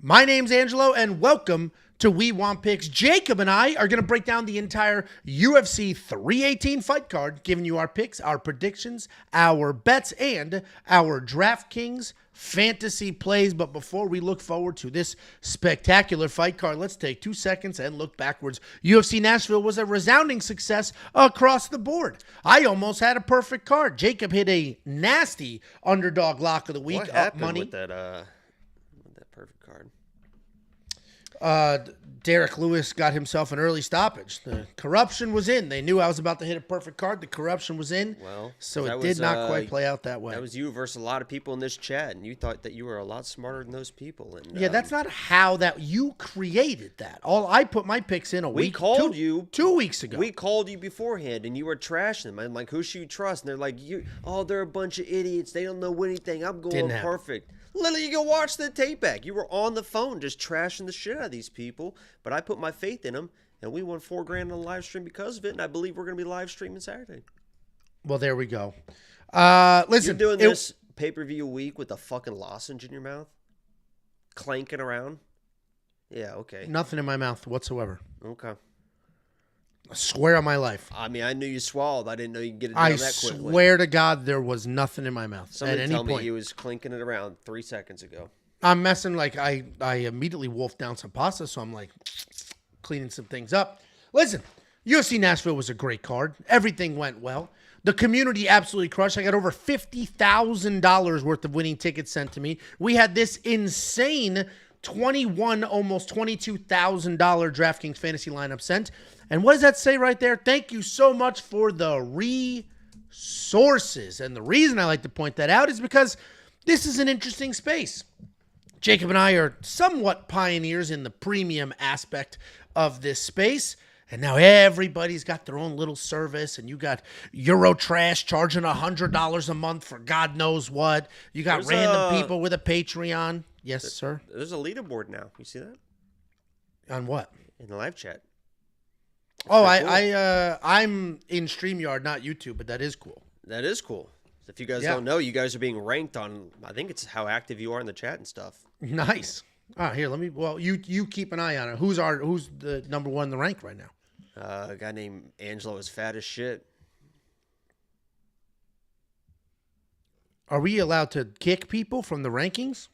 My name's Angelo, and welcome to We Want Picks. Jacob and I are going to break down the entire UFC 318 fight card, giving you our picks, our predictions, our bets, and our DraftKings Fantasy Plays. But before we look forward to this spectacular fight card, let's take 2 seconds and look backwards. UFC Nashville was a resounding success across the board. I almost had a perfect card. Jacob hit a nasty underdog lock of the week. What happened money. with that perfect card? Derek Lewis got himself an early stoppage. The corruption was in. They knew I was about to hit a perfect card. The corruption was in. Well, so it did not quite play out that way. That was you versus a lot of people in this chat, and you thought that you were a lot smarter than those people. And yeah, that's not how that you created that. I put my picks in we called you 2 weeks ago. We called you beforehand, and you were trashing them. I'm like, who should you trust? And they're like, they're a bunch of idiots. They don't know anything. I'm going perfect. Literally, you go watch the tape back. You were on the phone just trashing the shit out of these people. But I put my faith in them, and we won $4,000 on the live stream because of it. And I believe we're going to be live streaming Saturday. Well, there we go. Listen, you're doing this pay-per-view week with a fucking lozenge in your mouth, clanking around. Yeah, okay. Nothing in my mouth whatsoever. Okay. I swear on my life. I mean, I knew you swallowed. I didn't know you could get it down that quickly. I swear to God, there was nothing in my mouth Somebody at any tell point. me he was clinking it around 3 seconds ago. I'm messing like I immediately wolfed down some pasta, so I'm like cleaning some things up. Listen, UFC Nashville was a great card. Everything went well. The community absolutely crushed. I got over $50,000 worth of winning tickets sent to me. We had this insane almost $22,000 DraftKings fantasy lineup sent. And what does that say right there? Thank you so much for the resources. And the reason I like to point that out is because this is an interesting space. Jacob and I are somewhat pioneers in the premium aspect of this space. And now everybody's got their own little service, and you got Eurotrash charging $100 a month for God knows what. You got random people with a Patreon. Yes, sir. There's a leaderboard now. You see that? On what? In the live chat. That's cool. I'm in StreamYard, not YouTube, but that is cool. That is cool. If you guys don't know, you guys are being ranked on, I think it's how active you are in the chat and stuff. Nice. Here, you keep an eye on it. Who's the number one in the rank right now? A guy named Angelo is fat as shit. Are we allowed to kick people from the rankings?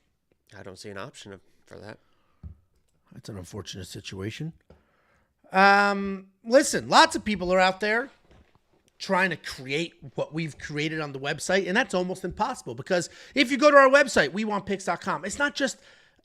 I don't see an option for that. That's an unfortunate situation. Listen, lots of people are out there trying to create what we've created on the website, and that's almost impossible because if you go to our website, wewantpicks.com, it's not just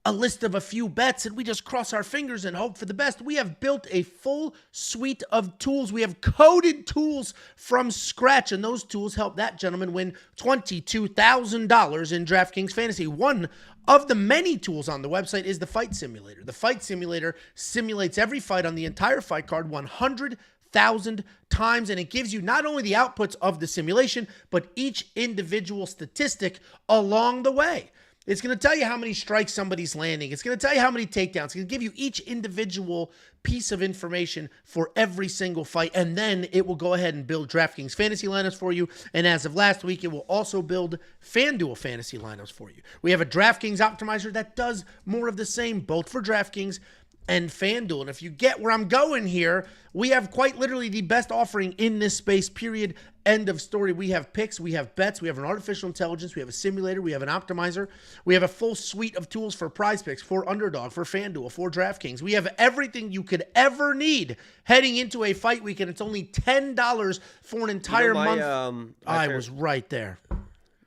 a list of a few bets and we just cross our fingers and hope for the best. We have built a full suite of tools. We have coded tools from scratch, and those tools help that gentleman win $22,000 in DraftKings Fantasy. One of the many tools on the website is the Fight Simulator. The Fight Simulator simulates every fight on the entire fight card 100,000 times, and it gives you not only the outputs of the simulation, but each individual statistic along the way. It's going to tell you how many strikes somebody's landing. It's going to tell you how many takedowns. It's going to give you each individual piece of information for every single fight, and then it will go ahead and build DraftKings fantasy lineups for you. And as of last week, it will also build FanDuel fantasy lineups for you. We have a DraftKings optimizer that does more of the same, both for DraftKings and FanDuel. And if you get where I'm going here, we have quite literally the best offering in this space, period. End of story. We have picks, we have bets, we have an artificial intelligence, we have a simulator, we have an optimizer, we have a full suite of tools for Prize Picks, for Underdog, for FanDuel, for DraftKings. We have everything you could ever need heading into a fight weekend. It's only $10 for an entire month. I was right there.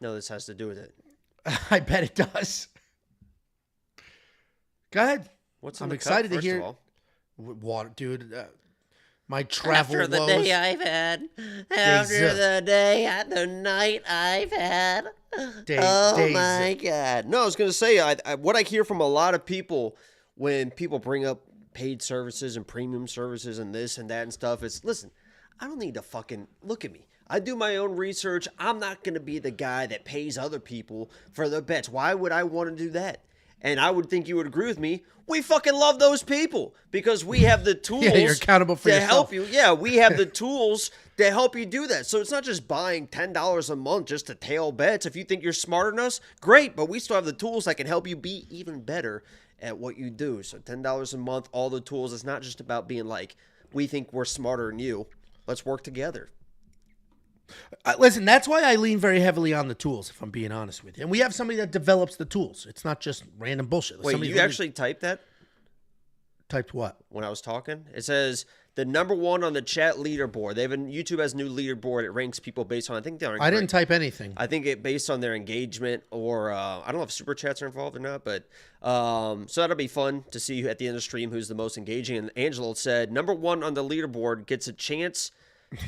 No, this has to do with it. I bet it does. Go ahead. I'm excited to hear. First of all, water, dude. My travel after the woes. day I've had, after the night I've had. My God! No, I was gonna say, what I hear from a lot of people when people bring up paid services and premium services and this and that and stuff is, listen, I don't need to fucking look at me. I do my own research. I'm not gonna be the guy that pays other people for their bets. Why would I want to do that? And I would think you would agree with me. We fucking love those people because we have the tools you're accountable for to yourself. help you. Yeah, we have the tools to help you do that. So it's not just buying $10 a month just to tail bets. If you think you're smarter than us, great. But we still have the tools that can help you be even better at what you do. So $10 a month, all the tools. It's not just about being like, we think we're smarter than you. Let's work together. Listen, that's why I lean very heavily on the tools, if I'm being honest with you. And we have somebody that develops the tools. It's not just random bullshit. Wait, you actually typed that? Typed what? When I was talking? It says the #1 on the chat leaderboard. YouTube has a new leaderboard. It ranks people based on, I think I didn't type anything. I think it based on their engagement or I don't know if super chats are involved or not, but so that'll be fun to see at the end of the stream who's the most engaging. And Angelo said #1 on the leaderboard gets a chance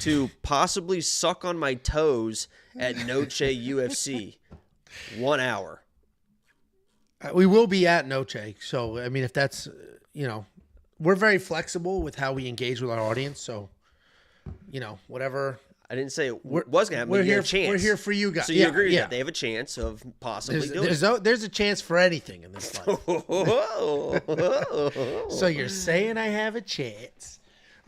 to possibly suck on my toes at Noche UFC. 1 hour. We will be at Noche. So, I mean, if that's, we're very flexible with how we engage with our audience. So, whatever. I didn't say it was going to happen. We're here, we're here for you guys. So you agree that they have a chance of possibly doing it. There's a chance for anything in this life. So you're saying I have a chance.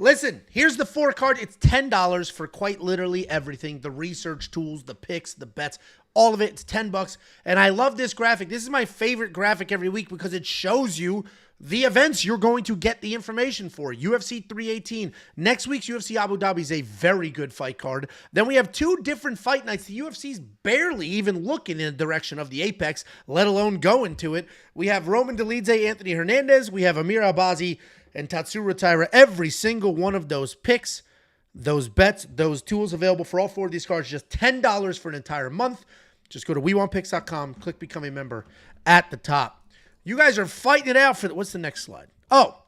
Listen, here's the 4 card. It's $10 for quite literally everything. The research tools, the picks, the bets, all of it. It's $10. And I love this graphic. This is my favorite graphic every week because it shows you the events you're going to get the information for. UFC 318. Next week's UFC Abu Dhabi is a very good fight card. Then we have 2 different fight nights. The UFC's barely even looking in the direction of the Apex, let alone going to it. We have Roman Dolidze, Anthony Hernandez. We have Amir Abazi and Tatsuro Taira. Every single one of those picks, those bets, those tools available for all 4 of these cards, just $10 for an entire month. Just go to WeWantPicks.com, click Become a Member at the top. You guys are fighting it out for what's the next slide? Oh,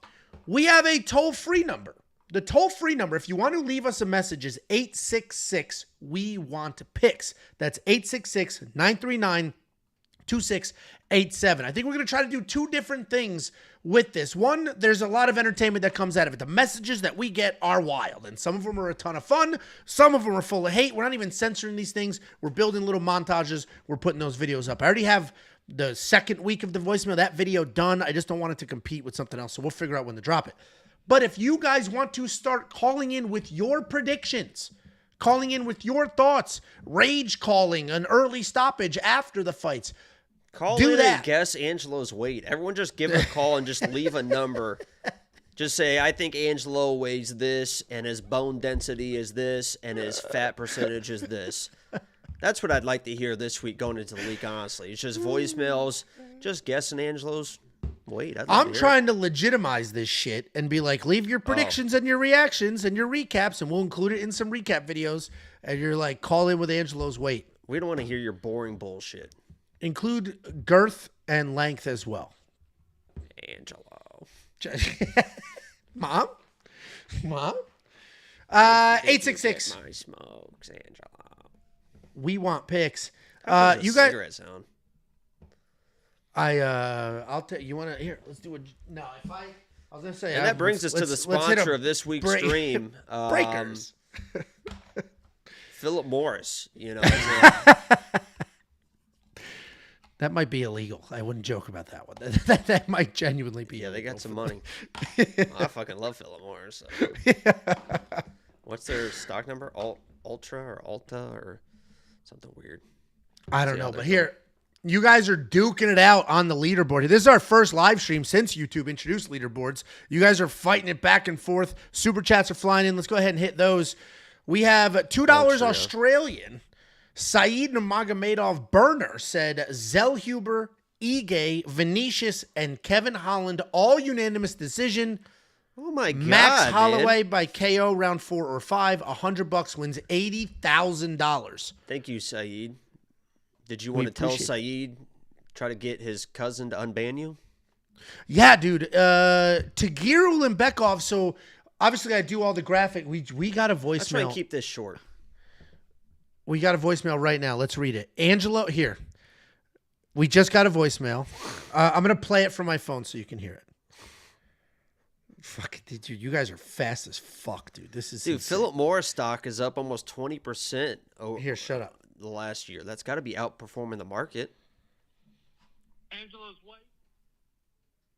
we have a toll-free number. The toll-free number, if you want to leave us a message, is 866-WE-WANT-PICKS. That's 866-939-2687. I think we're going to try to do 2 different things with this. One, there's a lot of entertainment that comes out of it. The messages that we get are wild, and some of them are a ton of fun. Some of them are full of hate. We're not even censoring these things. We're building little montages. We're putting those videos up. I already have the second week of the voicemail, that video done. I just don't want it to compete with something else, so we'll figure out when to drop it. But if you guys want to start calling in with your predictions, calling in with your thoughts, rage calling, an early stoppage after the fights, call do in that. And guess Angelo's weight. Everyone just give a call and just leave a number. Just say, I think Angelo weighs this, and his bone density is this, and his fat percentage is this. That's what I'd like to hear this week going into the week, honestly. It's just voicemails, just guessing Angelo's weight. I'm trying to legitimize this shit and be like, leave your predictions and your reactions and your recaps, and we'll include it in some recap videos. And you're like, call in with Angelo's weight. We don't want to hear your boring bullshit. Include girth and length as well. Angelo. Mom? 866. My smokes, Angelo. We want picks. You guys. Cigarette sound. I'll tell you. Want to here? Let's do it. No, if I was gonna say. And that brings us to the sponsor of this week's stream. Breakers. Philip Morris. That might be illegal. I wouldn't joke about that one. That might genuinely be. Yeah, illegal. they got some money. I fucking love Philip Morris. So. What's their stock number? Ultra or Alta or something weird. I don't know, but here, you guys are duking it out on the leaderboard. This is our first live stream since YouTube introduced leaderboards. You guys are fighting it back and forth. Super chats are flying in. Let's go ahead and hit those. We have $2 Australian. Saeed Nurmagomedov Burner said Zellhuber, Ige, Vinicius, and Kevin Holland, all unanimous decision. Oh my God, Max Holloway by KO round 4 or 5. $100 wins $80,000. Thank you, Saeed. Did you want to tell Saeed, try to get his cousin to unban you? Yeah, dude. Tagir Ulanbekov. So obviously I do all the graphic. We got a voicemail. Let's try and keep this short. We got a voicemail right now. Let's read it. Angelo, here. We just got a voicemail. I'm going to play it from my phone so you can hear it. Fuck, dude, you guys are fast as fuck, dude. This is insane. Philip Morris stock is up almost 20% over here. Shut up. The last year. That's got to be outperforming the market. Angelo's weight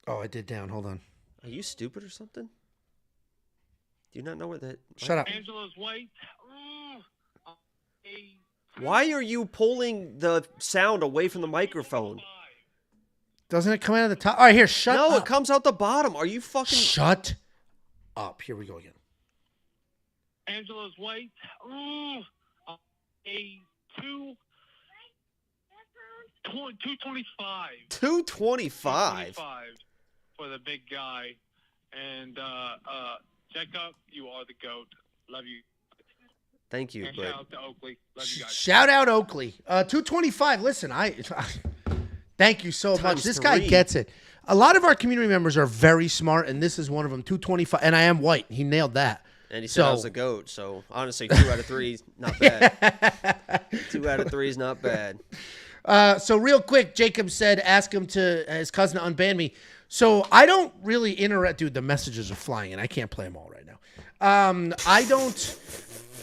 Oh, I did down. Hold on. Are you stupid or something? Do you not know where that? Shut up. Angelo's white. Why are you pulling the sound away from the microphone? Doesn't it come out of the top? All right, here. Shut up. No, it comes out the bottom. Are you fucking? Shut up. Here we go again. Angelo's white. A 225. 225. For the big guy. And Jacob, you are the GOAT. Love you. Thank you. And But shout out to Oakley. Love you guys. Shout out Oakley. 225. Listen, I thank you so much. This guy gets it. A lot of our community members are very smart, and this is one of them. 225, and I am white. He nailed that. and he said I was the GOAT. So honestly, 2 out of 3 is not bad. 2 out of 3 is not bad. So real quick, Jacob said, ask him to his cousin to unban me. So I don't really interact. Dude, the messages are flying, and I can't play them all right now. I don't.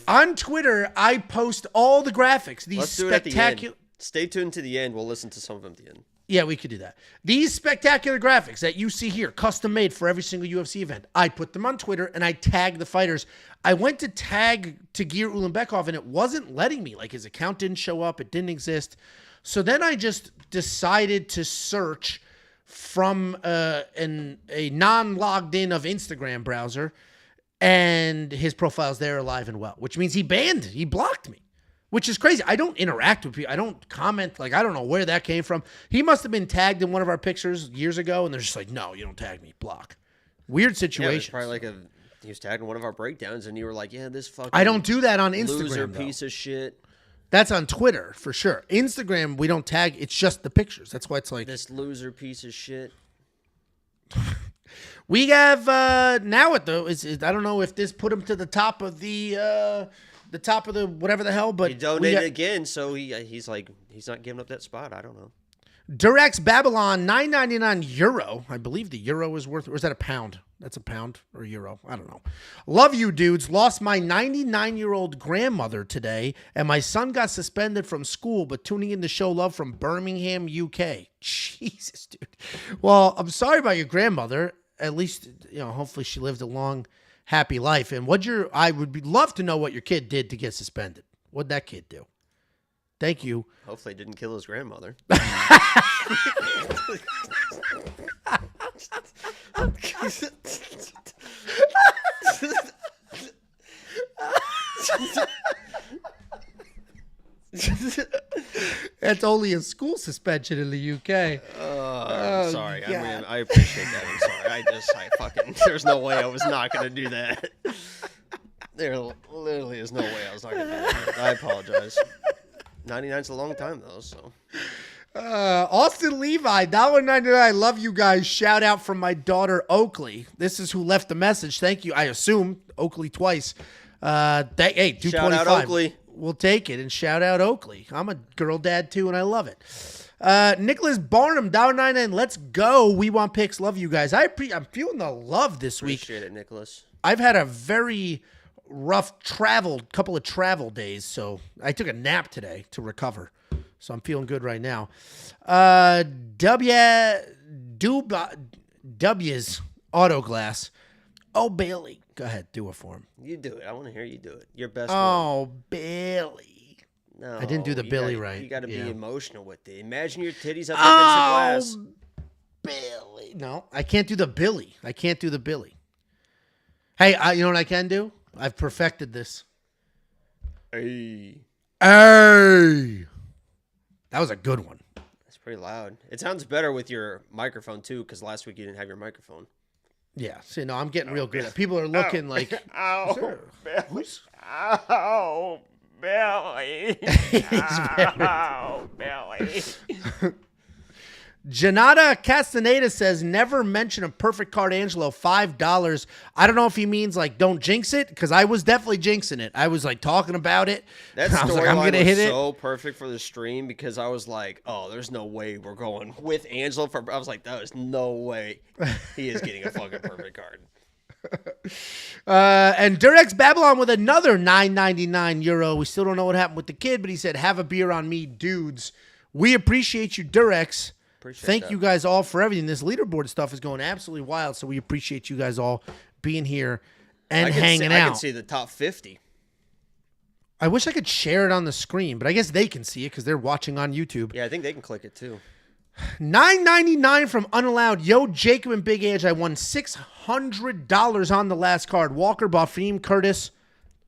On Twitter, I post all the graphics. These Let's do it at the end. spectacular. Stay tuned to the end. We'll listen to some of them at the end. Yeah, we could do that. These spectacular graphics that you see here, custom made for every single UFC event, I put them on Twitter and I tag the fighters. I went to tag Tagir Ulanbekov and it wasn't letting me. Like his account didn't show up. It didn't exist. So then I just decided to search from a non-logged in of Instagram browser, and his profile's there alive and well, which means he blocked me. Which is crazy. I don't interact with people. I don't comment. Like, I don't know where that came from. He must have been tagged in one of our pictures years ago, and they're just like, no, you don't tag me. Block. Weird situation. Yeah, it was probably like he was tagging one of our breakdowns, and you were like, yeah, this fucking I don't do that on Instagram, loser though. piece of shit. That's on Twitter, for sure. Instagram, we don't tag. It's just the pictures. That's why it's like... This loser piece of shit. We have, now it, though, I don't know if this put him to the top of the top of the whatever the hell, but He donated again, so he's like, he's not giving up that spot. I don't know. Durex Babylon, €9.99. I believe the euro is worth, or is that a pound? That's a pound or euro. I don't know. Love you, dudes. Lost my 99-year-old grandmother today, and my son got suspended from school, but tuning in to show love from Birmingham, UK. Jesus, dude. Well, I'm sorry about your grandmother. At least, hopefully she lived a long, happy life. And I would love to know what your kid did to get suspended. What'd that kid do? Thank you. Hopefully, he didn't kill his grandmother. That's only a school suspension in the UK. I'm sorry. I mean, I appreciate that. I'm sorry. There's no way I was not going to do that. There literally is no way I was not going to do that. I apologize. 99's a long time, though, so. Austin Levi, $1.99. Love you guys. Shout out from my daughter, Oakley. This is who left the message. Thank you. I assume Oakley twice. Hey, $2.25. Shout out Oakley. We'll take it, and shout out Oakley. I'm a girl dad, too, and I love it. Nicholas Barnum, $1.99. Let's go. We want picks. Love you guys. I'm feeling the love this week. Appreciate it, Nicholas. I've had a very rough couple of travel days, so I took a nap today to recover. So I'm feeling good right now. W's Autoglass. Oh, Bailey. Go ahead. Do it for him. You do it. I want to hear you do it. Your best Oh, Bailey. No, I didn't do the Billy right. You got to be emotional with it. Imagine your titties up Oh, against the glass. Billy. No, I can't do the Billy. Hey, you know what I can do? I've perfected this. Hey. That was a good one. That's pretty loud. It sounds better with your microphone, too, because last week you didn't have your microphone. Yeah. See, no, I'm getting real good at it. People are looking like... Ow, Billy. Ow, Billy. Ow, Billy. Janata Castaneda says, never mention a perfect card, Angelo, $5. I don't know if he means like don't jinx it, because I was definitely jinxing it. I was like talking about it. That I was like, I'm storyline gonna hit was it. so perfect for the stream because I was like, oh, there's no way we're going with Angelo. I was like, there's no way he is getting a fucking perfect card. And Durex Babylon with another €9.99. We still don't know what happened with the kid, but he said, have a beer on me, dudes. We appreciate you, Durex. Thank you guys all for everything. This leaderboard stuff is going absolutely wild, so we appreciate you guys all being here and hanging out. I can see the top 50. I wish I could share it on the screen, but I guess they can see it because they're watching on YouTube. Yeah, I think they can click it too. $9.99 from Unallowed. Yo, Jacob and Big Edge. I won $600 on the last card. Walker, Bafim, Curtis,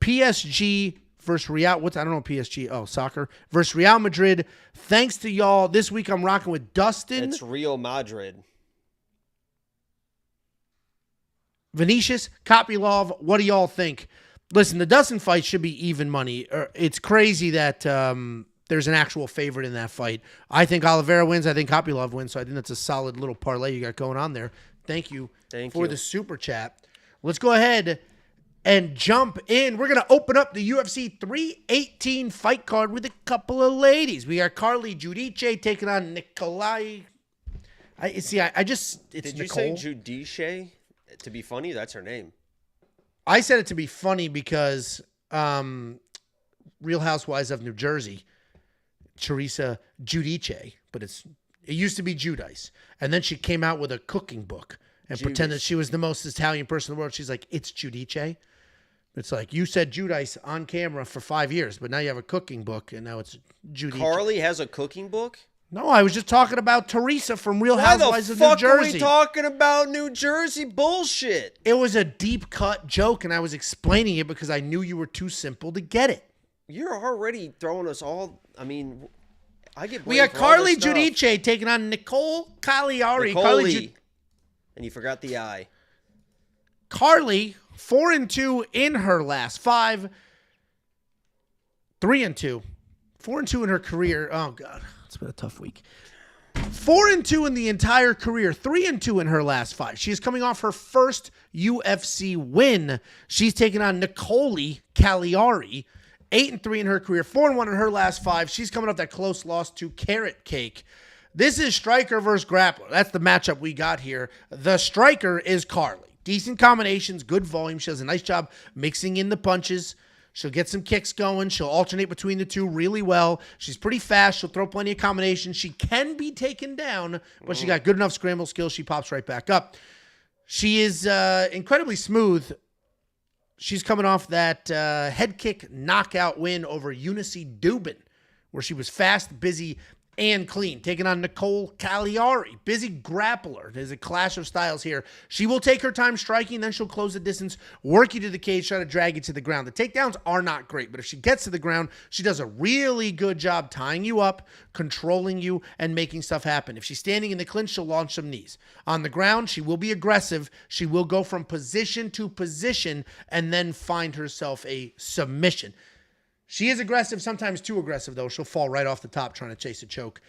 PSG versus Real. I don't know PSG. Oh, soccer versus Real Madrid. Thanks to y'all. This week I'm rocking with Dustin. It's Real Madrid. Vinicius, Kopylov. What do y'all think? Listen, the Dustin fight should be even money. It's crazy that there's an actual favorite in that fight. I think Oliveira wins. I think Kopylov wins. So I think that's a solid little parlay you got going on there. Thank you for the super chat. Let's go ahead and jump in. We're going to open up the UFC 318 fight card with a couple of ladies. We got Carli Judice taking on Nikolay. It's Did you Nicolle. say Judice to be funny? That's her name. I said it to be funny because Real Housewives of New Jersey, Teresa Judice, but it used to be Judice. And then she came out with a cooking book and pretended she was the most Italian person in the world. She's like, it's Judice. It's like, you said Judice on camera for 5 years, but now you have a cooking book, and now it's Judice. Carli has a cooking book? No, I was just talking about Teresa from Real Housewives of New Why the fuck are Jersey. we talking about New Jersey bullshit? It was a deep cut joke, and I was explaining it because I knew you were too simple to get it. You're already throwing us all. I mean, I get. We got Carli Judice taking on Nicolle Caliari. Nicolle. And you forgot the I. Carli 4-2 in her last 5. 3-2. 4-2 in her career. Oh God, it's been a tough week. 4-2 in the entire career. 3-2 in her last 5. She's coming off her first UFC win. She's taking on Nicolle Caliari. 8-3 in her career, 4-1 in her last 5. She's coming off that close loss to Carrot Cake. This is striker versus grappler. That's the matchup we got here. The striker is Carli. Decent combinations, good volume. She does a nice job mixing in the punches. She'll get some kicks going. She'll alternate between the two really well. She's pretty fast. She'll throw plenty of combinations. She can be taken down, but she got good enough scramble skills. She pops right back up. She is incredibly smooth. She's coming off that head kick knockout win over Eunice Dubin, where she was fast, busy, and clean. Taking on Nicolle Caliari, busy grappler. There's a clash of styles here. She will take her time striking, then she'll close the distance, work you to the cage, try to drag you to the ground. The takedowns are not great, but if she gets to the ground, she does a really good job tying you up, controlling you, and making stuff happen. If she's standing in the clinch, she'll launch some knees. On the ground, she will be aggressive. She will go from position to position and then find herself a submission. She is aggressive, sometimes too aggressive, though. She'll fall right off the top trying to chase a choke.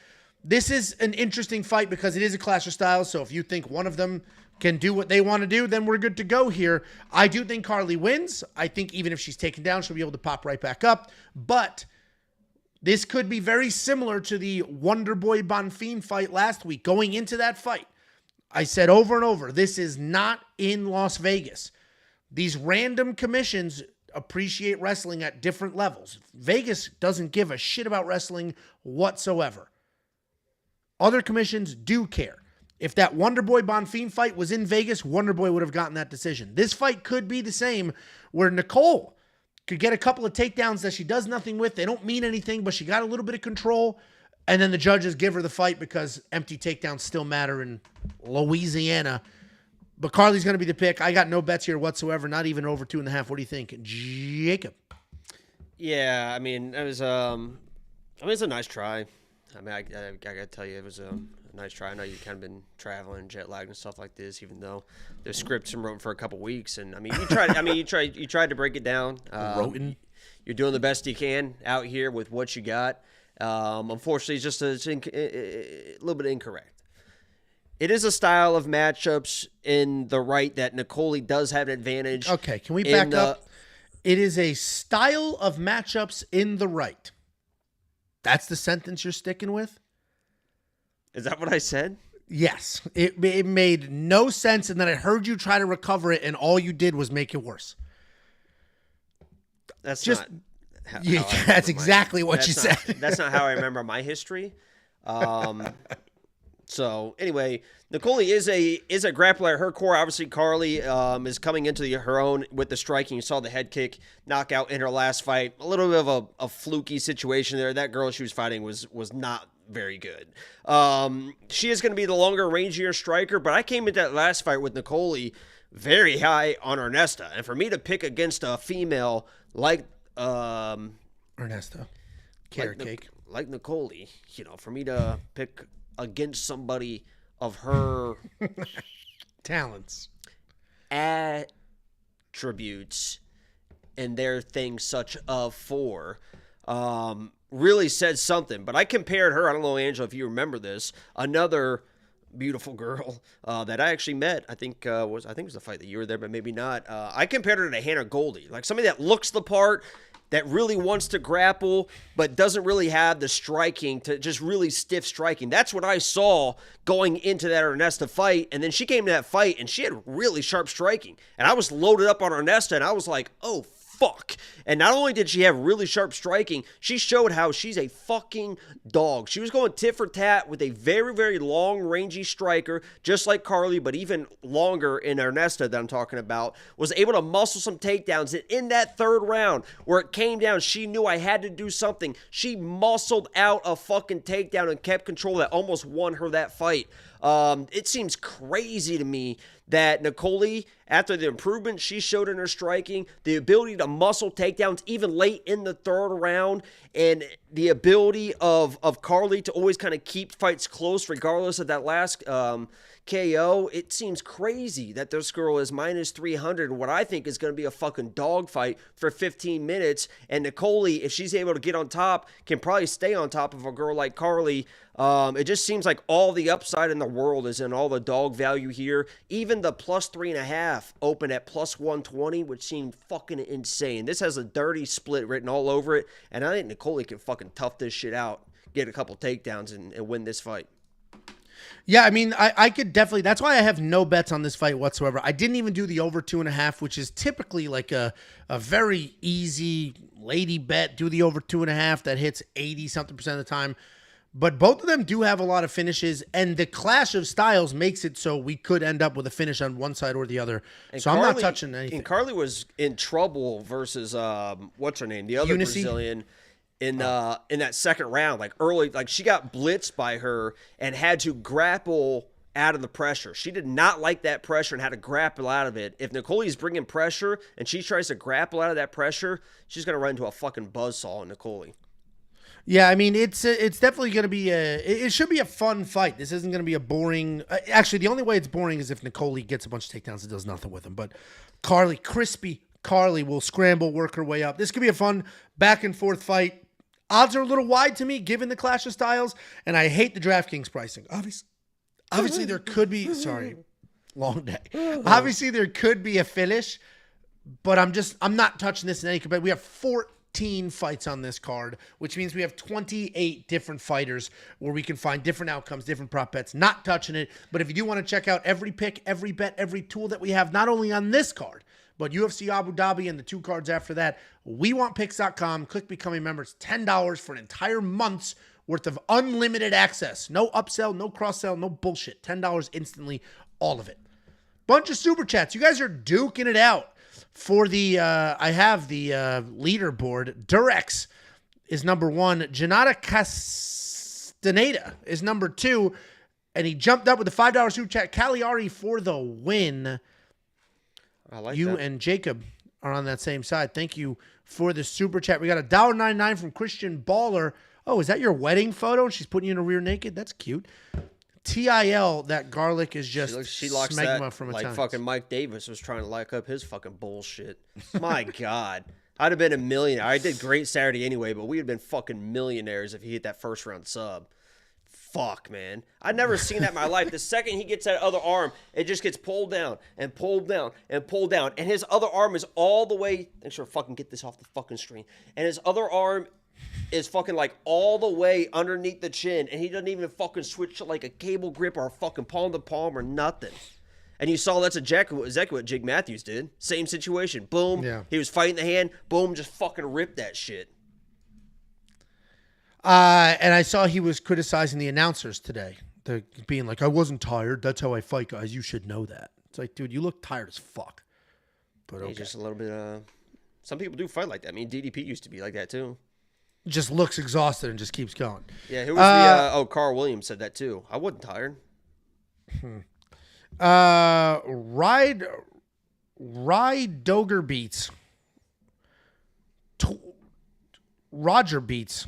This is an interesting fight because it is a clash of styles, so if you think one of them can do what they want to do, then we're good to go here. I do think Carli wins. I think even if she's taken down, she'll be able to pop right back up. But this could be very similar to the Wonderboy Bonfim fight last week. Going into that fight, I said over and over, this is not in Las Vegas. These random commissions appreciate wrestling at different levels. Vegas doesn't give a shit about wrestling whatsoever. Other commissions do care. If that Wonderboy Bonfim fight was in Vegas, Wonderboy would have gotten that decision. This fight could be the same, where Nicolle could get a couple of takedowns that she does nothing with. They don't mean anything, but she got a little bit of control, and then the judges give her the fight because empty takedowns still matter in Louisiana. But Carli's going to be the pick. I got no bets here whatsoever, not even over 2.5. What do you think, Jacob? Yeah, I mean, it was it's a nice try. I mean, I got to tell you, it was a nice try. I know you've kind of been traveling, jet lagged and stuff like this, even though the script's been written for a couple weeks. And I mean, you tried. You tried to break it down. You're doing the best you can out here with what you got. Unfortunately, it's just a little bit incorrect. It is a style of matchups in the right that Nicolle does have an advantage. Okay, can we back up? It is a style of matchups in the right. That's the sentence you're sticking with? Is that what I said? Yes. It made no sense, and then I heard you try to recover it, and all you did was make it worse. That's just not that's exactly what you said. That's not how I remember my history. So anyway, Nicolle is a grappler at her core. Obviously, Carli is coming into her own with the striking. You saw the head kick knockout in her last fight. A little bit of a fluky situation there. That girl she was fighting was not very good. She is going to be the longer, rangier striker, but I came into that last fight with Nicolle very high on Ernesta. And for me to pick against a female like Ernesta, carrot cake. Like Nicolle, for me to pick against somebody of her talents, attributes, and their things such of for, really said something. But I compared her, I don't know, Angelo, if you remember this, another beautiful girl that I actually met. I think it was the fight that you were there, but maybe not. I compared her to Hannah Goldie, like somebody that looks the part, that really wants to grapple, but doesn't really have the striking to just really stiff striking. That's what I saw going into that Ernesta fight. And then she came to that fight and she had really sharp striking. And I was loaded up on Ernesta and I was like, oh, fuck. And not only did she have really sharp striking, she showed how she's a fucking dog. She was going tit for tat with a very, very long, rangy striker, just like Carli, but even longer in Ernesta that I'm talking about, was able to muscle some takedowns. And in that third round, where it came down, she knew I had to do something. She muscled out a fucking takedown and kept control that almost won her that fight. It seems crazy to me that Nicolle, after the improvement she showed in her striking, the ability to muscle takedowns even late in the third round, and the ability of Carli to always kind of keep fights close regardless of that last KO, it seems crazy that this girl is minus 300 in what I think is going to be a fucking dogfight for 15 minutes. And Nicolle, if she's able to get on top, can probably stay on top of a girl like Carli. It just seems like all the upside in the world is in all the dog value here. Even the plus 3.5 open at plus 120, which seemed fucking insane. This has a dirty split written all over it. And I think Nicolle can fucking tough this shit out, get a couple takedowns, and win this fight. Yeah, I mean, I could definitely. That's why I have no bets on this fight whatsoever. I didn't even do the over 2.5, which is typically like a very easy lady bet. Do the over 2.5 that hits 80-something% of the time. But both of them do have a lot of finishes, and the clash of styles makes it so we could end up with a finish on one side or the other. And so Carli, I'm not touching anything. And Carli was in trouble versus what's her name, the other Judice? Brazilian. In that second round, like early, like she got blitzed by her and had to grapple out of the pressure. She did not like that pressure and had to grapple out of it. If Nicolle's bringing pressure and she tries to grapple out of that pressure, she's going to run into a fucking buzzsaw in Nicolle. Yeah, I mean, it's definitely going to be it should be a fun fight. This isn't going to be a boring. Actually, the only way it's boring is if Nicolle gets a bunch of takedowns and does nothing with them. But crispy Carli will scramble, work her way up. This could be a fun back and forth fight. Odds are a little wide to me, given the clash of styles, and I hate the DraftKings pricing. Obviously, there could be. Sorry, long day. Obviously, there could be a finish, but I'm not touching this in any competition. We have 14 fights on this card, which means we have 28 different fighters where we can find different outcomes, different prop bets. Not touching it, but if you do want to check out every pick, every bet, every tool that we have, not only on this card, but UFC Abu Dhabi and the 2 cards after that, WeWantPicks.com. Click Become a Member. It's $10 for an entire month's worth of unlimited access. No upsell, no cross-sell, no bullshit. $10 instantly, all of it. Bunch of super chats. You guys are duking it out for the, I have the leaderboard. Durex is number 1. Janata Castaneda is number 2. And he jumped up with a $5 super chat. Caliari for the win. I like you that. And Jacob are on that same side. Thank you for the super chat. We got $1.99 from Christian Baller. Oh, is that your wedding photo? She's putting you in a rear naked? That's cute. TIL, that garlic is just she locks smegma that from like Italians. fucking Mike Davis was trying to lock up his fucking bullshit. My God. I'd have been a millionaire. I did great Saturday anyway, but we would have been fucking millionaires if he hit that first round sub. Fuck, man. I've never seen that in my life. The second he gets that other arm, it just gets pulled down and pulled down and pulled down. And his other arm is all the way. Make sure fucking get this off the fucking screen. And his other arm is fucking like all the way underneath the chin. And he doesn't even fucking switch to like a cable grip or a fucking palm to palm or nothing. And you saw that's exactly what Jake Matthews did. Same situation. Boom. Yeah. He was fighting the hand. Boom. Just fucking ripped that shit. And I saw he was criticizing the announcers today. They're being like, I wasn't tired. That's how I fight, guys. You should know that. It's like, dude, you look tired as fuck. But okay. Just a little bit. Some people do fight like that. I mean, DDP used to be like that too. Just looks exhausted and just keeps going. Yeah, who was the? Carl Williams said that too. I wasn't tired. Ride Doger beats. Roger beats.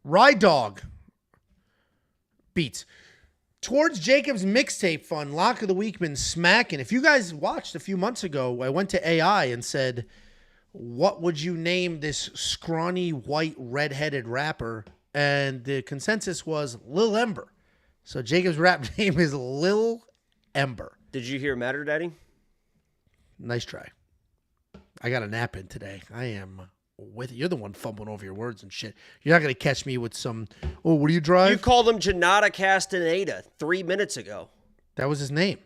Ride Dog beats. Towards Jacob's mixtape fun, Lock of the Week been smacking. If you guys watched a few months ago, I went to AI and said, what would you name this scrawny, white, red-headed rapper? And the consensus was Lil Ember. So Jacob's rap name is Lil Ember. Did you hear Matter Daddy? Nice try. I got a nap in today. I am with it. You're the one fumbling over your words and shit. You're not going to catch me with some, oh, what do you drive? You called him Janata Castaneda 3 minutes ago. That was his name.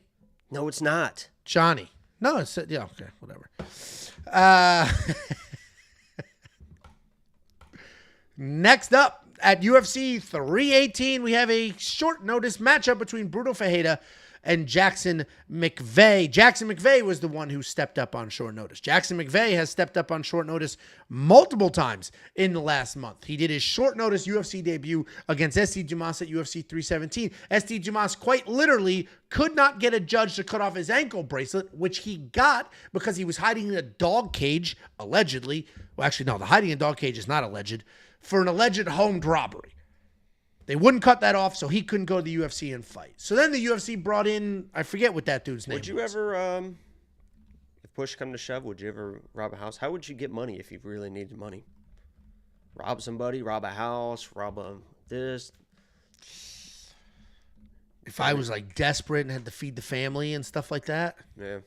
No, it's not. Johnny. No, it's, yeah, okay, whatever. Next up at UFC 318, we have a short notice matchup between Brunno Ferreira and Jackson McVey. Jackson McVey was the one who stepped up on short notice. Jackson McVey has stepped up on short notice multiple times in the last month. He did his short notice UFC debut against Esti Dumas at UFC 317. Esti Dumas quite literally could not get a judge to cut off his ankle bracelet, which he got because he was hiding in a dog cage, allegedly. Well, actually, no, the hiding in a dog cage is not alleged, for an alleged homed robbery. They wouldn't cut that off, so he couldn't go to the UFC and fight. So then the UFC brought in, I forget what that dude's name was. Would you ever, if push come to shove, would you ever rob a house? How would you get money if you really needed money? Rob somebody, rob a house, rob a this. If I was like desperate and had to feed the family and stuff like that. Yeah.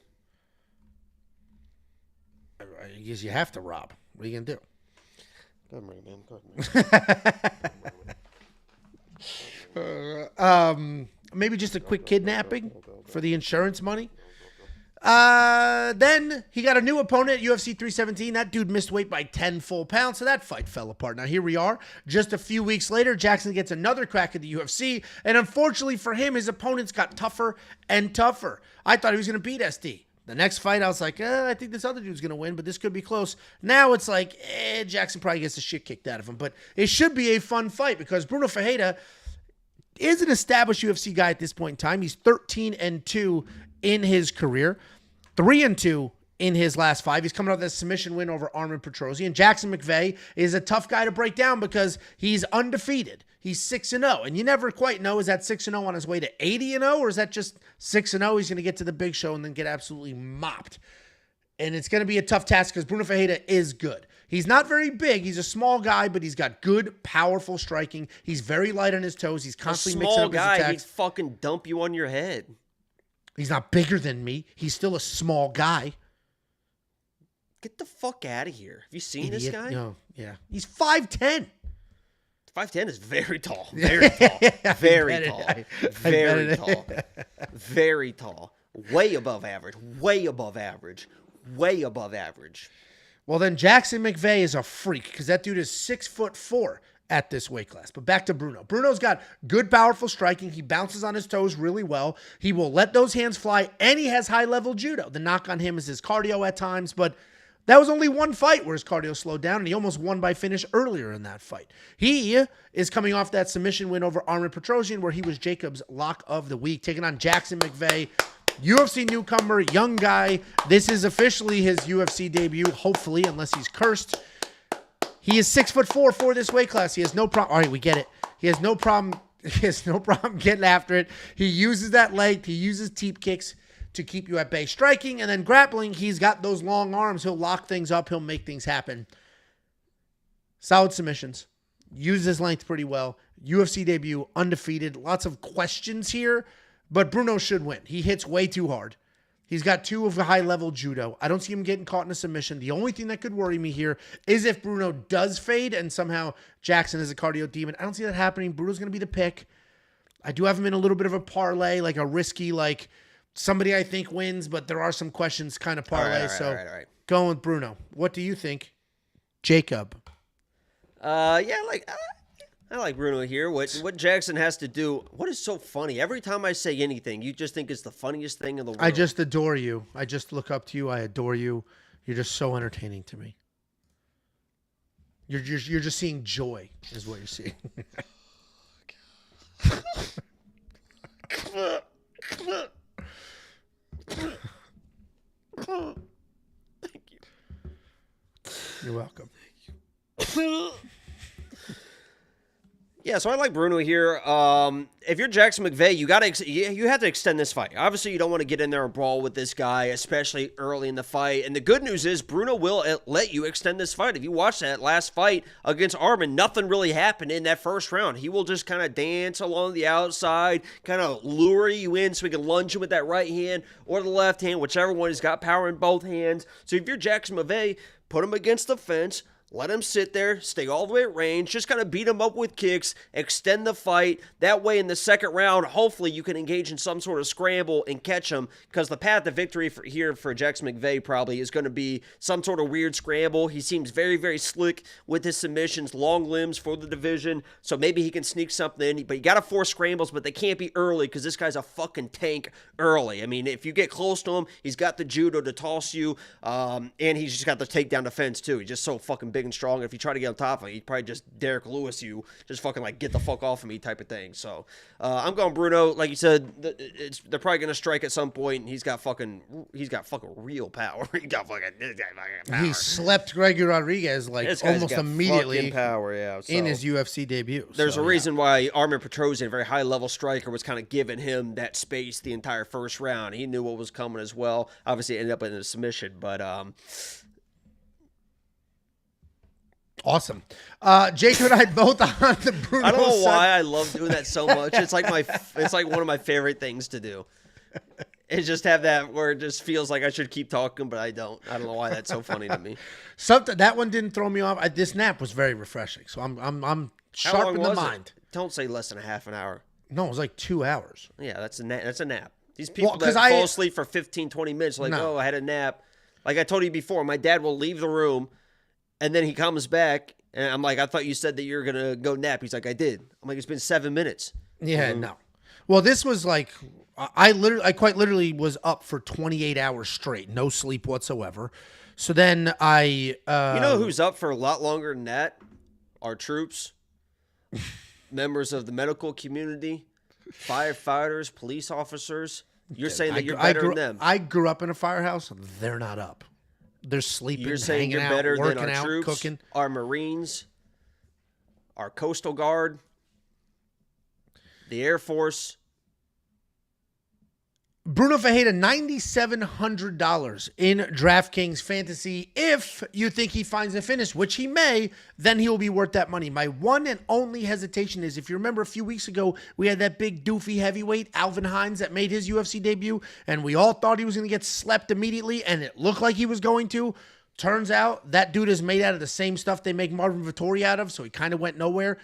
I guess you have to rob. What are you going to do? Go ahead, man. Go ahead, man. Maybe just a quick kidnapping for the insurance money. Then he got a new opponent at UFC 317. That dude missed weight by 10 full pounds, so that fight fell apart. Now here we are, just a few weeks later. Jackson gets another crack at the UFC, and unfortunately for him, his opponents got tougher and tougher. I thought he was going to beat SD. The next fight, I was like, I think this other dude's going to win, but this could be close. Now it's like, Jackson probably gets the shit kicked out of him. But it should be a fun fight because Brunno Ferreira is an established UFC guy at this point in time. He's 13-2 in his career, 3-2 in his last 5. He's coming off that submission win over Armin Petrosian. Jackson McVey is a tough guy to break down because he's undefeated. He's 6-0, and you never quite know, is that 6-0 on his way to 80-0, or is that just 6-0? He's going to get to the big show and then get absolutely mopped. And it's going to be a tough task because Brunno Ferreira is good. He's not very big. He's a small guy, but he's got good, powerful striking. He's very light on his toes. He's constantly mixing up his attacks. He'd fucking dump you on your head. He's not bigger than me. He's still a small guy. Get the fuck out of here. Have you seen this guy? No, yeah. He's 5'10". 5'10" is very tall. Very tall. Very tall. Very tall. Very tall. Way above average. Way above average. Way above average. Well, then Jackson McVey is a freak because that dude is 6'4" at this weight class. But back to Brunno. Brunno's got good, powerful striking. He bounces on his toes really well. He will let those hands fly, and he has high-level judo. The knock on him is his cardio at times, but that was only one fight where his cardio slowed down, and he almost won by finish earlier in that fight. He is coming off that submission win over Armin Petrosian, where he was Jacob's lock of the week, taking on Jackson McVey, UFC newcomer, young guy. This is officially his UFC debut, hopefully, unless he's cursed. He is 6'4" for this weight class. He has no problem. All right, we get it. He has no problem. He has no problem getting after it. He uses that leg. He uses teep kicks to keep you at bay. Striking and then grappling, he's got those long arms. He'll lock things up. He'll make things happen. Solid submissions. Uses his length pretty well. UFC debut, undefeated. Lots of questions here, but Brunno should win. He hits way too hard. He's got 2 of the high-level judo. I don't see him getting caught in a submission. The only thing that could worry me here is if Brunno does fade and somehow Jackson is a cardio demon. I don't see that happening. Bruno's going to be the pick. I do have him in a little bit of a parlay, like a risky, like somebody I think wins, but there are some questions kind of parlay. All right. Going with Brunno. What do you think, Jacob? Yeah, like I like Brunno here. What Jackson has to do, what is so funny? Every time I say anything, you just think it's the funniest thing in the world. I just adore you. I just look up to you. I adore you. You're just so entertaining to me. You're just seeing joy is what you're seeing. Thank you. You're welcome. Yeah, so I like Brunno here. If you're Jackson McVey, you have to extend this fight. Obviously, you don't want to get in there and brawl with this guy, especially early in the fight. And the good news is Brunno will let you extend this fight. If you watch that last fight against Arman, nothing really happened in that first round. He will just kind of dance along the outside, kind of lure you in so he can lunge you with that right hand or the left hand, whichever one. He's got power in both hands. So if you're Jackson McVey, put him against the fence. Let him sit there, stay all the way at range, just kind of beat him up with kicks, extend the fight. That way in the second round, hopefully you can engage in some sort of scramble and catch him, because the path to victory for Jackson McVey probably is going to be some sort of weird scramble. He seems very, very slick with his submissions, long limbs for the division, so maybe he can sneak something in. But you got to force scrambles, but they can't be early because this guy's a fucking tank early. I mean, if you get close to him, he's got the judo to toss you, and he's just got the takedown defense too. He's just so fucking big and strong. If you try to get on top of him, he'd probably just Derek Lewis you, just fucking like get the fuck off of me type of thing. So I'm going Brunno. Like you said, they're probably gonna strike at some point, and he's got fucking real power. He got fucking power. He slept Gregory Rodriguez like almost immediately power, yeah. So in his UFC debut. There's a reason why Arman Petrosian, a very high level striker, was kind of giving him that space the entire first round. He knew what was coming as well. Obviously, it ended up in a submission, but awesome. Jacob and I both on the Brunno I don't know side. why I love doing that so much. It's like one of my favorite things to do. Is just have that where it just feels like I should keep talking, but I don't. I don't know why that's so funny to me. That one didn't throw me off. This nap was very refreshing, so I'm sharp in the mind. Don't say less than a half an hour. No, it was like 2 hours. Yeah, that's a nap. These people that fall asleep for 15, 20 minutes, like, I had a nap. Like I told you before, my dad will leave the room, and then he comes back, and I'm like, I thought you said that you were going to go nap. He's like, I did. I'm like, it's been 7 minutes. Yeah, no. Well, this was like, I quite literally was up for 28 hours straight, no sleep whatsoever. So then you know who's up for a lot longer than that? Our troops, members of the medical community, firefighters, police officers. You're saying that you're better than them. I grew up in a firehouse. They're not up. They're sleeping, you're saying hanging you're out, better working than our out, troops, cooking. Our Marines, our Coastal Guard, the Air Force. Brunno Ferreira, $9,700 in DraftKings Fantasy. If you think he finds a finish, which he may, then he will be worth that money. My one and only hesitation is, if you remember a few weeks ago, we had that big doofy heavyweight, Alvin Hines, that made his UFC debut, and we all thought he was going to get slept immediately, and it looked like he was going to. Turns out that dude is made out of the same stuff they make Marvin Vettori out of, so he kind of went nowhere.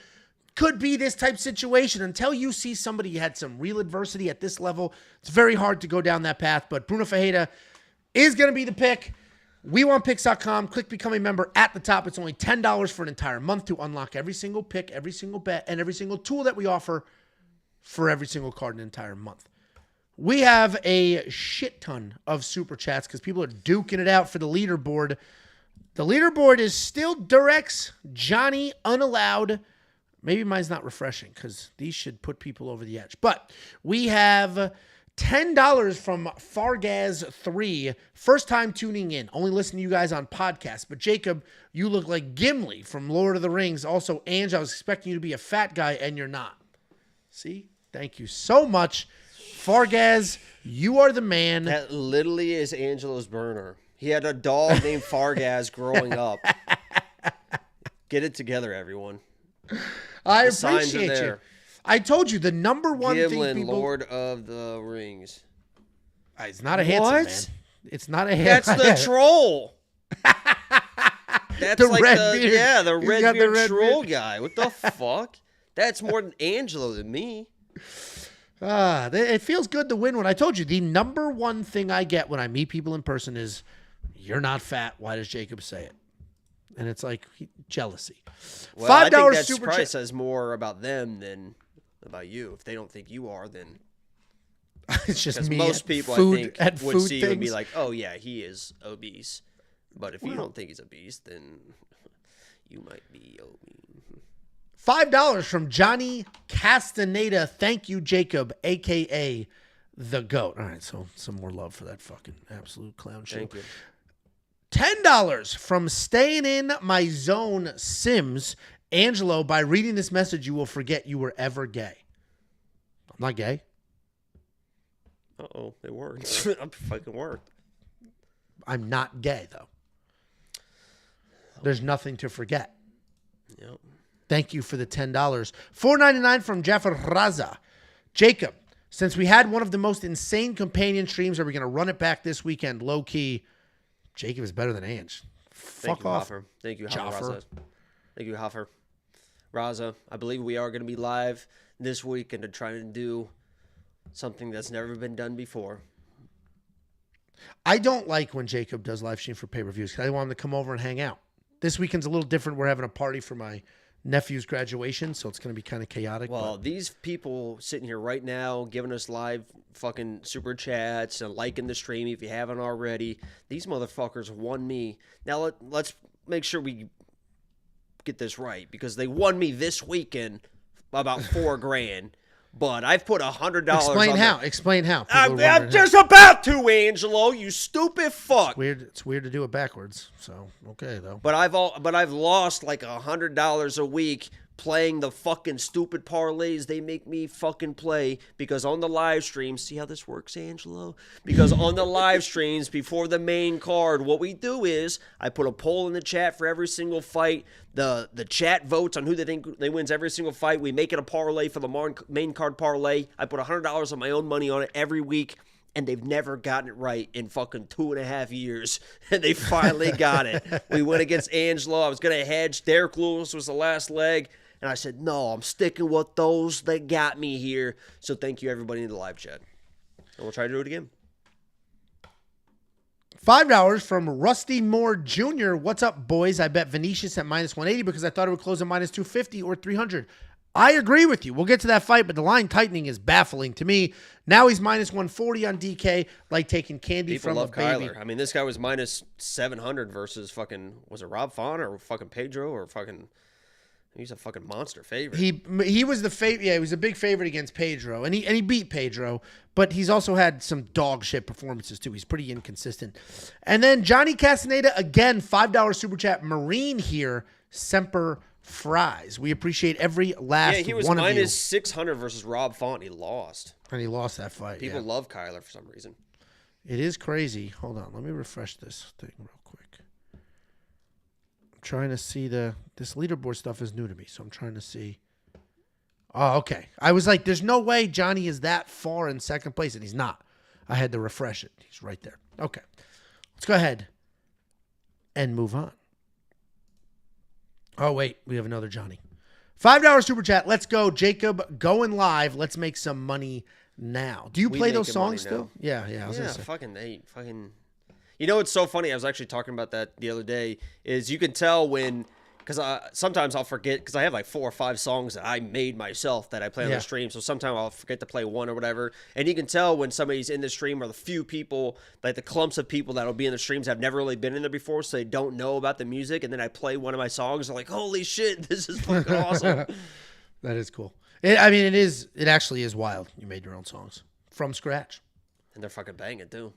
Could be this type situation. Until you see somebody who had some real adversity at this level, it's very hard to go down that path. But Brunno Ferreira is going to be the pick. WeWantPicks.com. Click Become a Member at the top. It's only $10 for an entire month to unlock every single pick, every single bet, and every single tool that we offer for every single card an entire month. We have a shit ton of super chats because people are duking it out for the leaderboard. The leaderboard is still Durex, Johnny, Unallowed. Maybe mine's not refreshing because these should put people over the edge. But we have $10 from Fargaz3. First time tuning in. Only listen to you guys on podcasts. But Jacob, you look like Gimli from Lord of the Rings. Also, Ange, I was expecting you to be a fat guy, and you're not. See? Thank you so much. Fargaz, you are the man. That literally is Angelo's burner. He had a dog named Fargaz growing up. Get it together, everyone. I appreciate you. I told you the number one thing people... Lord of the Rings. It's not a handsome man. It's not a handsome. That's the troll. That's the like red beard. Yeah, the red beard troll beard. guy. What the fuck? That's more than Angelo than me. It feels good to win one. I told you the number one thing I get when I meet people in person is, "You're not fat. Why does Jacob say it?" And it's like jealousy. Well, $5 I think that super probably chat. says more about them than about you. If they don't think you are, then It's just because me. most at people food, I think at would food see you and be things. like, "Oh yeah, he is obese." But if you don't think he's obese, then you might be obese. $5 from Johnny Castaneda. Thank you, Jacob, a.k.a. the GOAT. All right, so some more love for that fucking absolute clown show. Thank you. $10 from Staying in My Zone Sims. Angelo, by reading this message, you will forget you were ever gay. I'm not gay. Uh-oh, it worked. It fucking worked. I'm not gay, though. There's nothing to forget. Yep. Thank you for the $10. $4.99 from Jaffer Raza. Jacob, since we had one of the most insane companion streams, are we going to run it back this weekend? Low key, Jacob is better than Ange. Fuck off. Hoffer. Thank you, Jaffer. Raza. Thank you, Hoffer. Raza, I believe we are going to be live this weekend to try and do something that's never been done before. I don't like when Jacob does live stream for pay-per-views because I want him to come over and hang out. This weekend's a little different. We're having a party for my nephew's graduation, so it's going to be kind of chaotic. Well, these people sitting here right now giving us live fucking super chats and liking the stream if you haven't already. These motherfuckers won me. Now let's make sure we get this right because they won me this weekend about $4,000. But I've put $100. Explain how. Explain how. I'm just about to, Angelo. You stupid fuck. It's weird to do it backwards. So okay though. But I've lost like $100 a week playing the fucking stupid parlays they make me fucking play because on the live streams, see how this works, Angelo? Because on the live streams before the main card, what we do is I put a poll in the chat for every single fight. The chat votes on who they think they wins every single fight. We make it a parlay for the main card parlay. I put $100 of my own money on it every week. And they've never gotten it right in fucking 2.5 years. And they finally got it. We went against Angelo. I was going to hedge. Derek Lewis was the last leg. And I said, no, I'm sticking with those that got me here. So thank you, everybody in the live chat. And we'll try to do it again. $5 from Rusty Moore Jr. What's up, boys? I bet Vinicius at -180 because I thought it would close at -250 or 300. I agree with you. We'll get to that fight, but the line tightening is baffling to me. Now he's -140 on DK, like taking candy People from love a baby. Kyler. I mean, this guy was -700 versus fucking, was it Rob Font or fucking Pedro or fucking, he's a fucking monster favorite. He was the favorite. Yeah, he was a big favorite against Pedro, and he beat Pedro, but he's also had some dog shit performances too. He's pretty inconsistent. And then Johnny Castaneda again, $5 super chat. Marine here, Semper Fries. We appreciate every last he was one of you. -600 versus Rob Font. He lost. And he lost that fight. People love Kyler for some reason. It is crazy. Hold on, let me refresh this thing real quick. I'm trying to see this leaderboard stuff is new to me, so I'm trying to see. Oh, okay. I was like, there's no way Johnny is that far in second place, and he's not. I had to refresh it. He's right there. Okay. Let's go ahead and move on. Oh, wait. We have another Johnny. $5 super chat. Let's go. Jacob, going live. Let's make some money now. Do you play those songs still? Yeah. I was gonna say. Fucking. You know what's so funny? I was actually talking about that the other day. Is you can tell when, because sometimes I'll forget because I have like 4 or 5 songs that I made myself that I play on the stream. So sometimes I'll forget to play one or whatever. And you can tell when somebody's in the stream or the few people, like the clumps of people that'll be in the streams have never really been in there before, so they don't know about the music. And then I play one of my songs, and I'm like, holy shit, this is fucking awesome. That is cool. It actually is wild. You made your own songs from scratch. And they're fucking banging too.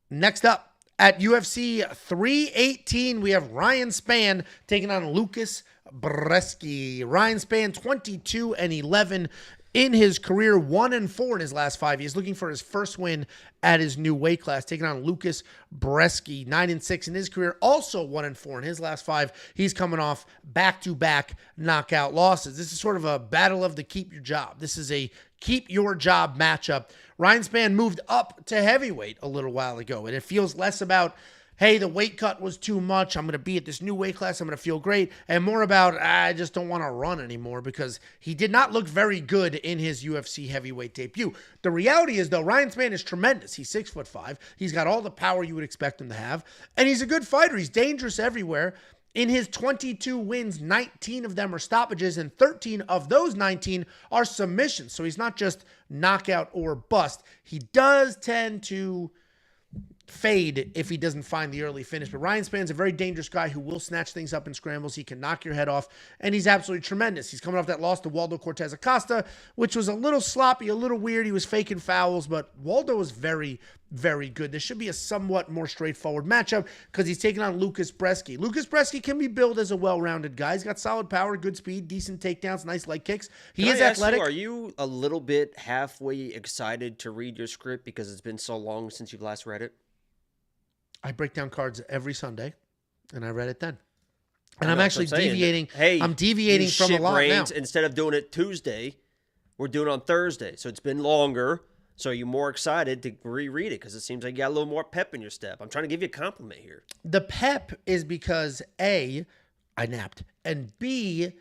Next up, at UFC 318, we have Ryan Spann taking on Lukasz Brzeski. Ryan Spann, 22-11 in his career, 1-4 in his last 5. He's looking for his first win at his new weight class, taking on Lukasz Brzeski, 9-6 in his career, also 1-4 in his last 5. He's coming off back-to-back knockout losses. This is sort of a battle of the keep your job. This is a keep your job matchup. Ryan Spann moved up to heavyweight a little while ago, and it feels less about, hey, the weight cut was too much, I'm going to be at this new weight class, I'm going to feel great, and more about, I just don't want to run anymore, because he did not look very good in his UFC heavyweight debut. The reality is, though, Ryan Spann is tremendous. He's 6'5". He's got all the power you would expect him to have, and he's a good fighter. He's dangerous everywhere. In his 22 wins, 19 of them are stoppages, and 13 of those 19 are submissions. So he's not just knockout or bust. He does tend to fade if he doesn't find the early finish. But Ryan Spann's a very dangerous guy who will snatch things up in scrambles. He can knock your head off, and he's absolutely tremendous. He's coming off that loss to Waldo Cortez Acosta, which was a little sloppy, a little weird. He was faking fouls, but Waldo was very, very good. This should be a somewhat more straightforward matchup because he's taking on Lukasz Brzeski. Lukasz Brzeski can be billed as a well-rounded guy. He's got solid power, good speed, decent takedowns, nice leg kicks. He is athletic. Are you a little bit halfway excited to read your script because it's been so long since you've last read it? I break down cards every Sunday, and I read it then. And I'm actually deviating. Hey, I'm deviating from a lot now. Instead of doing it Tuesday, we're doing it on Thursday. So it's been longer. So are you more excited to reread it? Because it seems like you got a little more pep in your step. I'm trying to give you a compliment here. The pep is because, A, I napped, and B,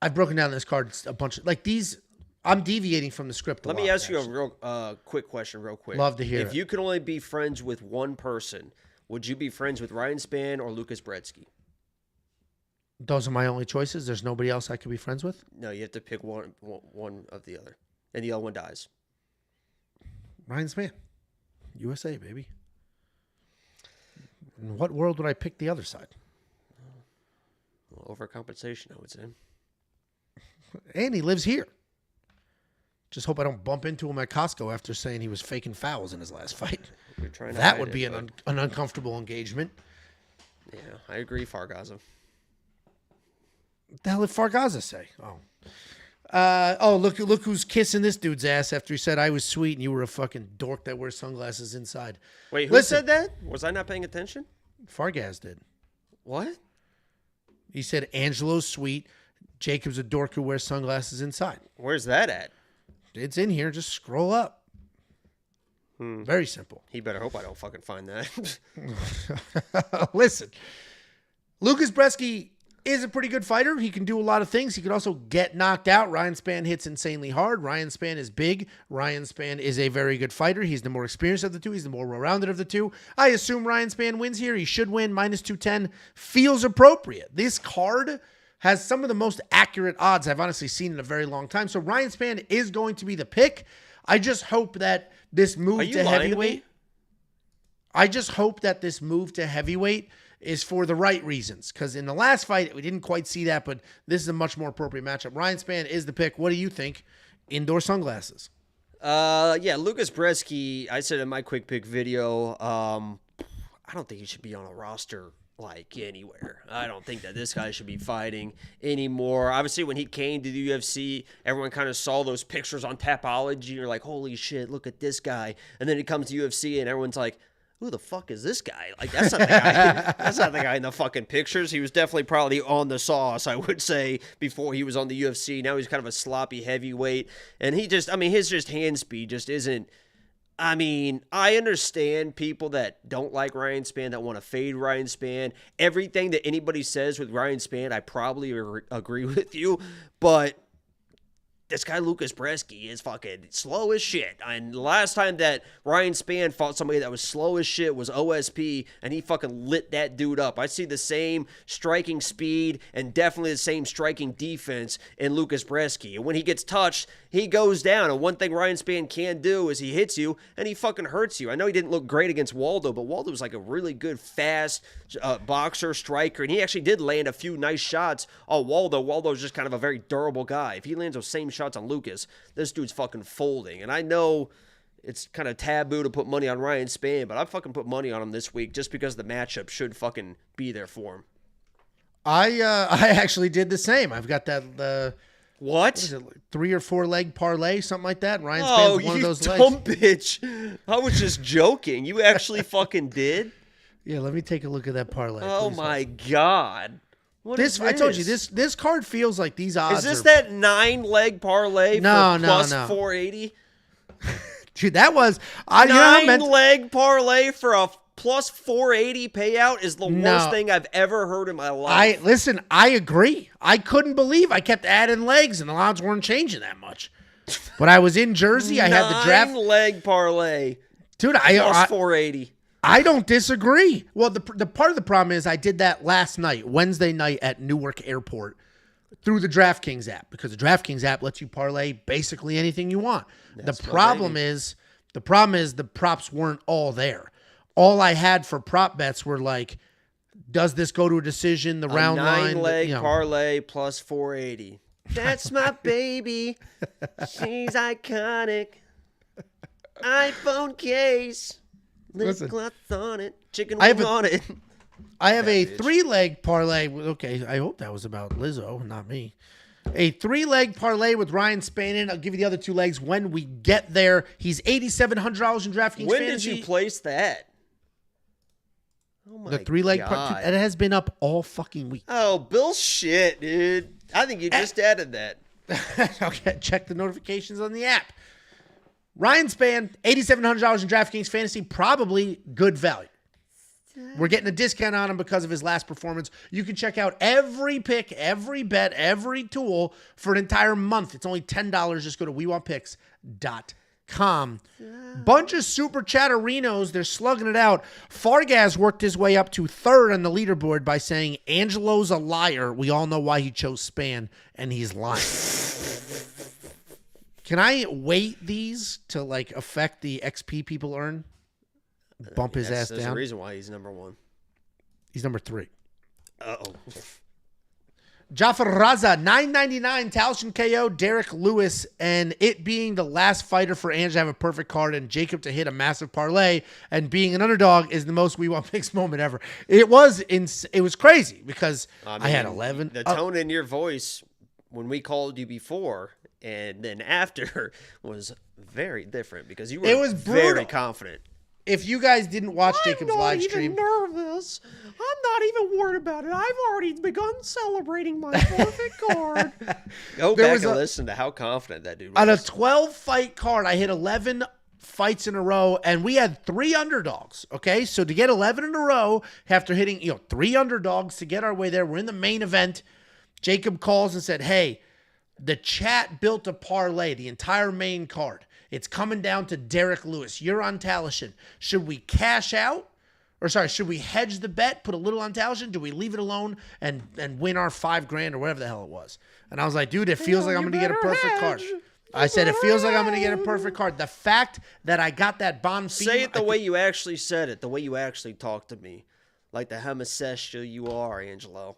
I've broken down this card a bunch of, like these, I'm deviating from the script a lot. Let me ask you a real quick question real quick. Love to hear it. If you could only be friends with one person, would you be friends with Ryan Spann or Lukasz Brzeski? Those are my only choices? There's nobody else I could be friends with? No, you have to pick one of the other. And the other one dies. Ryan Spann. USA, baby. In what world would I pick the other side? Well, overcompensation, I would say. And he lives here. Just hope I don't bump into him at Costco after saying he was faking fouls in his last fight. That would be an uncomfortable engagement. Yeah, I agree, Fargaza. What the hell did Fargaza say? Oh, look who's kissing this dude's ass after he said I was sweet and you were a fucking dork that wears sunglasses inside. Wait, who said that? Was I not paying attention? Fargaz did. What? He said Angelo's sweet, Jacob's a dork who wears sunglasses inside. Where's that at? It's in here. Just scroll up. Very simple. He better hope I don't fucking find that. Listen, Lukasz Brzeski is a pretty good fighter. He can do a lot of things. He could also get knocked out. Ryan Spann hits insanely hard. Ryan Spann is big. Ryan Spann is a very good fighter. He's the more experienced of the two. He's the more well-rounded of the two. I assume Ryan Spann wins here. He should win. Minus 210 feels appropriate. This card has some of the most accurate odds I've honestly seen in a very long time. So Ryan Spann is going to be the pick. I just hope that this move to heavyweight. I just hope that this move to heavyweight is for the right reasons. Because in the last fight, we didn't quite see that, but this is a much more appropriate matchup. Ryan Spann is the pick. What do you think? Indoor sunglasses. Yeah, Lukasz Brzeski, I said in my quick pick video, I don't think he should be on a roster like anywhere. I don't think that this guy should be fighting anymore. Obviously, when he came to the UFC, everyone kind of saw those pictures on Tapology. You're like, holy shit, look at this guy. And then he comes to UFC and everyone's like, who the fuck is this guy? Like, that's not the guy. That's not the guy in the fucking pictures. He was definitely probably on the sauce, I would say, before he was on the UFC. Now he's kind of a sloppy heavyweight. And he just, I mean, his just hand speed just isn't. I mean, I understand people that don't like Ryan Spann, that want to fade Ryan Spann. Everything that anybody says with Ryan Spann, I probably agree with you. But this guy Lukasz Brzeski is fucking slow as shit. And the last time that Ryan Spann fought somebody that was slow as shit was OSP, and he fucking lit that dude up. I see the same striking speed and definitely the same striking defense in Lukasz Brzeski. And when he gets touched, he goes down. And one thing Ryan Spann can do is he hits you and he fucking hurts you. I know he didn't look great against Waldo, but Waldo was like a really good, fast boxer, striker. And he actually did land a few nice shots on Waldo. Waldo's just kind of a very durable guy. If he lands those same shots on Lukasz, this dude's fucking folding. And I know it's kind of taboo to put money on Ryan Spann, but I fucking put money on him this week just because the matchup should fucking be there for him. I actually did the same. I've got that what is it, 3 or 4 leg parlay, something like that. Ryan Spann's one of those legs. Oh, you dumb bitch! I was just joking. You actually fucking did. Yeah, let me take a look at that parlay. Oh my god! What is this? I told you this card feels like these odds. Is this that 9-leg parlay for plus 480? Dude, that was 9-leg parlay for a plus 480 payout is the worst thing I've ever heard in my life. I agree. I couldn't believe I kept adding legs and the odds weren't changing that much. But I was in Jersey. I had the draft 9-leg parlay. Dude, plus 480. I don't disagree. Well, the part of the problem is I did that last night, Wednesday night at Newark Airport through the DraftKings app, because the DraftKings app lets you parlay basically anything you want. The problem is the props weren't all there. All I had for prop bets were like, does this go to a decision? The round line, 9-leg parlay plus 480. That's my baby. She's iconic. iPhone case. Lip gloss on it. Chicken wing on it. I have a 3-leg parlay. Okay, I hope that was about Lizzo, not me. A 3-leg parlay with Ryan Spann in. I'll give you the other 2 legs when we get there. He's $8,700 in DraftKings When Fantasy. did you place that? Oh my The 3-leg God. it has been up all fucking week. Oh, bullshit, dude. I think you just added that. Okay, check the notifications on the app. Ryan Spann, $8,700 in DraftKings Fantasy, probably good value. We're getting a discount on him because of his last performance. You can check out every pick, every bet, every tool for an entire month. It's only $10. Just go to WeWantPicks.com. Bunch of super chatterinos. They're slugging it out. Fargaz worked his way up to 3rd on the leaderboard by saying Angelo's a liar. We all know why he chose Spann, and he's lying. Can I weight these to like affect the XP people earn? Bump his ass down. There's a reason why he's number 1. He's number 3. Uh-oh. Jafar Raza, $9.99, Talchin KO, Derek Lewis, and it being the last fighter for Ange to have a perfect card and Jacob to hit a massive parlay and being an underdog is the most We Want Picks moment ever. It was crazy because I had 11. The tone in your voice when we called you before and then after was very different because you were very confident. If you guys didn't watch Jacob's live stream, I'm not even nervous. I'm not even worried about it. I've already begun celebrating my perfect card. Go back and listen to how confident that dude was. On a 12-fight card, I hit 11 fights in a row, and we had 3 underdogs, okay? So to get 11 in a row, after hitting 3 underdogs to get our way there, we're in the main event. Jacob calls and said, hey, the chat built a parlay, the entire main card. It's coming down to Derek Lewis. You're on Talchin. Should we cash out? Should we hedge the bet, put a little on Talchin? Do we leave it alone and win our $5,000 or whatever the hell it was? And I was like, dude, it feels like I'm going to get a perfect card. I said, it feels like I'm going to get a perfect card. The fact that I got that bond fee. Say it the way you actually said it, the way you actually talked to me. Like the homosexual you are, Angelo.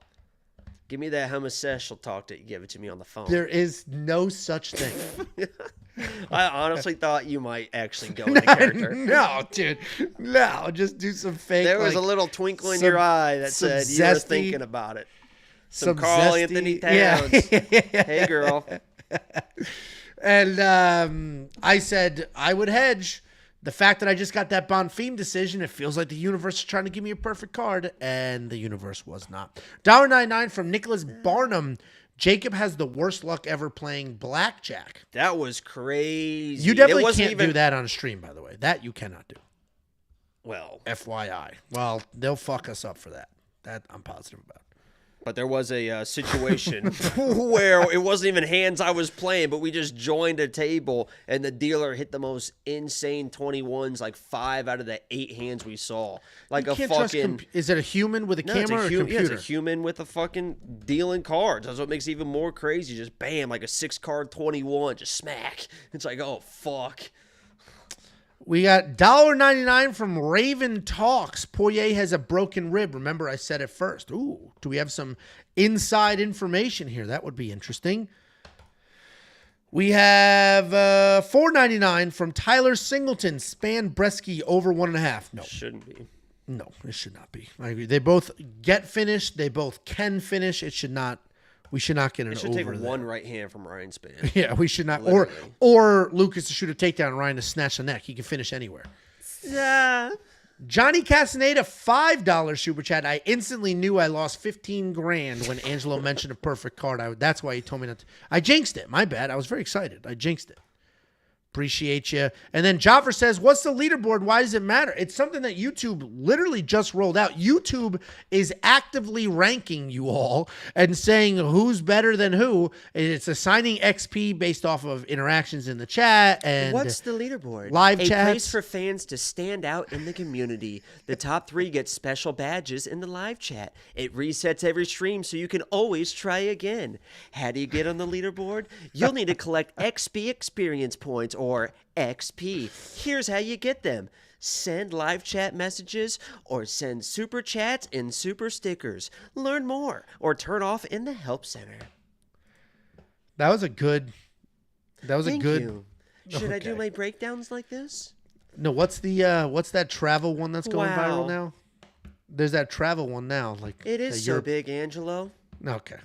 Give me that homosexual talk that you give it to me on the phone. There is no such thing. I honestly thought you might actually go into character. No, dude. No, just do some fake. There was a little twinkle in your eye that said you were thinking about it. Some Carl Anthony Towns. Yeah. Hey, girl. And I said I would hedge. The fact that I just got that Bonfim decision, it feels like the universe is trying to give me a perfect card, and the universe was not. $1.99 from Nicholas Barnum. Jacob has the worst luck ever playing blackjack. That was crazy. You definitely can't do that on a stream, by the way. That you cannot do. Well, FYI. Well, they'll fuck us up for that. That I'm positive about. But there was a situation where it wasn't even hands I was playing, but we just joined a table, and the dealer hit the most insane 21s, like 5 out of the 8 hands we saw. Like a fucking... Is it a human with a camera or a computer? Yeah, it's a human with a fucking dealing cards. That's what makes it even more crazy. Just bam, like a 6-card 21, just smack. It's like, oh, fuck. We got $1.99 from Raven Talks. Poirier has a broken rib. Remember, I said it first. Ooh, do we have some inside information here? That would be interesting. We have $4.99 from Tyler Singleton. Spann Brzeski over 1.5. No. Shouldn't be. No, it should not be. I agree. They both get finished. They both can finish. It should not. We should not get an over. It should take one right hand from Ryan Spann. Yeah, we should not. Or Lucas to shoot a takedown and Ryan to snatch the neck. He can finish anywhere. Yeah. Johnny Castaneda, $5 super chat. I instantly knew I lost $15,000 when Angelo mentioned a perfect card. That's why he told me not to. I jinxed it. My bad. I was very excited. I jinxed it. Appreciate you. And then Joffer says, what's the leaderboard? Why does it matter? It's something that YouTube literally just rolled out. YouTube is actively ranking you all and saying who's better than who. It's assigning XP based off of interactions in the chat. And what's the leaderboard? Live A chats. place for fans to stand out in the community. The top 3 get special badges in the live chat. It resets every stream so you can always try again. How do you get on the leaderboard? You'll need to collect XP experience points, or XP. Here's how you get them. Send live chat messages or send super chats and super stickers. Learn more or turn off in the help center. That was a good. Thank you. Should I do my breakdowns like this? No, what's that travel one that's going viral now? There's that travel one now. Like it is so big, Angelo. Okay.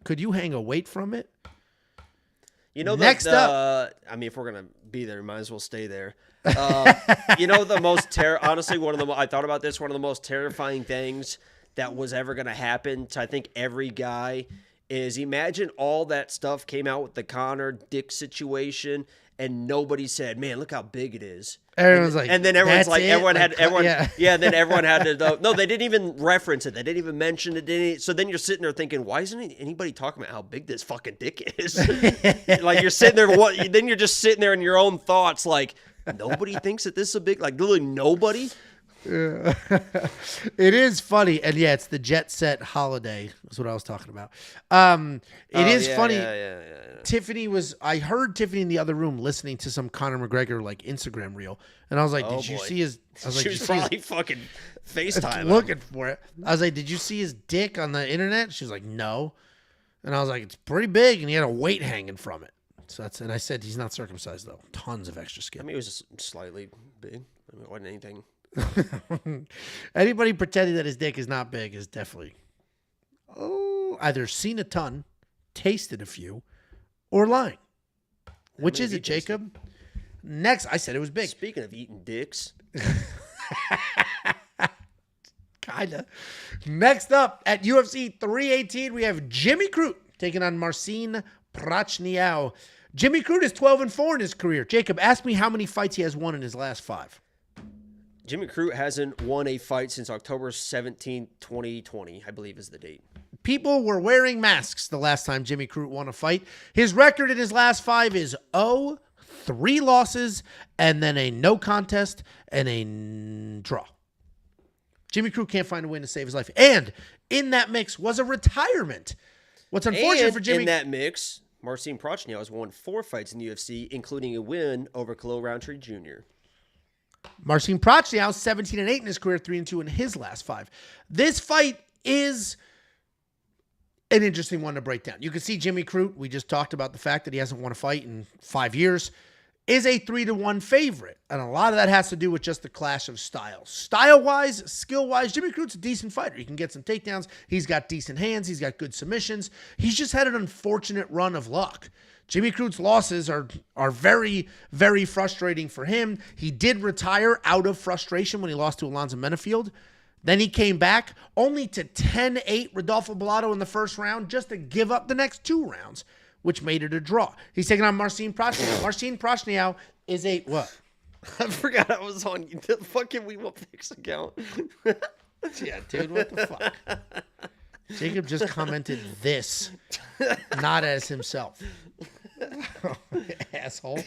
Could you hang a weight from it? You know, next up. I mean, if we're gonna be there, might as well stay there. You know, the most honestly, I thought about this. One of the most terrifying things that was ever gonna happen to, I think, every guy is, imagine all that stuff came out with the Conor Dick situation, and nobody said, "Man, look how big it is." Everyone's like, and then everyone's like, everyone had, yeah. Then everyone had to. No, they didn't even reference it. They didn't even mention it. So then you're sitting there thinking, why isn't anybody talking about how big this fucking dick is? Like you're sitting there, then you're just sitting there in your own thoughts, like nobody thinks that this is a big, like literally nobody. Yeah. It is funny, and yeah, it's the jet set holiday. That's what I was talking about. It is funny. Yeah. Tiffany I heard Tiffany in the other room listening to some Conor McGregor like Instagram reel, and I was like, "Did you see his?" I was like, she was probably fucking FaceTime looking for it. I was like, "Did you see his dick on the internet?" She was like, "No," and I was like, "It's pretty big, and he had a weight hanging from it." So and I said he's not circumcised though. Tons of extra skin. I mean, it was just slightly big. I mean, it wasn't anything. Anybody pretending that his dick is not big is definitely either seen a ton, tasted a few, or lying. Which is it, Jacob? Next, I said it was big. Speaking of eating dicks. Kinda. Next up at UFC 318, we have Jimmy Crute taking on Marcin Prachnio. Jimmy Crute is 12-4 in his career. Jacob, ask me how many fights he has won in his last 5. Jimmy Crute hasn't won a fight since October 17th, 2020, I believe is the date. People were wearing masks the last time Jimmy Crute won a fight. His record in his last 5 is 3 losses, and then a no contest and a draw. Jimmy Crute can't find a win to save his life. And in that mix was a retirement. What's unfortunate for Jimmy... in that mix, Marcin Prachnio has won 4 fights in the UFC, including a win over Khalil Roundtree Jr. Marcin Prachnio, 17-8 in his career, 3-2 in his last 5. This fight is an interesting one to break down. You can see Jimmy Crute, we just talked about the fact that he hasn't won a fight in 5 years, is a 3-1 favorite. And a lot of that has to do with just the clash of styles. Style-wise, skill-wise, Jimmy Crute's a decent fighter. He can get some takedowns. He's got decent hands. He's got good submissions. He's just had an unfortunate run of luck. Jimmy Crute's losses are very, very frustrating for him. He did retire out of frustration when he lost to Alonzo Menafield. Then he came back only to 10-8 Rodolfo Bellato in the first round just to give up the next 2 rounds, which made it a draw. He's taking on Marcin Prachnio. Marcin Prachnio is a what? I forgot I was on the fucking We Want Picks account. Yeah, dude, what the fuck? Jacob just commented this, not as himself. Asshole.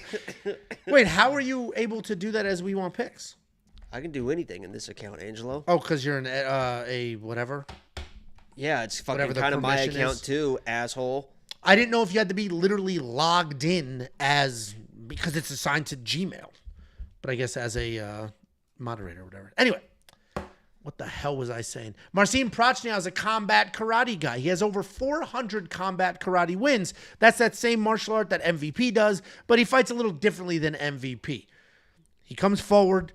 Wait, how are you able to do that as We Want Picks? I can do anything in this account, Angelo. Oh, because you're an a whatever? Yeah, it's fucking kind of my account too, asshole. I didn't know if you had to be literally logged in because it's assigned to Gmail. But I guess as a moderator or whatever. Anyway. What the hell was I saying? Marcin Prachnio is a combat karate guy. He has over 400 combat karate wins. That's that same martial art that MVP does, but he fights a little differently than MVP. He comes forward,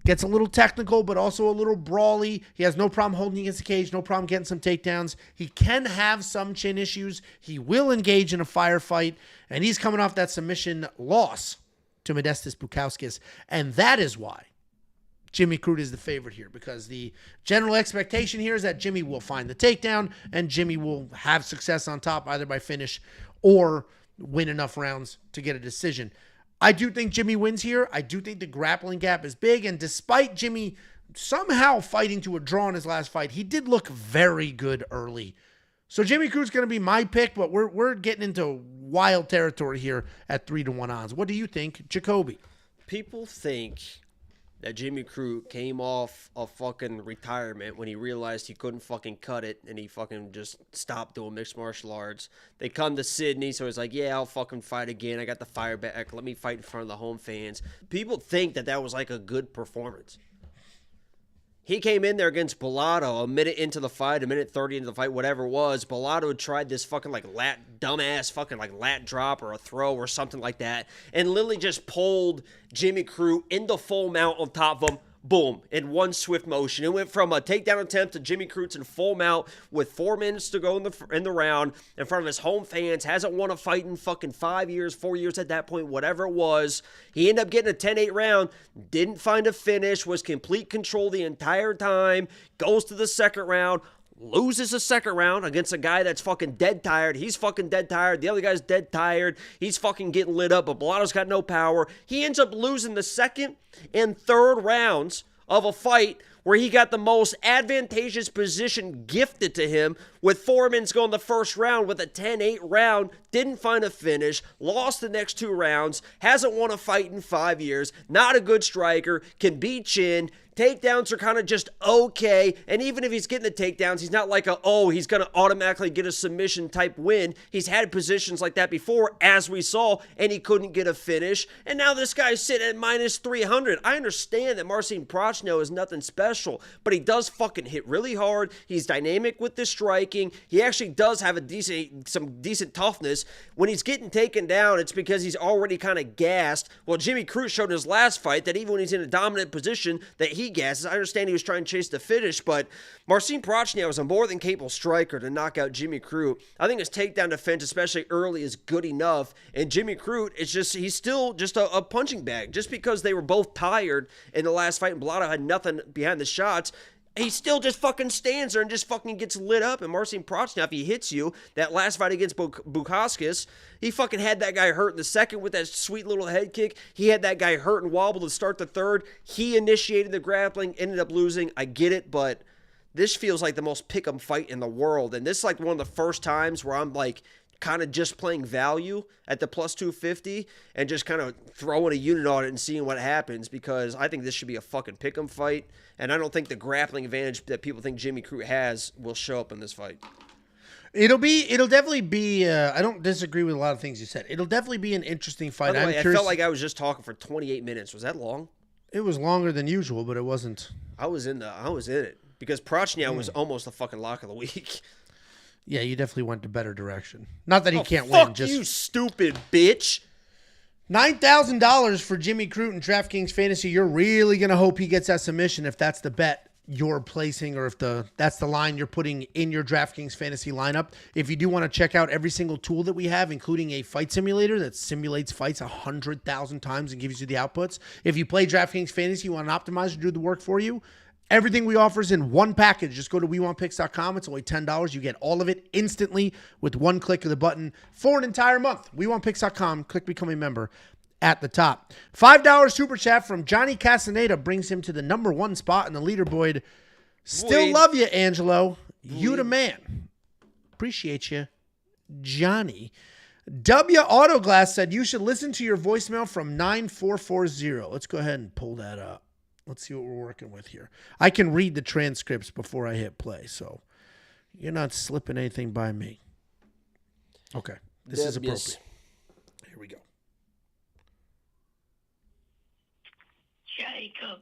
gets a little technical, but also a little brawly. He has no problem holding against the cage, no problem getting some takedowns. He can have some chin issues. He will engage in a firefight, and he's coming off that submission loss to Modestas Bukauskas, and that is why Jimmy Crute is the favorite here, because the general expectation here is that Jimmy will find the takedown and Jimmy will have success on top either by finish or win enough rounds to get a decision. I do think Jimmy wins here. I do think the grappling gap is big. And despite Jimmy somehow fighting to a draw in his last fight, he did look very good early. So Jimmy Crute's going to be my pick, but we're getting into wild territory here at 3-1 odds. What do you think, Jacoby? People think that Jimmy Crute came off of fucking retirement when he realized he couldn't fucking cut it and he fucking just stopped doing mixed martial arts. They come to Sydney, so he's like, yeah, I'll fucking fight again. I got the fire back. Let me fight in front of the home fans. People think that that was like a good performance. He came in there against Bellato a minute into the fight, a minute 30 into the fight, whatever it was. Bellato tried this fucking like dumbass fucking like lat drop or a throw or something like that. And literally just pulled Jimmy Crute into full mount on top of him. Boom, in one swift motion. It went from a takedown attempt to Jimmy Crute's in full mount with 4 minutes to go in the round in front of his home fans. Hasn't won a fight in fucking 5 years, 4 years at that point, whatever it was. He ended up getting a 10-8 round, didn't find a finish, was complete control the entire time, goes to the second round, loses the second round against a guy that's fucking dead tired. He's fucking dead tired. The other guy's dead tired. He's fucking getting lit up, but Bellato's got no power. He ends up losing the second and third rounds of a fight where he got the most advantageous position gifted to him with 4 minutes going the first round with a 10-8 round, didn't find a finish, lost the next 2 rounds, hasn't won a fight in 5 years, not a good striker, can beat chin. Takedowns are kind of just okay, and even if he's getting the takedowns, he's not like he's going to automatically get a submission type win. He's had positions like that before, as we saw, and he couldn't get a finish, and now this guy's sitting at minus 300. I understand that Marcin Prachnio is nothing special, but he does fucking hit really hard. He's dynamic with the striking. He actually does have some decent toughness. When he's getting taken down, it's because he's already kind of gassed. Well, Jimmy Crute showed in his last fight that even when he's in a dominant position, that he gasses. I understand he was trying to chase the finish, but Marcin Prachnio is a more than capable striker to knock out Jimmy Crute. I think his takedown defense, especially early, is good enough, and Jimmy Crute, he's still just a punching bag. Just because they were both tired in the last fight and Bellato had nothing behind the shots, he still just fucking stands there and just fucking gets lit up. And Marcin Prachnio, if he hits you, that last fight against Bukauskas, he fucking had that guy hurt in the second with that sweet little head kick. He had that guy hurt and wobble to start the third. He initiated the grappling, ended up losing. I get it, but this feels like the most pick'em fight in the world. And this is like one of the first times where I'm like kind of just playing value at the plus 250 and just kind of throwing a unit on it and seeing what happens, because I think this should be a fucking pick'em fight. And I don't think the grappling advantage that people think Jimmy Crute has will show up in this fight. It'll definitely be, I don't disagree with a lot of things you said. It'll definitely be an interesting fight. By the way, I felt like I was just talking for 28 minutes. Was that long? It was longer than usual, but it wasn't. I was in it because Prachnio was almost the fucking lock of the week. Yeah, you definitely went the better direction. Not that he can't win. Fuck you, stupid bitch. $9,000 for Jimmy Crute in DraftKings Fantasy. You're really going to hope he gets that submission if that's the bet you're placing, or if that's the line you're putting in your DraftKings Fantasy lineup. If you do want to check out every single tool that we have, including a fight simulator that simulates fights 100,000 times and gives you the outputs. If you play DraftKings Fantasy, you want an optimizer to do the work for you, everything we offer is in one package. Just go to WeWantPicks.com. It's only $10. You get all of it instantly with one click of the button for an entire month. WeWantPicks.com. Click Become a Member at the top. $5 super chat from Johnny Castaneda brings him to the #1 spot in the leaderboard. Still love you, Angelo. You the man. Appreciate you, Johnny. W Autoglass said you should listen to your voicemail from 9440. Let's go ahead and pull that up. Let's see what we're working with here. I can read the transcripts before I hit play, so you're not slipping anything by me. Okay, this is appropriate. Here we go. Jacob,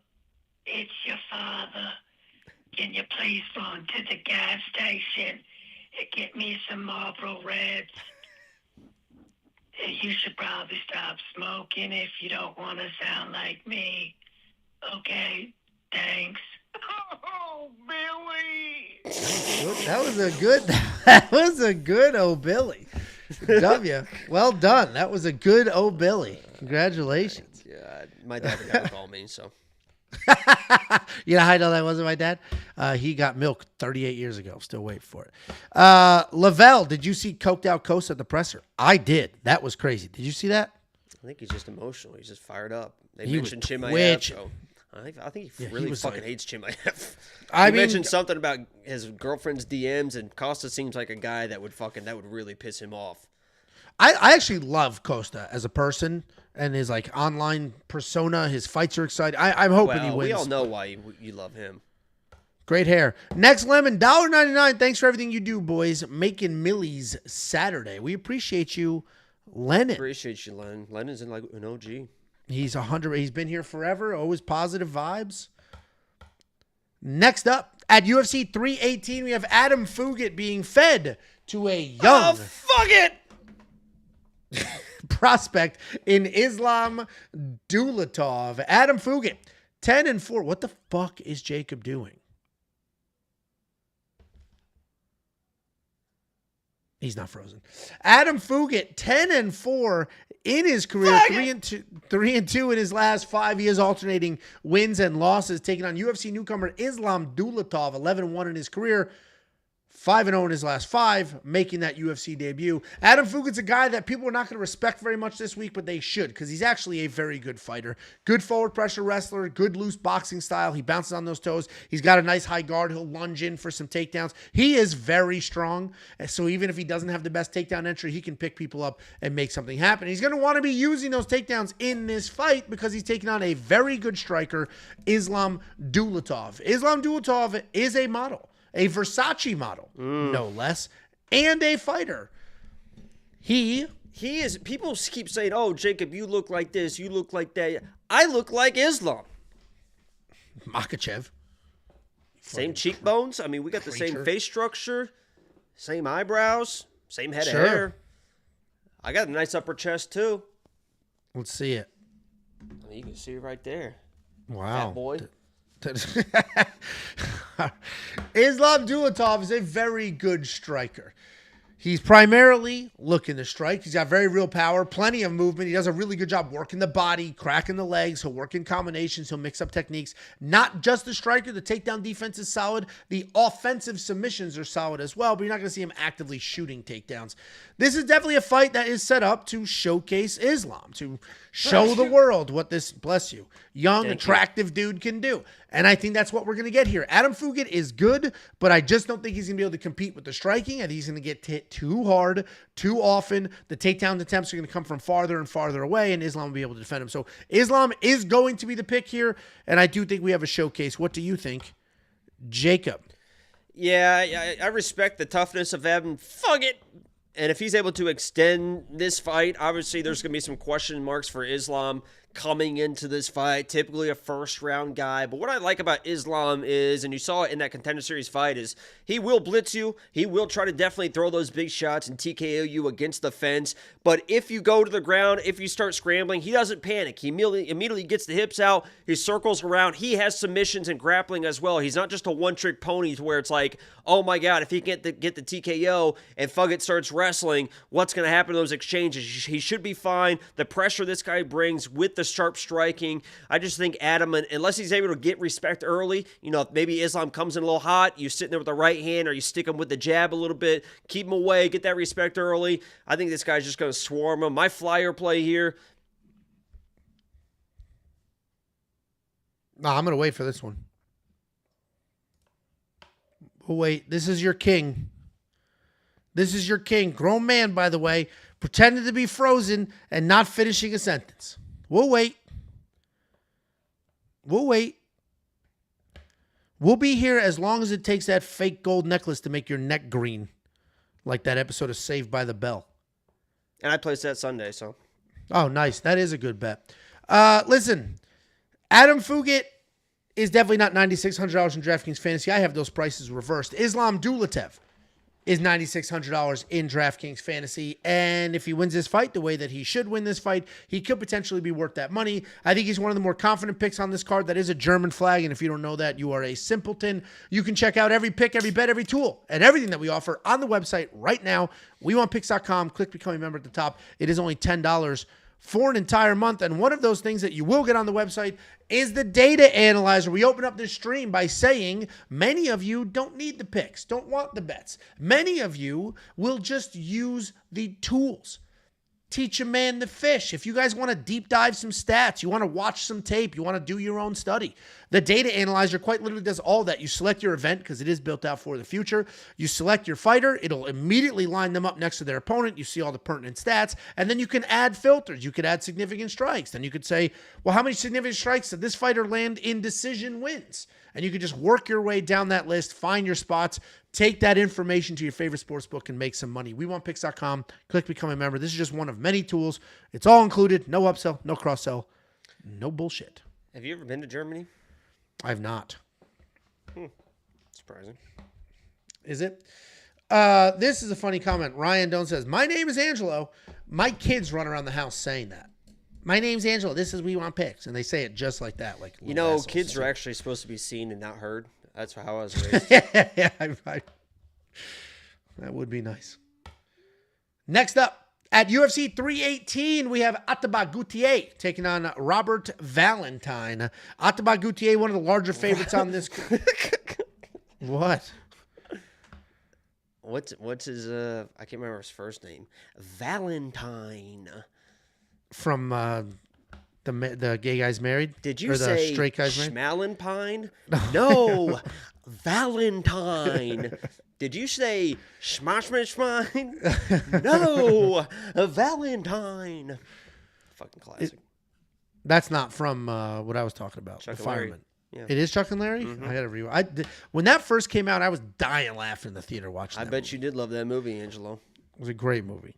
it's your father. Can you please run to the gas station and get me some Marlboro Reds? You should probably stop smoking if you don't want to sound like me. Okay, thanks. Oh, Billy! That was a good old Billy. W, well done. That was a good old Billy. Congratulations. Yeah, my dad would never call me, so. You know how I know that wasn't my dad? He got milk 38 years ago. Still waiting for it. Lavelle, did you see Coked Out Coast at the presser? I did. That was crazy. Did you see that? I think he's just emotional. He's just fired up. They He mentioned was Chimaev, so I think he really fucking hates Chimaev. He mentioned something about his girlfriend's DMs, and Costa seems like a guy that would really piss him off. I actually love Costa as a person and his like online persona. His fights are exciting. I'm hoping he wins. We all know why you love him. Great hair. Next lemon, $1.99. Thanks for everything you do, boys. Making Millie's Saturday. We appreciate you, Lennon. Appreciate you, Len. Lennon's in like an OG. He's 100. He's been here forever. Always positive vibes. Next up, at UFC 318, we have Adam Fugitt being fed to a young Fugitt prospect in Islam Dulatov. Adam Fugitt, 10-4. What the fuck is Jacob doing? He's not frozen. Adam Fugitt, 10-4 in his career, 3-2 in his last 5 years, alternating wins and losses, taking on UFC newcomer Islam Dulatov, 11-1 in his career, 5-0 in his last 5, making that UFC debut. Adam Fugitt's a guy that people are not going to respect very much this week, but they should, because he's actually a very good fighter. Good forward pressure wrestler, good loose boxing style. He bounces on those toes. He's got a nice high guard. He'll lunge in for some takedowns. He is very strong, so even if he doesn't have the best takedown entry, he can pick people up and make something happen. He's going to want to be using those takedowns in this fight because he's taking on a very good striker, Islam Dulatov. Islam Dulatov is a model. A Versace model, no less, and a fighter. He is. People keep saying, "Oh, Jacob, you look like this, you look like that." I look like Islam. Makhachev. Same cheekbones. I mean, we got the same face structure, same eyebrows, same head of hair. I got a nice upper chest too. Let's see it. I mean, you can see it right there. Wow, fat boy. Islam Dulatov is a very good striker. He's primarily looking to strike. He's got very real power, plenty of movement. He does a really good job working the body, cracking the legs. He'll work in combinations. He'll mix up techniques. Not just the striker. The takedown defense is solid. The offensive submissions are solid as well, but you're not going to see him actively shooting takedowns. This is definitely a fight that is set up to showcase Islam, to show the world what this, bless you, young, attractive dude can do. And I think that's what we're going to get here. Adam Fugitt is good, but I just don't think he's going to be able to compete with the striking. I think he's going to get hit too hard, too often. The takedown attempts are going to come from farther and farther away, and Islam will be able to defend him. So Islam is going to be the pick here, and I do think we have a showcase. What do you think, Jacob? Yeah, I respect the toughness of Adam Fugitt. And if he's able to extend this fight, obviously there's going to be some question marks for Islam coming into this fight, typically a first-round guy. But what I like about Islam is, and you saw it in that Contender Series fight, is he will blitz you. He will try to definitely throw those big shots and TKO you against the fence. But if you go to the ground, if you start scrambling, he doesn't panic. He immediately gets the hips out. He circles around. He has submissions and grappling as well. He's not just a one-trick pony to where it's like, oh my God, if he can't get the TKO and Fugitt starts wrestling, what's going to happen to those exchanges? He should be fine. The pressure this guy brings with the sharp striking, I just think Adam, unless he's able to get respect early, maybe Islam comes in a little hot, you sitting there with the right hand or you stick him with the jab a little bit, keep him away, get that respect early. I think this guy's just going to swarm him. My flyer play here. No, I'm going to wait for this one. Oh, wait. This is your king. This is your king. Grown man, by the way, pretending to be frozen and not finishing a sentence. We'll wait. We'll wait. We'll be here as long as it takes that fake gold necklace to make your neck green. Like that episode of Saved by the Bell. And I placed that Sunday, so. Oh, nice. That is a good bet. Listen, Adam Fugitt is definitely not $9,600 in DraftKings Fantasy. I have those prices reversed. Islam Dulatov is $9,600 in DraftKings Fantasy. And if he wins this fight the way that he should win this fight, he could potentially be worth that money. I think he's one of the more confident picks on this card. That is a German flag. And if you don't know that, you are a simpleton. You can check out every pick, every bet, every tool, and everything that we offer on the website right now. WeWantPicks.com. Click Become a Member at the top. It is only $10 for an entire month. And one of those things that you will get on the website is the data analyzer. We open up this stream by saying many of you don't need the picks, don't want the bets. Many of you will just use the tools. teach a man to fish. If you guys want to deep dive some stats, you want to watch some tape, you want to do your own study, the data analyzer quite literally does all that. You select your event because it is built out for the future. You select your fighter. It'll immediately line them up next to their opponent. You see all the pertinent stats, and then you can add filters. You could add significant strikes. Then you could say, well, how many significant strikes did this fighter land in decision wins? And you could just work your way down that list, find your spots, take that information to your favorite sports book and make some money. WeWantPicks.com. Click Become a Member. This is just one of many tools. It's all included. No upsell, no cross-sell, no bullshit. Have you ever been to Germany? I've not. Surprising. Is it? This is a funny comment. Ryan Doan says, my name is Angelo. My kids run around the house saying that. My name's Angelo. This is We Want Picks. And they say it just like that. Like, you know, kids are actually supposed to be seen and not heard. That's how I was raised. Yeah, that would be nice. Next up, at UFC 318, we have Ateba Gautier taking on Robert Valentin. Ateba Gautier, one of the larger favorites on this. What? What's his, I can't remember his first name. Valentine. From the gay guys married? Did you or the say straight guys married? Schmalenpine? No, Valentine. Did you say Schmashmashmine? No, Valentine. Fucking classic. That's not from what I was talking about. Chuck the and Larry. Fireman. Yeah. It is Chuck and Larry? I got to rewatch. When that first came out, I was dying laughing in the theater watching I that bet movie. you did love that movie, Angelo. It was a great movie.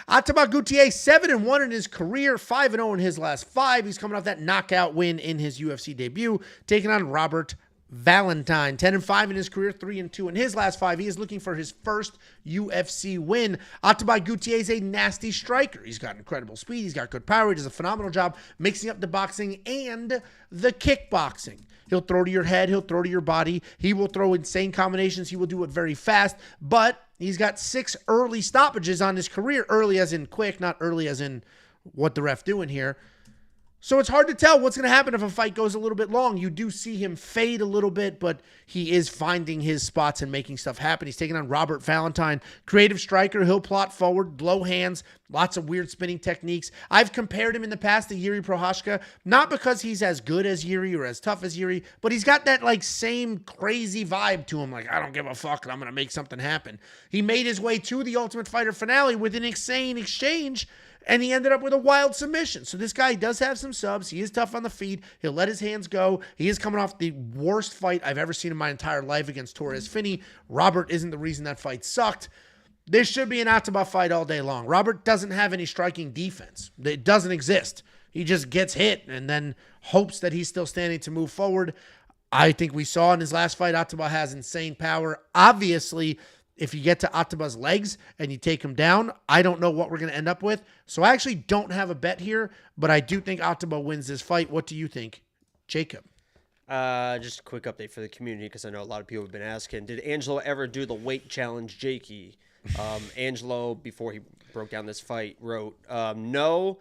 Ateba Gautier, 7-1 in his career, 5-0 in his last 5. He's coming off that knockout win in his UFC debut, taking on Robert Valentin. 10-5 in his career, 3-2 in his last 5. He is looking for his first UFC win. Ateba Gautier is a nasty striker. He's got incredible speed. He's got good power. He does a phenomenal job mixing up the boxing and the kickboxing. He'll throw to your head. He'll throw to your body. He will throw insane combinations. He will do it very fast, but he's got 6 early stoppages on his career. Early as in quick, not early as in what the ref doing here. So it's hard to tell what's going to happen if a fight goes a little bit long. You do see him fade a little bit, but he is finding his spots and making stuff happen. He's taking on Robert Valentin. Creative striker. He'll plot forward, low hands, lots of weird spinning techniques. I've compared him in the past to Jiří Procházka, not because he's as good as Jiří or as tough as Jiří, but he's got that like same crazy vibe to him. Like, I don't give a fuck and I'm going to make something happen. He made his way to the Ultimate Fighter finale with an insane exchange, and he ended up with a wild submission. So this guy does have some subs. He is tough on the feet. He'll let his hands go. He is coming off the worst fight I've ever seen in my entire life against Torres Finney. Robert isn't the reason that fight sucked. This should be an Ateba fight all day long. Robert doesn't have any striking defense. It doesn't exist. He just gets hit and then hopes that he's still standing to move forward. I think we saw in his last fight, Ateba has insane power. Obviously, if you get to Ateba's legs and you take him down, I don't know what we're going to end up with. So I actually don't have a bet here, but I do think Ateba wins this fight. What do you think, Jacob? Just a quick update for the community because I know a lot of people have been asking. Did Angelo ever do the weight challenge, Jakey? Angelo, before he broke down this fight, wrote, no.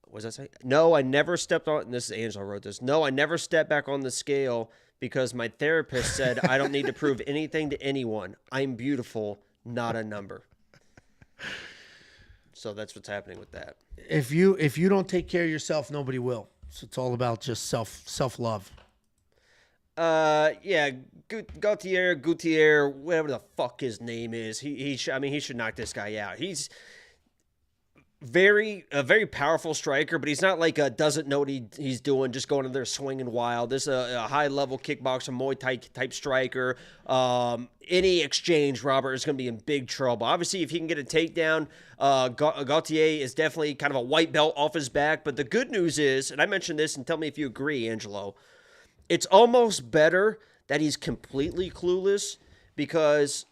What does that say? No, I never stepped on, and this is Angelo wrote this. No, I never stepped back on the scale because my therapist said I don't need to prove anything to anyone. I'm beautiful, not a number. So that's what's happening with that. If you don't take care of yourself, nobody will. So it's all about just self-love. Yeah, Gautier, whatever the fuck his name is. He should knock this guy out. He's a very powerful striker, but he's not like doesn't know what he's doing, just going in there swinging wild. This is a high-level kickboxer, Muay Thai type striker. Any exchange, Robert, is going to be in big trouble. Obviously, if he can get a takedown, Gautier is definitely kind of a white belt off his back. But the good news is, and I mentioned this, and tell me if you agree, Angelo, it's almost better that he's completely clueless because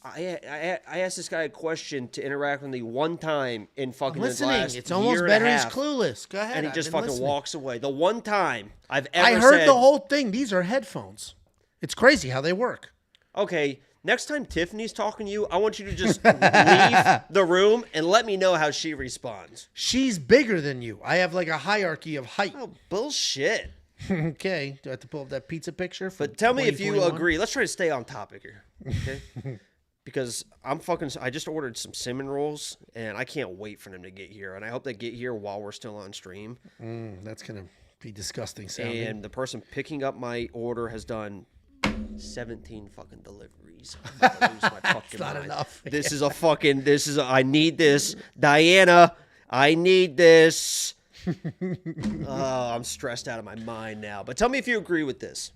I asked this guy a question to interact with me one time in fucking his last it's almost year better and a he's half, clueless. Go ahead. and he just fucking walks away. The one time I've ever I heard said, the whole thing. These are headphones. It's crazy how they work. okay, next time Tiffany's talking to you, I want you to just leave the room and let me know how she responds. She's bigger than you. I have like a hierarchy of height. Oh, bullshit. Okay. Do I have to pull up that pizza picture? But tell me if you 2021? agree. Let's try to stay on topic here. Okay. because I just ordered some cinnamon rolls, and I can't wait for them to get here. And I hope they get here while we're still on stream. That's going to be disgusting sounding. And the person picking up my order has done 17 fucking deliveries. I'm about to lose my fucking not mind. enough. I need this. Diana, I need this. I'm stressed out of my mind now. But tell me if you agree with this.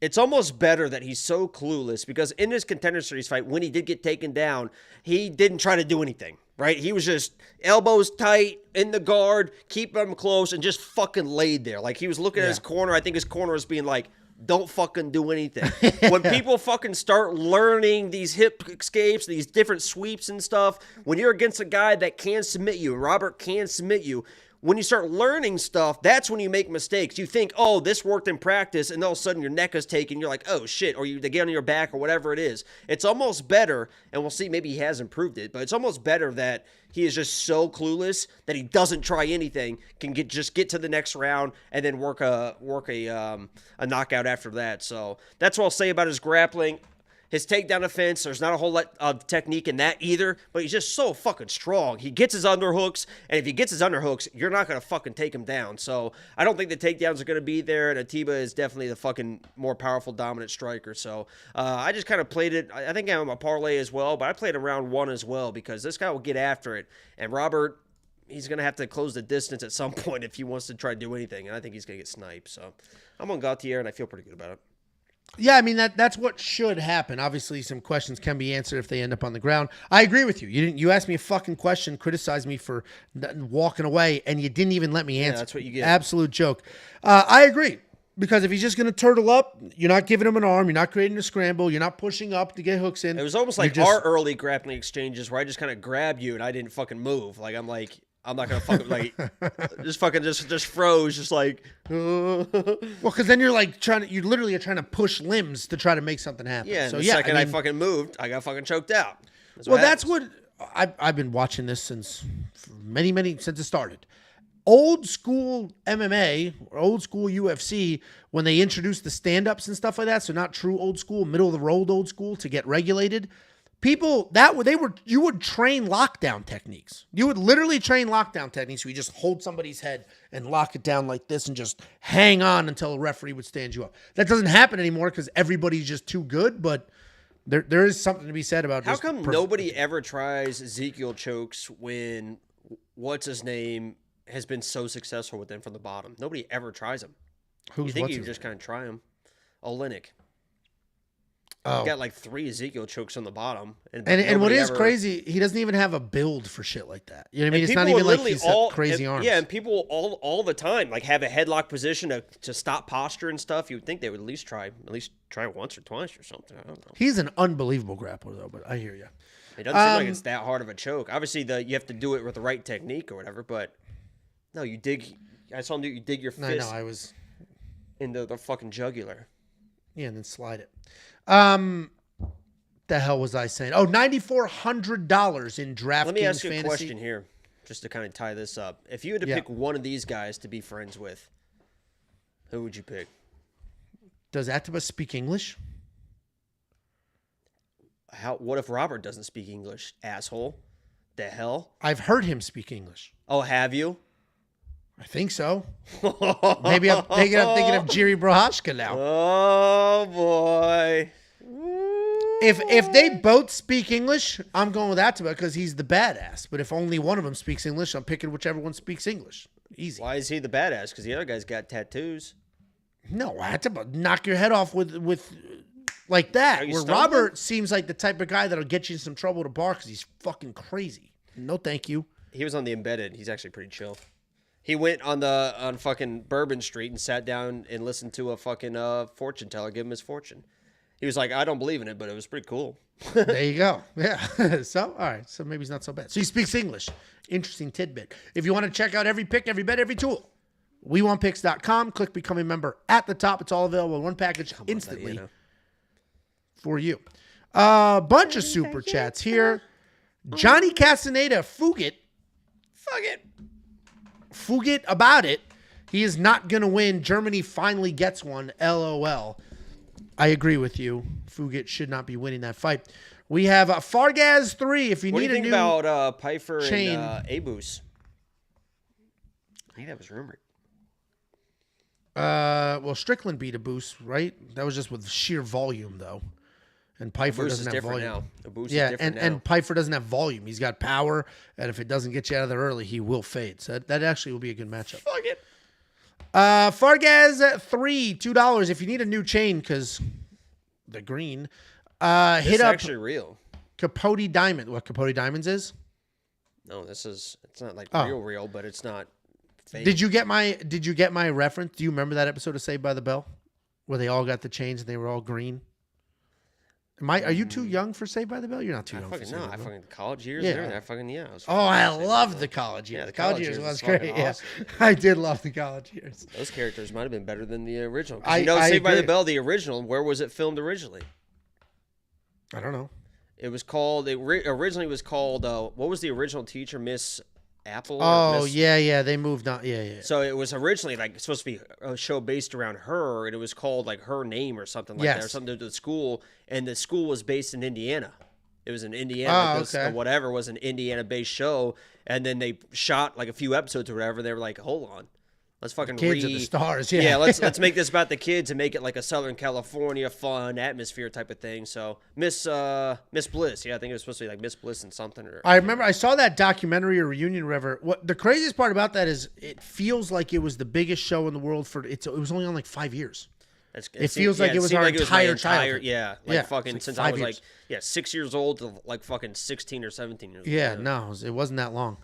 It's almost better that he's so clueless, because in his Contender Series fight, when he did get taken down, he didn't try to do anything, right? He was just elbows tight, in the guard, keep him close, and just fucking laid there. Like, he was looking at his corner. I think his corner was being like, don't fucking do anything. When people fucking start learning these hip escapes, these different sweeps and stuff, when you're against a guy that can submit you, and Robert can submit you, when you start learning stuff, that's when you make mistakes. You think, oh, this worked in practice, and all of a sudden your neck is taken. You're like, oh, shit, or they get on your back or whatever it is. It's almost better, and we'll see, maybe he has improved it, but it's almost better that he is just so clueless that he doesn't try anything, can just get to the next round, and then work a knockout after that. So that's what I'll say about his grappling. His takedown defense, there's not a whole lot of technique in that either, but he's just so fucking strong. He gets his underhooks, and if he gets his underhooks, you're not going to fucking take him down. So I don't think the takedowns are going to be there, and Ateba is definitely the fucking more powerful, dominant striker. So I just kind of played it. I think I'm a parlay as well, but I played around 1 as well, because this guy will get after it. And Robert, he's going to have to close the distance at some point if he wants to try to do anything, and I think he's going to get sniped. So I'm on Gautier, and I feel pretty good about it. Yeah, I mean, that's what should happen. Obviously, some questions can be answered if they end up on the ground. I agree with you. You asked me a fucking question, criticized me for walking away, and you didn't even let me answer. Yeah, that's what you get. Absolute joke. I agree, because if he's just going to turtle up, you're not giving him an arm, you're not creating a scramble, you're not pushing up to get hooks in. It was almost like our early grappling exchanges where I just kind of grabbed you and I didn't fucking move. Like, I'm not gonna fucking just froze, just like. Well, because then you're like you literally are trying to push limbs to try to make something happen. Yeah, so the second I fucking moved, I got fucking choked out. That's what I've been watching this since it started. Old school MMA or old school UFC, when they introduced the stand-ups and stuff like that, so not true old school, middle of the road old school to get regulated. People you would train lockdown techniques. You would literally train lockdown techniques where you just hold somebody's head and lock it down like this and just hang on until a referee would stand you up. That doesn't happen anymore because everybody's just too good, but there is something to be said about how come nobody ever tries Ezekiel chokes when what's his name has been so successful with them from the bottom? Nobody ever tries them. You think you just kind of try them. Olenek. He got like 3 Ezekiel chokes on the bottom. And what is crazy, he doesn't even have a build for shit like that. You know what I mean? It's not even like he's crazy arms. Yeah, and people all the time like have a headlock position to stop posture and stuff. You would think they would at least try once or twice or something. I don't know. He's an unbelievable grappler though, but I hear you. It doesn't seem like it's that hard of a choke. Obviously, you have to do it with the right technique or whatever, but no, you dig. I saw him you dig your fist into the fucking jugular. Yeah, and then slide it. The hell was I saying? Oh, $9,400 in DraftKings. Let me ask you a question here, just to kind of tie this up. If you had to pick one of these guys to be friends with, who would you pick? Does Ateba speak English? What if Robert doesn't speak English, asshole? The hell? I've heard him speak English. Oh, have you? I think so. Maybe I'm thinking of Jiri Prochazka now. Oh boy! If they both speak English, I'm going with Ateba because he's the badass. But if only one of them speaks English, I'm picking whichever one speaks English. Easy. Why is he the badass? Because the other guy's got tattoos. No, Ateba knock your head off with like that. Where Robert seems like the type of guy that'll get you in some trouble at a bar because he's fucking crazy. No, thank you. He was on the Embedded. He's actually pretty chill. He went on fucking Bourbon Street and sat down and listened to a fucking fortune teller give him his fortune. He was like, I don't believe in it, but it was pretty cool. There you go. Yeah. So, all right. So maybe he's not so bad. So he speaks English. Interesting tidbit. If you want to check out every pick, every bet, every tool, WeWantPicks.com. Click Become a Member at the top. It's all available in one package instantly for you. Bunch of super chats here. Johnny Castaneda, Fugitt. Fugitt about it. He is not going to win. Germany finally gets one. LOL. I agree with you. Fugitt should not be winning that fight. We have Fargaz 3. If you What do need you think a new about Pfeiffer chain. and Abus? I think that was rumored. Well, Strickland beat Abus, right? That was just with sheer volume, though. And Pfeiffer doesn't have volume. Now. Abus Yeah, is different now. and Pfeiffer doesn't have volume. He's got power, and if it doesn't get you out of there early, he will fade. So that actually will be a good matchup. Fuck it. Fargaz at $2. If you need a new chain, because the green, hit up actually real. Capote Diamond. What Capote Diamonds is? No, it's not like Oh. real, but it's not fake. Did you get my reference? Do you remember that episode of Saved by the Bell where they all got the chains and they were all green? Are you too young for Saved by the Bell? You're not too young for Saved by the Bell. fucking college years Yeah. and everything. I was I loved the college years. Yeah, the college years was was fucking great. Yeah. awesome. I did love the college years. Those characters might have been better than the original. I Saved by the agree. Bell, the original, where was it filmed originally? I don't know. It was called, originally was called, what was the original teacher, Miss Apple? Oh, yeah. They moved on. Yeah. So it was originally like supposed to be a show based around her, and it was called like Her Name or something like that, or Yes. something to do with the school. And the school was based in Indiana. It was in Indiana. Okay. Whatever was an Indiana-based show, and then they shot like a few episodes or whatever. They were like, "Hold on, let's fucking Kids are the stars. Yeah. let's make this about the kids and make it like a Southern California fun atmosphere type of thing." So Miss Bliss, I think it was supposed to be like Miss Bliss and something. I remember I saw that documentary or reunion or whatever. What the craziest part about that is it feels like it was the biggest show in the world it was only on like 5 years. It feels like it was our entire childhood. Yeah, fucking it's like since I 5 was years. like 6 years old to like fucking 16 or 17 years old. Yeah, no, it wasn't that long.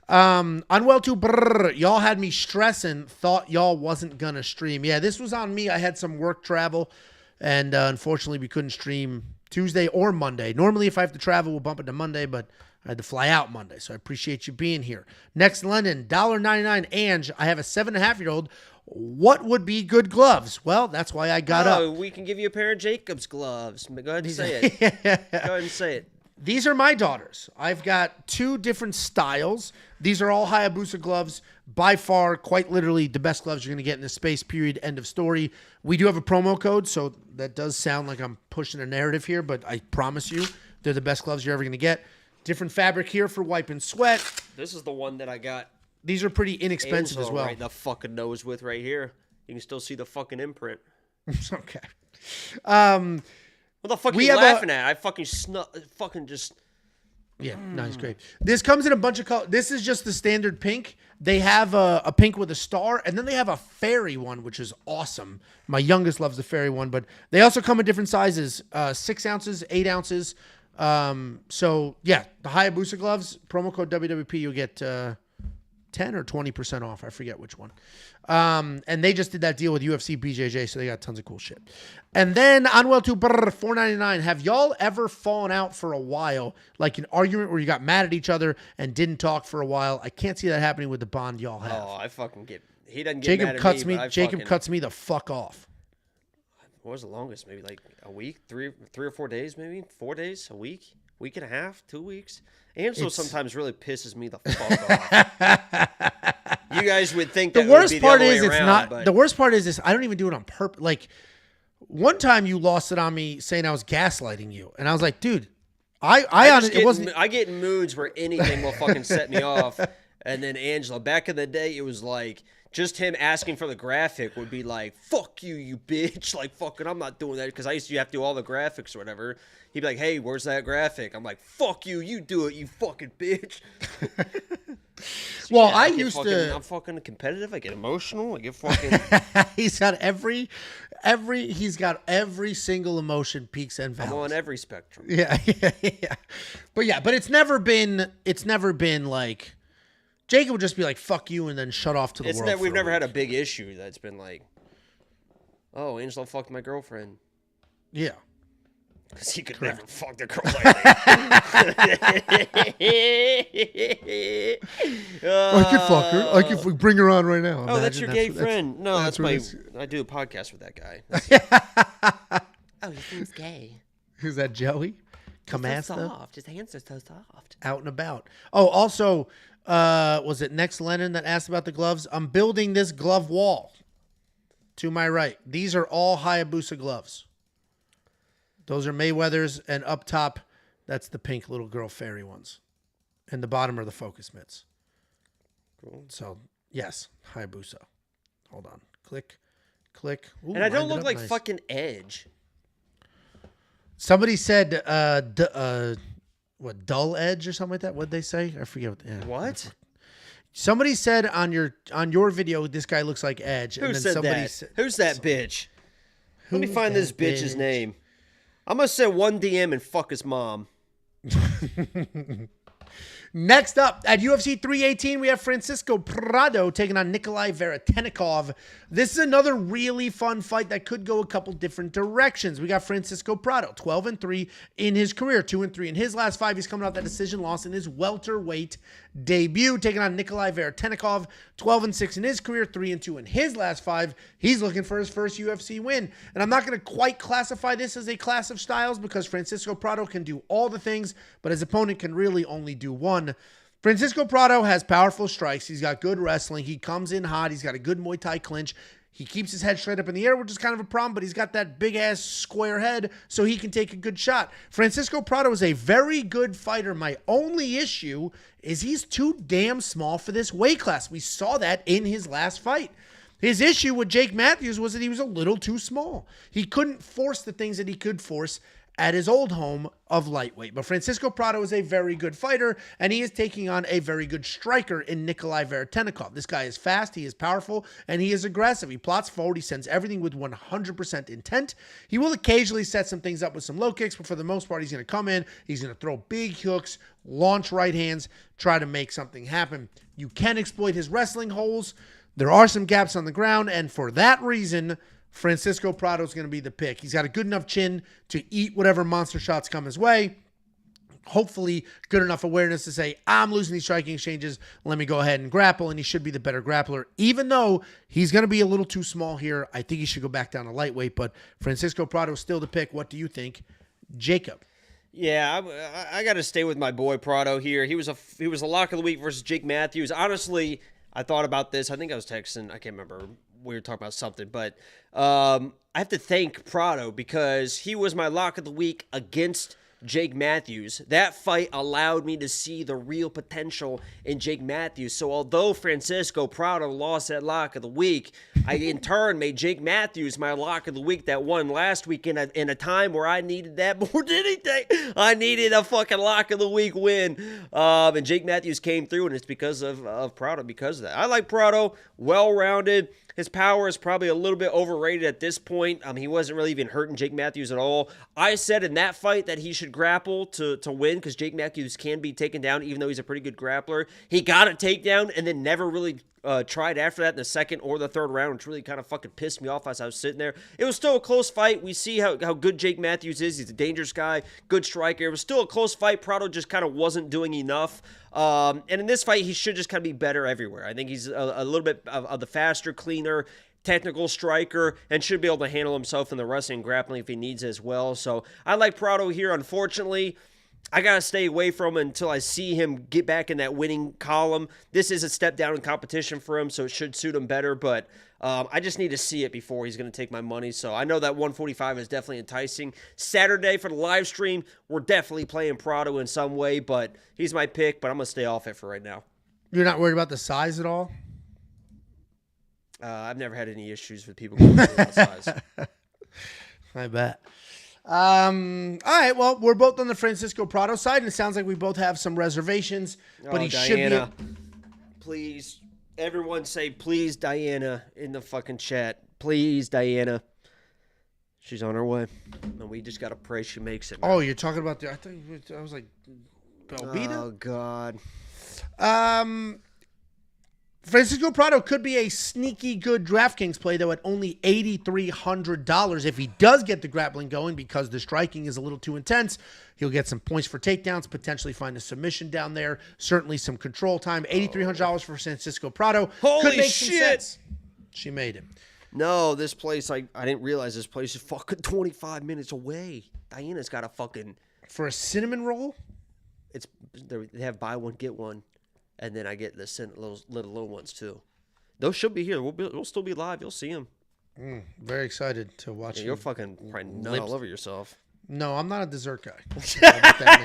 Unwell to brrr, y'all had me stressing, thought y'all wasn't gonna stream. Yeah, this was on me. I had some work travel, and unfortunately we couldn't stream Tuesday or Monday. Normally if I have to travel, we'll bump it to Monday, but I had to fly out Monday, so I appreciate you being here. Next London, $1.99. Ange, I have a 7.5-year-old. What would be good gloves? Well, that's why I got up. We can give you a pair of Jacob's gloves. Go ahead and say it. Go ahead and say it. These are my daughters. I've got 2 different styles. These are all Hayabusa gloves. By far, quite literally, the best gloves you're going to get in this space, period, end of story. We do have a promo code, so that does sound like I'm pushing a narrative here, but I promise you, they're the best gloves you're ever going to get. Different fabric here for wiping sweat. This is the one that I got These are pretty inexpensive Angelo as well. right in the fucking nose with right here. You can still see the fucking imprint. Okay. What the fuck are We you have laughing at? I fucking fucking just... Yeah, nice, great. This comes in a bunch of colors. This is just the standard pink. They have a pink with a star, and then they have a fairy one, which is awesome. My youngest loves the fairy one, but they also come in different sizes, 6 ounces, 8 ounces. So, yeah, the Hayabusa gloves, promo code WWP, you'll get 10 or 20% off. I forget which one. And they just did that deal with UFC BJJ, so they got tons of cool shit. And then Unwell to $4.99. Have y'all ever fallen out for a while, like an argument where you got mad at each other and didn't talk for a while? I can't see that happening with the bond y'all have. Oh, I fucking get... He doesn't get Jacob mad at cuts me, me. but I Jacob fucking... cuts me the fuck off. What was the longest? Maybe like a week? Three or 4 days, maybe? 4 days? A week? Week and a half? 2 weeks? Angelo sometimes really pisses me the fuck off. You guys would think that The worst would be part the other is way it's around, not. but The worst part is this. I don't even do it on purpose. Like one time you lost it on me saying I was gaslighting you, and I was like, dude, I get in moods where anything will fucking set me off. And then Angelo, back in the day, it was like just him asking for the graphic would be like, fuck you, you bitch. Like, fucking, I'm not doing that because I used to have to do all the graphics or whatever. He'd be like, hey, where's that graphic? I'm like, fuck you, you do it, you fucking bitch. Well, Yeah, I get used fucking, to. I'm fucking competitive. I get emotional. I get fucking. He's got every single emotion, peaks and valleys. I'm on every spectrum. Yeah. But it's never been like Jacob would just be like, fuck you, and then shut off to the world. We've never had a big issue that's been like, oh, Angelo fucked my girlfriend. Yeah. Because he could never fuck the girl like that. I could fuck her. I could bring her on right now. Oh, that's your gay friend. No, that's that's what my. I do a podcast with that guy. Oh, he seems gay. Who's that, Joey? So Camasta? soft. His hands are so soft. Out and about. Oh, also, was it Next Lennon that asked about the gloves? I'm building this glove wall to my right. These are all Hayabusa gloves. Those are Mayweather's, and up top, That's the pink little girl fairy ones. And the bottom are the focus mitts. Cool. So, yes, Hayabusa. Hold on. Click. Ooh, And I don't lined it look up like nice. fucking Edge. Somebody said, dull edge or something like that? What'd they say? I forget. What? Somebody said on your video, this guy looks like Edge. Who and then said somebody that? said, Who's that bitch? Let me Who's find this that bitch's bitch? name. I'm going to send one DM and fuck his mom. Next up, at UFC 318, we have Francisco Prado taking on Nikolay Veretennikov. This is another really fun fight that could go a couple different directions. We got Francisco Prado, 12-3 in his career, 2-3 in his last 5. He's coming off that decision loss in his welterweight debut, taking on Nikolay Veretennikov, 12-6 in his career, 3-2 in his last 5. He's looking for his first UFC win. And I'm not going to quite classify this as a class of styles because Francisco Prado can do all the things, but his opponent can really only do one. Francisco Prado has powerful strikes. He's got good wrestling. He comes in hot. He's got a good Muay Thai clinch. He keeps his head straight up in the air, which is kind of a problem, but he's got that big-ass square head, so he can take a good shot. Francisco Prado is a very good fighter. My only issue is he's too damn small for this weight class. We saw that in his last fight. His issue with Jake Matthews was that he was a little too small. He couldn't force the things that he could force at his old home of lightweight. But Francisco Prado is a very good fighter, and he is taking on a very good striker in Nikolay Veretennikov. This guy is fast, he is powerful, and he is aggressive. He plots forward, he sends everything with 100% intent. He will occasionally set some things up with some low kicks, but for the most part, he's going to come in, he's going to throw big hooks, launch right hands, try to make something happen. You can exploit his wrestling holes. There are some gaps on the ground, and for that reason, Francisco Prado is going to be the pick. He's got a good enough chin to eat whatever monster shots come his way. Hopefully, good enough awareness to say, I'm losing these striking exchanges. Let me go ahead and grapple, and he should be the better grappler. Even though he's going to be a little too small here, I think he should go back down to lightweight, but Francisco Prado is still the pick. What do you think, Jacob? Yeah, I got to stay with my boy Prado here. He was a lock of the week versus Jake Matthews. Honestly, I thought about this. I think I was texting. I can't remember. We were talking about something, but I have to thank Prado because he was my lock of the week against Jake Matthews. That fight allowed me to see the real potential in Jake Matthews. So although Francisco Prado lost that lock of the week, I in turn made Jake Matthews my lock of the week that won last week in a time where I needed that more than anything. I needed a fucking lock of the week win. And Jake Matthews came through, and it's because of Prado because of that. I like Prado, well-rounded. His power is probably a little bit overrated at this point. He wasn't really even hurting Jake Matthews at all. I said in that fight that he should grapple to win because Jake Matthews can be taken down even though he's a pretty good grappler. He got a takedown and then never really tried after that in the second or the third round, which really kind of fucking pissed me off as I was sitting there. It was still a close fight. We see how good Jake Matthews is. He's a dangerous guy, good striker. It was still a close fight. Prado just kind of wasn't doing enough. And in this fight, he should just kind of be better everywhere. I think he's a little bit of the faster, cleaner, technical striker and should be able to handle himself in the wrestling and grappling if he needs as well. So I like Prado here. Unfortunately, I got to stay away from him until I see him get back in that winning column. This is a step down in competition for him, so it should suit him better, but I just need to see it before he's going to take my money. So I know that 145 is definitely enticing. Saturday for the live stream, we're definitely playing Prado in some way, but he's my pick, but I'm going to stay off it for right now. You're not worried about the size at all? I've never had any issues with people going about size. I bet. All right, well, we're both on the Francisco Prado side, and it sounds like we both have some reservations, but he Diana, should be... Please, everyone say, please, Diana, in the fucking chat. Please, Diana. She's on her way, and we just got to pray she makes it, man. Oh, you're talking about the... I was like, Belbita? Oh, God. Francisco Prado could be a sneaky good DraftKings play, though, at only $8,300. If he does get the grappling going because the striking is a little too intense, he'll get some points for takedowns, potentially find a submission down there, certainly some control time. $8,300 for Francisco Prado. Holy could make shit! some sense. She made it. No, this place, I didn't realize this place is fucking 25 minutes away. Diana's got a fucking... For a cinnamon roll? They have buy one, get one. And then I get the little ones, too. Those should be here. We'll still be live. You'll see them. Very excited to watch. Yeah, you're fucking probably nut all over yourself. No, I'm not a dessert guy. I don't know what that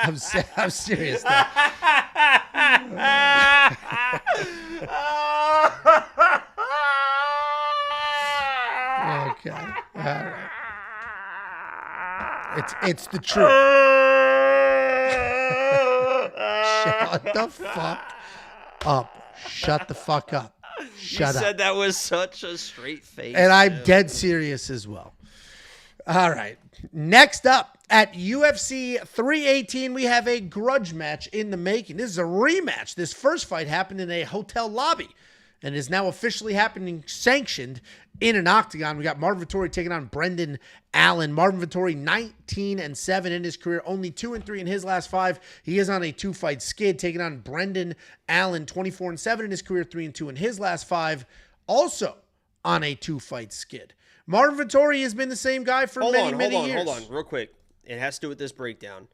means. I'm serious though. Okay. All right. It's the truth. Shut the fuck up. Shut the fuck up. Shut up. You said that was such a straight face. And I'm dead serious as well. All right. Next up at UFC 318, we have a grudge match in the making. This is a rematch. This first fight happened in a hotel lobby and is now officially happening sanctioned in an octagon. We got Marvin Vettori taking on Brendan Allen. Marvin Vettori 19-7 in his career, only 2-3 in his last 5. He is on a 2-fight skid, taking on Brendan Allen 24-7 in his career, 3-2 in his last 5, also on a 2-fight skid. Marvin Vettori has been the same guy for many years. Hold on, real quick. It has to do with this breakdown.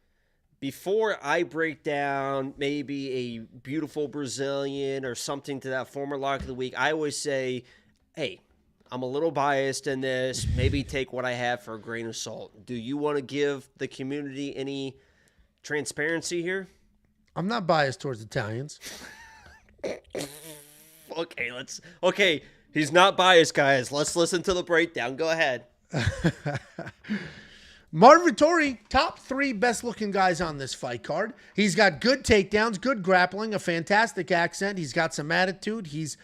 Before I break down maybe a beautiful Brazilian or something to that former lock of the week, I always say, hey, I'm a little biased in this. Maybe take what I have for a grain of salt. Do you want to give the community any transparency here? I'm not biased towards Italians. Okay, he's not biased, guys. Let's listen to the breakdown. Go ahead. Marvin Vettori, top 3 best-looking guys on this fight card. He's got good takedowns, good grappling, a fantastic accent. He's got some attitude. He's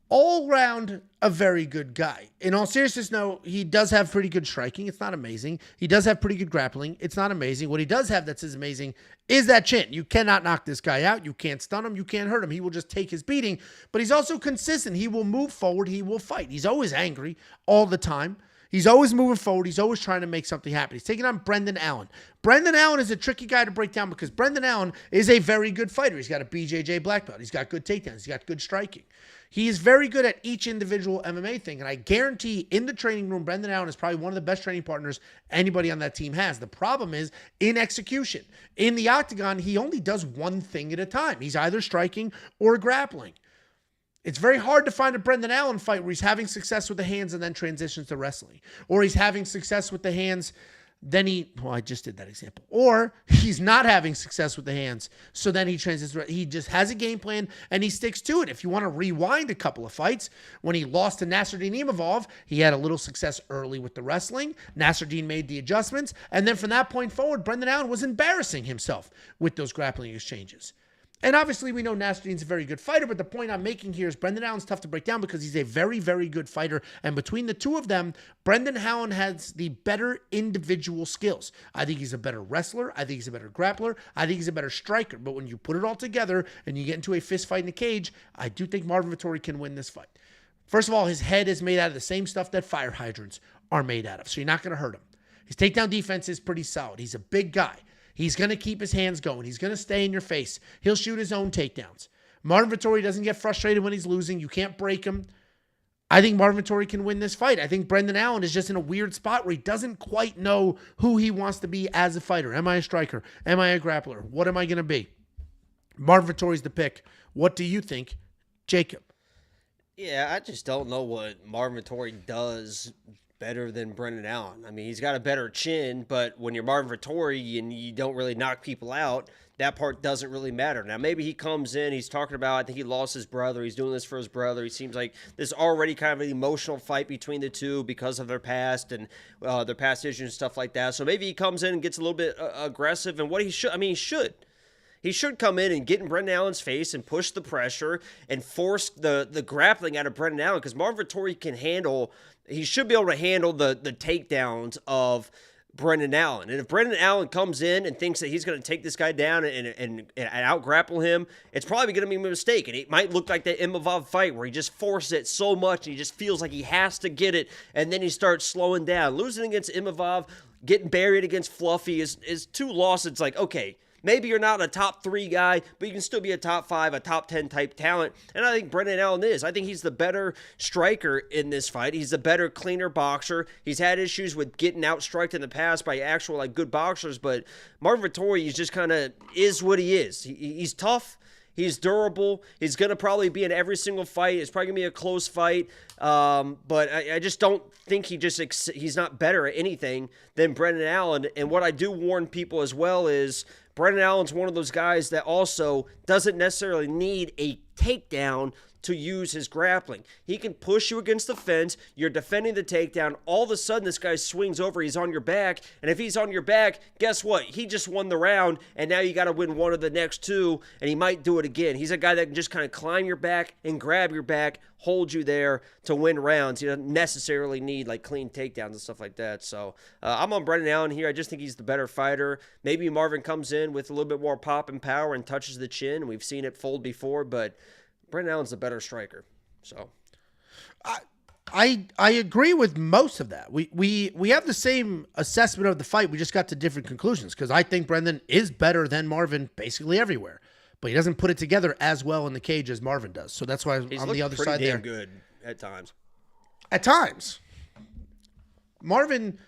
all-round a very good guy. In all seriousness, no, he does have pretty good striking. It's not amazing. He does have pretty good grappling. It's not amazing. What he does have that's as amazing is that chin. You cannot knock this guy out. You can't stun him. You can't hurt him. He will just take his beating. But he's also consistent. He will move forward. He will fight. He's always angry all the time. He's always moving forward. He's always trying to make something happen. He's taking on Brendan Allen. Brendan Allen is a tricky guy to break down because Brendan Allen is a very good fighter. He's got a BJJ black belt. He's got good takedowns. He's got good striking. He is very good at each individual MMA thing. And I guarantee in the training room, Brendan Allen is probably one of the best training partners anybody on that team has. The problem is in execution. In the octagon, he only does one thing at a time. He's either striking or grappling. It's very hard to find a Brendan Allen fight where he's having success with the hands and then transitions to wrestling. Or he's having success with the hands, then I just did that example. Or he's not having success with the hands, so then he transitions. He just has a game plan and he sticks to it. If you want to rewind a couple of fights, when he lost to Nasruddin Imavov, he had a little success early with the wrestling. Nasruddin made the adjustments. And then from that point forward, Brendan Allen was embarrassing himself with those grappling exchanges. And obviously, we know Nasruddin's a very good fighter, but the point I'm making here is Brendan Allen's tough to break down because he's a very, very good fighter. And between the two of them, Brendan Allen has the better individual skills. I think he's a better wrestler. I think he's a better grappler. I think he's a better striker. But when you put it all together and you get into a fist fight in a cage, I do think Marvin Vettori can win this fight. First of all, his head is made out of the same stuff that fire hydrants are made out of, so you're not going to hurt him. His takedown defense is pretty solid. He's a big guy. He's going to keep his hands going. He's going to stay in your face. He'll shoot his own takedowns. Marvin Vettori doesn't get frustrated when he's losing. You can't break him. I think Marvin Vettori can win this fight. I think Brendan Allen is just in a weird spot where he doesn't quite know who he wants to be as a fighter. Am I a striker? Am I a grappler? What am I going to be? Marvin Vettori's the pick. What do you think, Jacob? Yeah, I just don't know what Marvin Vettori does better than Brendan Allen. I mean, he's got a better chin, but when you're Marvin Vettori and you don't really knock people out, that part doesn't really matter. Now, maybe he comes in, he's talking about, I think he lost his brother. He's doing this for his brother. He seems like there's already kind of an emotional fight between the two because of their past and their past issues and stuff like that. So maybe he comes in and gets a little bit aggressive. And what he should, he should. He should come in and get in Brendan Allen's face and push the pressure and force the grappling out of Brendan Allen because Marvin Vettori can handle, he should be able to handle the takedowns of Brendan Allen. And if Brendan Allen comes in and thinks that he's going to take this guy down and out-grapple him, it's probably going to be a mistake. And it might look like that Imavov fight where he just forces it so much and he just feels like he has to get it, and then he starts slowing down. Losing against Imavov, getting buried against Fluffy is 2 losses. It's like, okay, maybe you're not a top 3 guy, but you can still be a top 5, a top 10 type talent. And I think Brendan Allen is. I think he's the better striker in this fight. He's the better, cleaner boxer. He's had issues with getting outstriked in the past by actual good boxers, but Marvin Vettori is just kind of is what he is. He's tough. He's durable. He's going to probably be in every single fight. It's probably going to be a close fight. But I just don't think he's not better at anything than Brendan Allen. And what I do warn people as well is Brendan Allen's one of those guys that also doesn't necessarily need a takedown to use his grappling. He can push you against the fence. You're defending the takedown. All of a sudden, this guy swings over. He's on your back. And if he's on your back, guess what? He just won the round, and now you got to win one of the next two, and he might do it again. He's a guy that can just kind of climb your back and grab your back, hold you there to win rounds. He doesn't necessarily need like clean takedowns and stuff like that. So I'm on Brendan Allen here. I just think he's the better fighter. Maybe Marvin comes in with a little bit more pop and power and touches the chin. We've seen it fold before, but Brendan Allen's the better striker. So I agree with most of that. We have the same assessment of the fight. We just got to different conclusions because I think Brendan is better than Marvin basically everywhere. But he doesn't put it together as well in the cage as Marvin does. So that's why he's on the other side pretty there. damn good at times. At times. Marvin,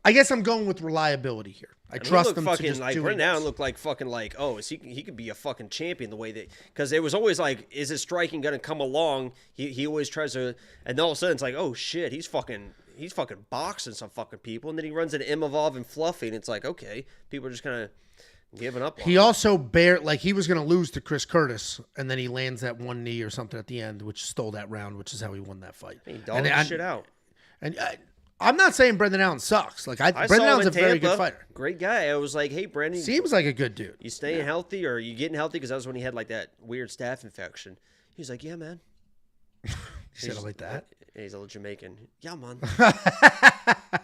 I guess I'm going with reliability here. I trust him to just do Brendan Allen looked like fucking like, oh, he could be a fucking champion the way that, because it was always like, is his striking going to come along? He always tries to, and all of a sudden it's like, oh shit, he's fucking boxing some fucking people, and then he runs into Imavov and Fluffy, and it's like, okay, people are just kind of giving up. He also he was going to lose to Chris Curtis, and then he lands that one knee or something at the end, which stole that round, which is how he won that fight. He dogged the shit out. And I'm not saying Brendan Allen sucks. Like Brendan Allen's a very good fighter. Great guy. I was like, hey, Brendan. Seems like a good dude. You staying healthy or are you getting healthy? Because that was when he had like that weird staph infection. He was like, yeah, man. He said it like that? He's a little Jamaican. Yeah, man.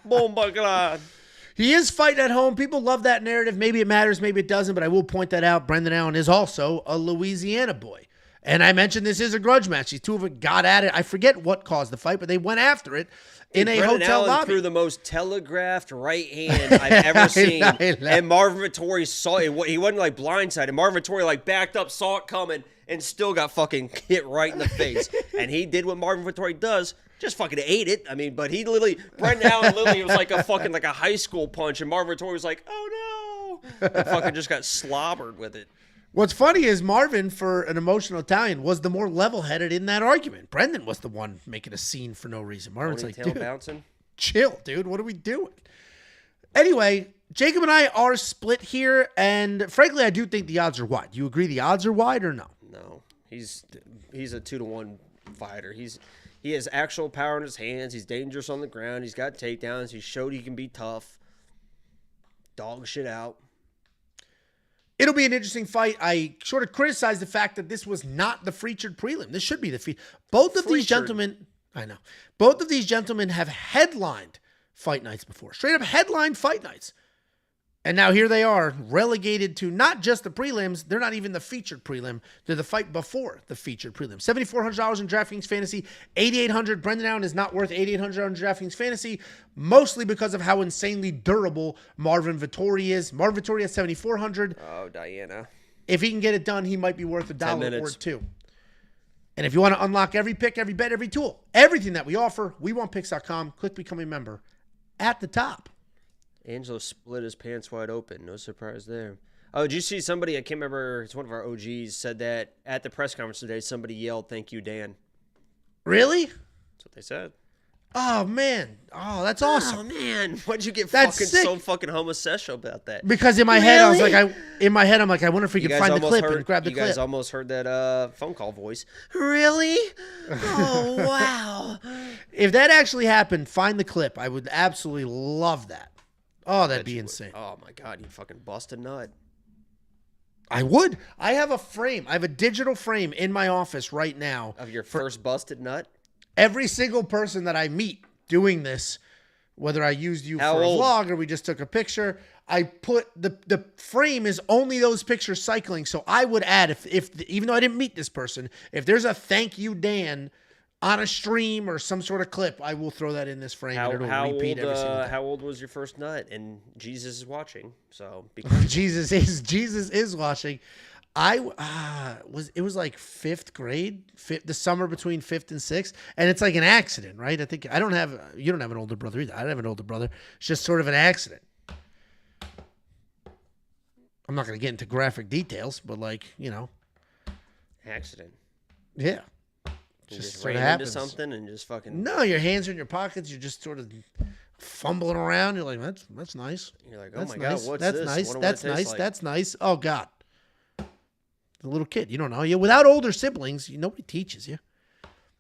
Boom, God. He is fighting at home. People love that narrative. Maybe it matters, maybe it doesn't, but I will point that out. Brendan Allen is also a Louisiana boy. And I mentioned this is a grudge match. These two of them got at it. I forget what caused the fight, but they went after it in a hotel lobby. Threw the most telegraphed right hand I've ever seen. And Marvin Vettori saw it. He wasn't like blindsided. Marvin Vettori like backed up, saw it coming, and still got fucking hit right in the face. And he did what Marvin Vettori does. Just fucking ate it. I mean, but he literally, Brendan Allen literally was like a fucking like a high school punch, and Marvin Vettori was like, oh no. And fucking just got slobbered with it. What's funny is Marvin, for an emotional Italian, was the more level-headed in that argument. Brendan was the one making a scene for no reason. Marvin's like, dude, bouncing. Chill, dude. What are we doing? Anyway, Jacob and I are split here, and frankly, I do think the odds are wide. Do you agree the odds are wide or no? No. He's a 2-1 fighter. He has actual power in his hands. He's dangerous on the ground. He's got takedowns. He showed he can be tough. Dog shit out. It'll be an interesting fight. I sort of criticized the fact that this was not the featured prelim. This should be the featured. Both of these gentlemen, I know. Both of these gentlemen have headlined fight nights before. Straight up headlined fight nights. And now here they are, relegated to not just the prelims. They're not even the featured prelim. They're the fight before the featured prelim. $7,400 in DraftKings Fantasy, $8,800. Brendan Allen is not worth $8,800 on DraftKings Fantasy, mostly because of how insanely durable Marvin Vettori is. Marvin Vettori has $7,400. Oh, Diana. If he can get it done, he might be worth $1 or $2. And if you want to unlock every pick, every bet, every tool, everything that we offer, WeWantPicks.com. Click Become a Member at the top. Angelo split his pants wide open. No surprise there. Oh, did you see somebody, I can't remember, it's one of our OGs, said that at the press conference today, somebody yelled, "Thank you, Dan." Really? That's what they said. Oh, man. Oh, that's awesome. Oh, man. Why'd you get so fucking homosexual about that? Because in my head, I was like, I wonder if we can find the clip and grab the clip. You guys almost heard that phone call voice. Really? Oh, wow. If that actually happened, find the clip. I would absolutely love that. Oh, that'd be insane. Oh, my God. You fucking bust a nut. I would. I have a frame. I have a digital frame in my office right now. Of your first busted nut? Every single person that I meet doing this, whether I used you for a vlog or we just took a picture, I put the frame is only those pictures cycling. So I would add, if even though I didn't meet this person, if there's a "Thank you, Dan" on a stream or some sort of clip, I will throw that in this frame and it'll repeat every single time. How old was your first nut? And Jesus is watching, so Jesus is watching. It was like 5th grade, the summer between 5th and 6th, and it's like an accident, right? I think you don't have an older brother either. I don't have an older brother. It's just sort of an accident. I'm not going to get into graphic details, but Accident. Yeah. You Just just sort ran of into happens. something and just fucking. No, your hands are in your pockets. You're just sort of fumbling around. You're like, that's nice. You're like, oh That's my nice. god, what's That's this? nice. Wonder what That's it tastes nice. like. That's nice. Oh God. The little kid. You don't know. You without older siblings, nobody teaches you.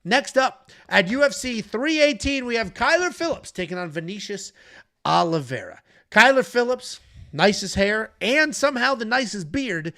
Next up, at UFC 318, we have Kyler Phillips taking on Vinicius Oliveira. Kyler Phillips, nicest hair, and somehow the nicest beard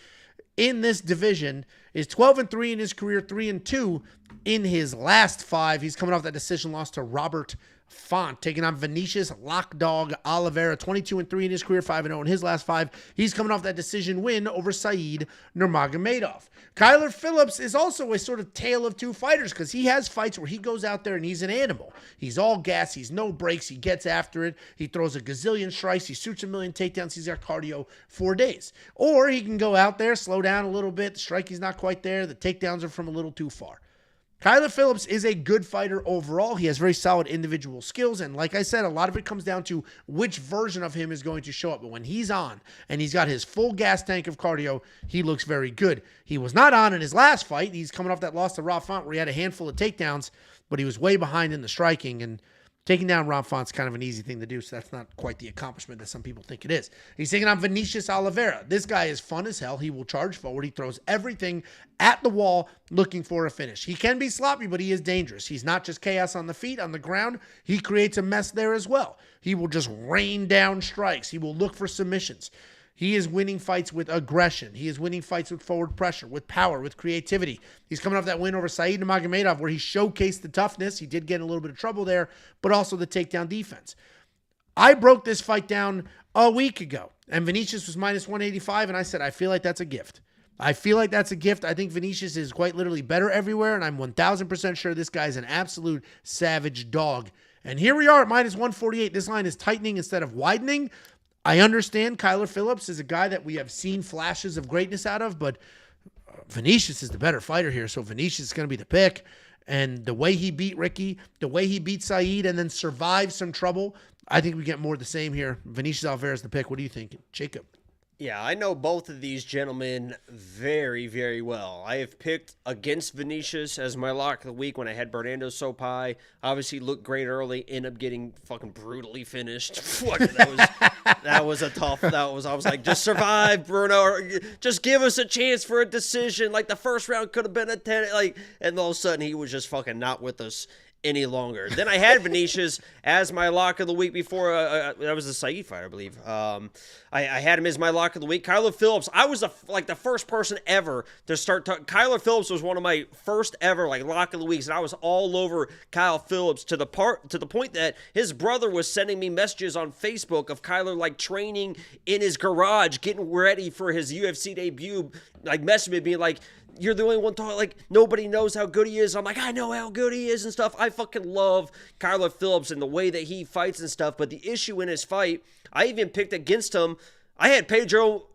in this division, is 12-3 in his career, 3-2 in his last 5. He's coming off that decision loss to Robert Font, taking on Vinicius Lockdog Oliveira, 22-3 in his career, 5-0 in his last 5. He's coming off that decision win over Said Nurmagomedov. Kyler Phillips is also a sort of tale of two fighters because he has fights where he goes out there and he's an animal. He's all gas. He's no breaks. He gets after it. He throws a gazillion strikes. He shoots a million takedowns. He's got cardio 4 days. Or he can go out there, slow down a little bit. The striking's not quite there. The takedowns are from a little too far. Kyler Phillips is a good fighter overall. He has very solid individual skills. And like I said, a lot of it comes down to which version of him is going to show up. But when he's on and he's got his full gas tank of cardio, he looks very good. He was not on in his last fight. He's coming off that loss to Rob Font where he had a handful of takedowns, but he was way behind in the striking. And taking down Rob Font's kind of an easy thing to do, so that's not quite the accomplishment that some people think it is. He's taking on Vinicius Oliveira. This guy is fun as hell. He will charge forward. He throws everything at the wall looking for a finish. He can be sloppy, but he is dangerous. He's not just chaos on the feet, on the ground. He creates a mess there as well. He will just rain down strikes. He will look for submissions. He is winning fights with aggression. He is winning fights with forward pressure, with power, with creativity. He's coming off that win over Said Nurmagomedov where he showcased the toughness. He did get in a little bit of trouble there, but also the takedown defense. I broke this fight down a week ago, and Vinicius was minus 185, and I said, I feel like that's a gift. I feel like that's a gift. I think Vinicius is quite literally better everywhere, and I'm 1,000% sure this guy's an absolute savage dog. And here we are at minus 148. This line is tightening instead of widening. I understand Kyler Phillips is a guy that we have seen flashes of greatness out of, but Vinicius is the better fighter here, so Vinicius is going to be the pick. And the way he beat Ricky, the way he beat Said and then survived some trouble, I think we get more of the same here. Vinicius Oliveira is the pick. What do you think, Jacob? Yeah, I know both of these gentlemen very, very well. I have picked against Vinicius as my lock of the week when I had Bernardo Sopai. Obviously looked great early, ended up getting fucking brutally finished. Fuck, that was a tough, I was like, just survive, Brunno, or just give us a chance for a decision. Like the first round could have been a 10, and all of a sudden he was just fucking not with us any longer. Then I had Vinicius as my lock of the week before. That was the Said fight, I believe. I had him as my lock of the week. Kyler Phillips, I was the first person ever to start. Kyler Phillips was one of my first ever lock of the weeks, and I was all over Kyle Phillips to the point that his brother was sending me messages on Facebook of Kyler training in his garage, getting ready for his UFC debut. Messaging me being like, you're the only one talking, nobody knows how good he is. I'm like, I know how good he is and stuff. I fucking love Kyler Phillips and the way that he fights and stuff. But the issue in his fight, I even picked against him. I had Pedro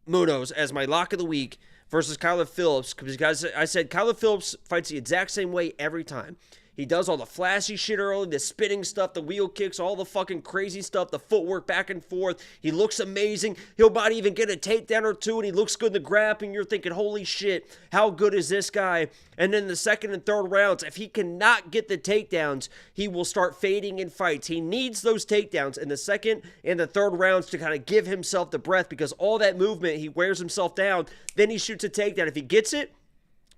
Munoz as my lock of the week versus Kyler Phillips because I said Kyler Phillips fights the exact same way every time. He does all the flashy shit early, the spinning stuff, the wheel kicks, all the fucking crazy stuff, the footwork back and forth. He looks amazing. He'll about even get a takedown or two, and he looks good in the grappling. You're thinking, holy shit, how good is this guy? And then the second and third rounds, if he cannot get the takedowns, he will start fading in fights. He needs those takedowns in the second and the third rounds to kind of give himself the breath because all that movement, he wears himself down. Then he shoots a takedown. If he gets it,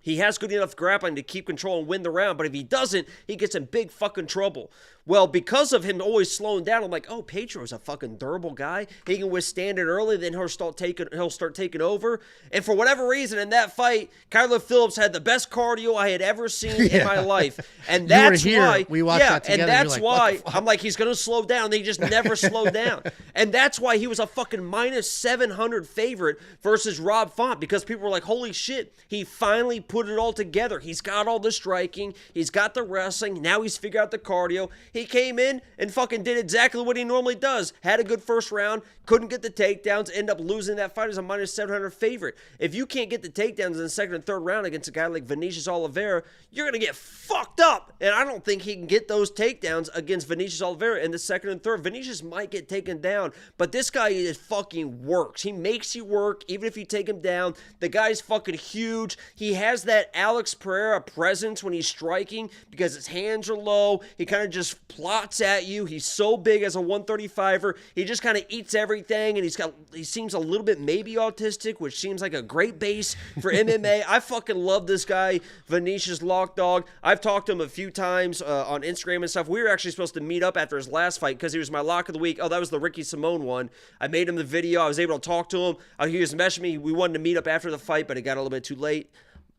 he has good enough grappling to keep control and win the round, but if he doesn't, he gets in big fucking trouble. Well, because of him always slowing down, I'm like, oh, Pedro's a fucking durable guy. He can withstand it early, then he'll start taking over. And for whatever reason, in that fight, Kyler Phillips had the best cardio I had ever seen in my life. And that's why we watched that together, and that's why fuck? I'm like, he's gonna slow down. They just never slowed down. And that's why he was a fucking minus 700 favorite versus Rob Font, because people were like, holy shit, he finally put it all together. He's got all the striking, he's got the wrestling, now he's figured out the cardio. He came in and fucking did exactly what he normally does. Had a good first round, couldn't get the takedowns, end up losing that fight as a minus 700 favorite. If you can't get the takedowns in the second and third round against a guy like Vinicius Oliveira, you're going to get fucked up. And I don't think he can get those takedowns against Vinicius Oliveira in the second and third. Vinicius might get taken down, but this guy is fucking works. He makes you work, even if you take him down. The guy's fucking huge. He has that Alex Pereira presence when he's striking because his hands are low. He kind of just plots at you. He's so big as a 135er. He just kind of eats everything, and he seems a little bit maybe autistic, which seems like a great base for MMA. I fucking love this guy, Vinicius Lock Dog. I've talked to him a few times on Instagram and stuff. We were actually supposed to meet up after his last fight because he was my lock of the week. Oh, that was the Ricky Simone one. I made him the video. I was able to talk to him. He was messaging me. We wanted to meet up after the fight, but it got a little bit too late.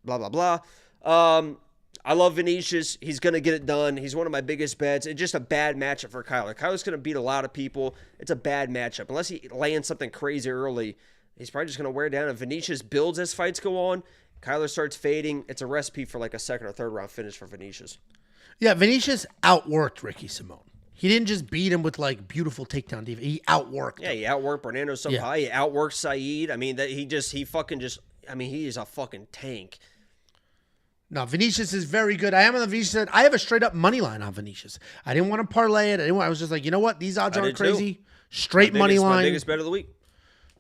Blah, blah, blah. I love Vinicius. He's going to get it done. He's one of my biggest bets. It's just a bad matchup for Kyler. Kyler's going to beat a lot of people. It's a bad matchup. Unless he lands something crazy early, he's probably just going to wear down. If Vinicius builds as fights go on, Kyler starts fading. It's a recipe for like a second or third round finish for Vinicius. Yeah, Vinicius outworked Ricky Simone. He didn't just beat him with like beautiful takedown defense. He outworked him. Yeah, he outworked Bernardo Sampaio. Yeah. He outworked Saeed. I mean, he is a fucking tank. No, Vinicius is very good. I am on the Vinicius. I have a straight up money line on Vinicius. I didn't want to parlay it. I was just like, you know what? These odds aren't crazy. Straight money line. My biggest bet of the week.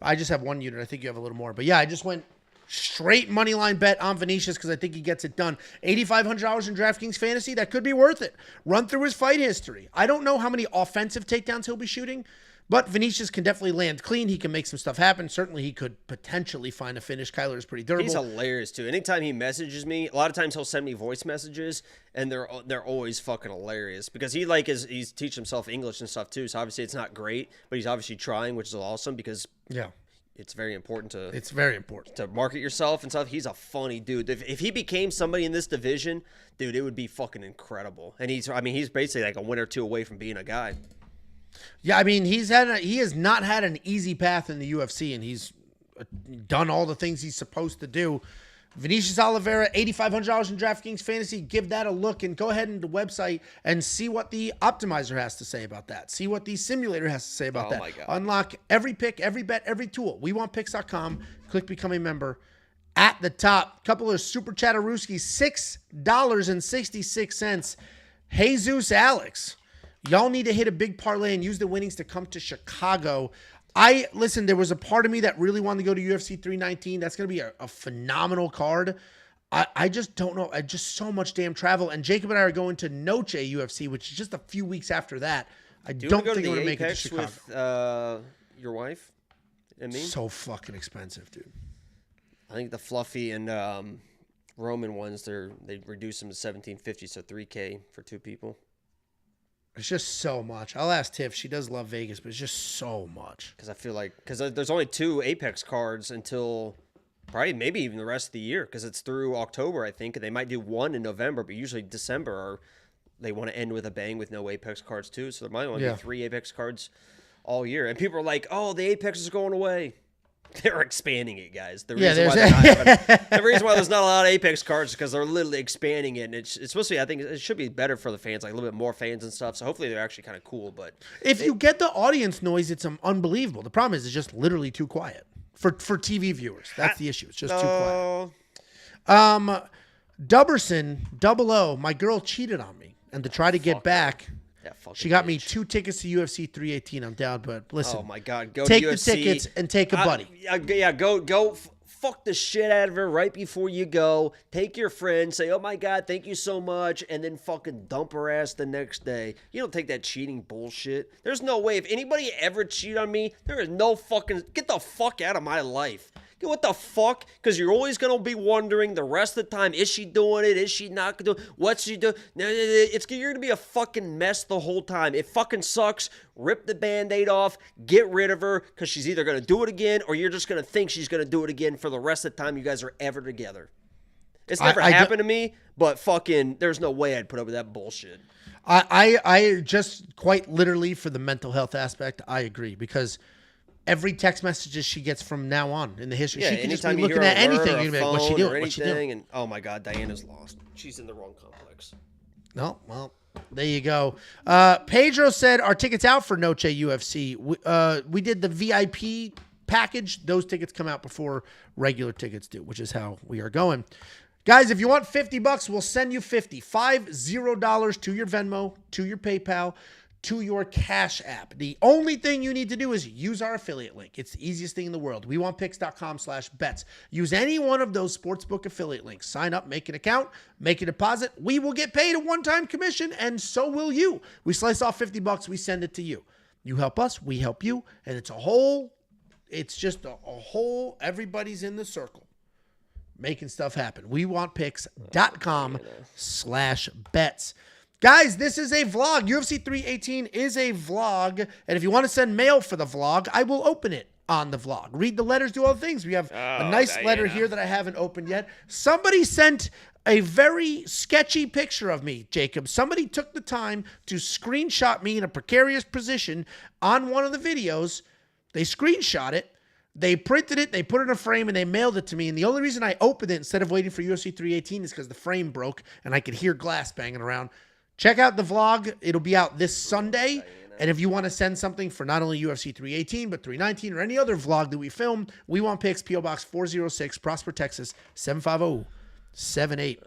I just have one unit. I think you have a little more. But yeah, I just went straight money line bet on Vinicius because I think he gets it done. $8,500 in DraftKings Fantasy. That could be worth it. Run through his fight history. I don't know how many offensive takedowns he'll be shooting, but Vinicius can definitely land clean. He can make some stuff happen. Certainly, he could potentially find a finish. Kyler is pretty durable. He's hilarious, too. Anytime he messages me, a lot of times he'll send me voice messages, and they're always fucking hilarious because he's teaching himself English and stuff, too. So, obviously, it's not great, but he's obviously trying, which is awesome because it's very important to market yourself and stuff. He's a funny dude. If he became somebody in this division, dude, it would be fucking incredible. And he's basically like a win or two away from being a guy. Yeah, I mean, he has not had an easy path in the UFC, and he's done all the things he's supposed to do. Vinicius Oliveira, $8,500 in DraftKings Fantasy. Give that a look and go ahead into the website and see what the optimizer has to say about that. See what the simulator has to say about that. My God. Unlock every pick, every bet, every tool. WeWantPicks.com. Click Become a Member. At the top, couple of Super Chatterooskies, $6.66. Jesus Alex. Y'all need to hit a big parlay and use the winnings to come to Chicago. Listen, there was a part of me that really wanted to go to UFC 319. That's going to be a phenomenal card. I just don't know. Just so much damn travel. And Jacob and I are going to Noche UFC, which is just a few weeks after that. I don't think I'm going to make it to Chicago. With your wife and me? So fucking expensive, dude. I think the Fluffy and Roman ones, they reduced them to $1,750, so $3K for two people. It's just so much. I'll ask Tiff. She does love Vegas, but it's just so much. Because there's only 2 Apex cards until probably maybe even the rest of the year because it's through October, I think. And they might do 1 in November, but usually December they want to end with a bang with no Apex cards too. So there might only be 3 Apex cards all year. And people are like, oh, the Apex is going away. They're expanding it, guys. The reason why there's not a lot of Apex cards is because they're literally expanding it. And it's supposed to be, I think it should be better for the fans, like a little bit more fans and stuff. So hopefully they're actually kind of cool. But if you get the audience noise, it's unbelievable. The problem is it's just literally too quiet for TV viewers. That's the issue. It's just too quiet. Dubberson, 00, my girl cheated on me. And to try to get back... She got me 2 tickets to UFC 318. I'm down, but listen. Oh my God, go take to UFC. The tickets and take a buddy. Go. Fuck the shit out of her right before you go. Take your friend, say, "Oh my God, thank you so much," and then fucking dump her ass the next day. You don't take that cheating bullshit. There's no way. If anybody ever cheat on me, there is no fucking get the fuck out of my life. What the fuck? Because you're always going to be wondering the rest of the time, is she doing it? Is she not doing it? What's she doing? You're going to be a fucking mess the whole time. It fucking sucks. Rip the Band-Aid off. Get rid of her because she's either going to do it again or you're just going to think she's going to do it again for the rest of the time you guys are ever together. It's never happened to me, but fucking there's no way I'd put up with that bullshit. I just quite literally for the mental health aspect, I agree because every text messages she gets from now on in the history, she can just be looking at anything. You're gonna be like, what's she doing? What's she doing? And oh my God, Diana's lost. She's in the wrong complex. No, well, There you go. Pedro said our tickets out for Noche UFC. We did the VIP package. Those tickets come out before regular tickets do, which is how we are going. Guys, if you want $50, we'll send you $50 to your Venmo, to your PayPal, to your Cash App. The only thing you need to do is use our affiliate link. It's the easiest thing in the world. WeWantPicks.com/bets. Use any one of those sportsbook affiliate links. Sign up, make an account, make a deposit. We will get paid a one-time commission, and so will you. We slice off $50. We send it to you. You help us, we help you, and it's just a whole, everybody's in the circle making stuff happen. WeWantPicks.com/bets. Guys, this is a vlog. UFC 318 is a vlog. And if you want to send mail for the vlog, I will open it on the vlog. Read the letters, do all the things. We have a nice letter here that I haven't opened yet. Somebody sent a very sketchy picture of me, Jacob. Somebody took the time to screenshot me in a precarious position on one of the videos. They screenshot it. They printed it, they put it in a frame, and they mailed it to me. And the only reason I opened it instead of waiting for UFC 318 is because the frame broke and I could hear glass banging around. Check out the vlog. It'll be out this Sunday. And if you want to send something for not only UFC 318, but 319 or any other vlog that we film, We Want Picks, P.O. Box 406, Prosper, Texas, 75078.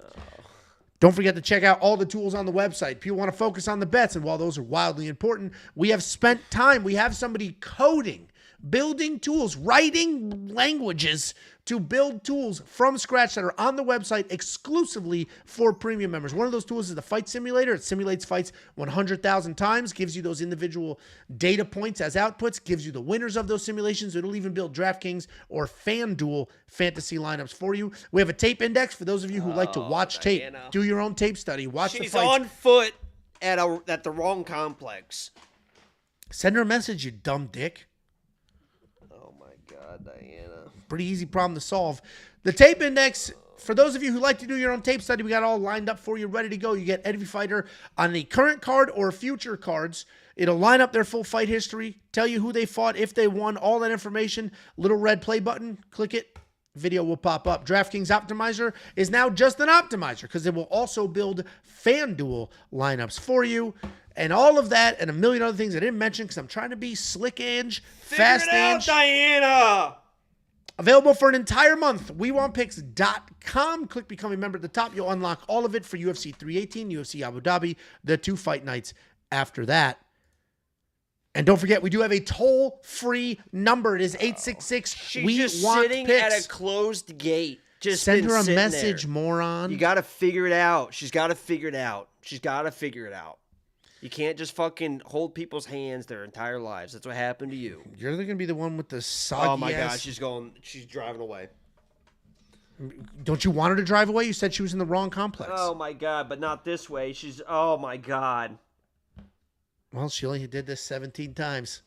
Don't forget to check out all the tools on the website. People want to focus on the bets, and while those are wildly important, we have spent time. We have somebody coding, building tools, writing languages to build tools from scratch that are on the website exclusively for premium members. One of those tools is the Fight Simulator. It simulates fights 100,000 times, gives you those individual data points as outputs, gives you the winners of those simulations. It'll even build DraftKings or FanDuel fantasy lineups for you. We have a tape index for those of you who like to watch tape. Do your own tape study. Watch the fights. She's on foot at the wrong complex. Send her a message, you dumb dick. Oh my God, Diana. Pretty easy problem to solve. The tape index, for those of you who like to do your own tape study, we got it all lined up for you, ready to go. You get every fighter on the current card or future cards. It'll line up their full fight history, tell you who they fought, if they won, all that information. Little red play button, click it, video will pop up. DraftKings Optimizer is now just an optimizer because it will also build FanDuel lineups for you. And all of that and a million other things I didn't mention because I'm trying to be slick Ange, fast Ange. Figure it out, Diana! Available for an entire month. WeWantPicks.com. Click Become a Member at the top. You'll unlock all of it for UFC 318, UFC Abu Dhabi, the 2 fight nights after that. And don't forget, we do have a toll-free number. It is 866 She's just sitting at a closed gate. Just send her a sitting message, there. moron. You got to figure it out. She's got to figure it out. She's got to figure it out. You can't just fucking hold people's hands their entire lives. That's what happened to you. You're going to be the one with the soggy Oh my ass. God, she's driving away. Don't you want her to drive away? You said she was in the wrong complex. Oh my God, but not this way. Oh my God. Well, she only did this 17 times.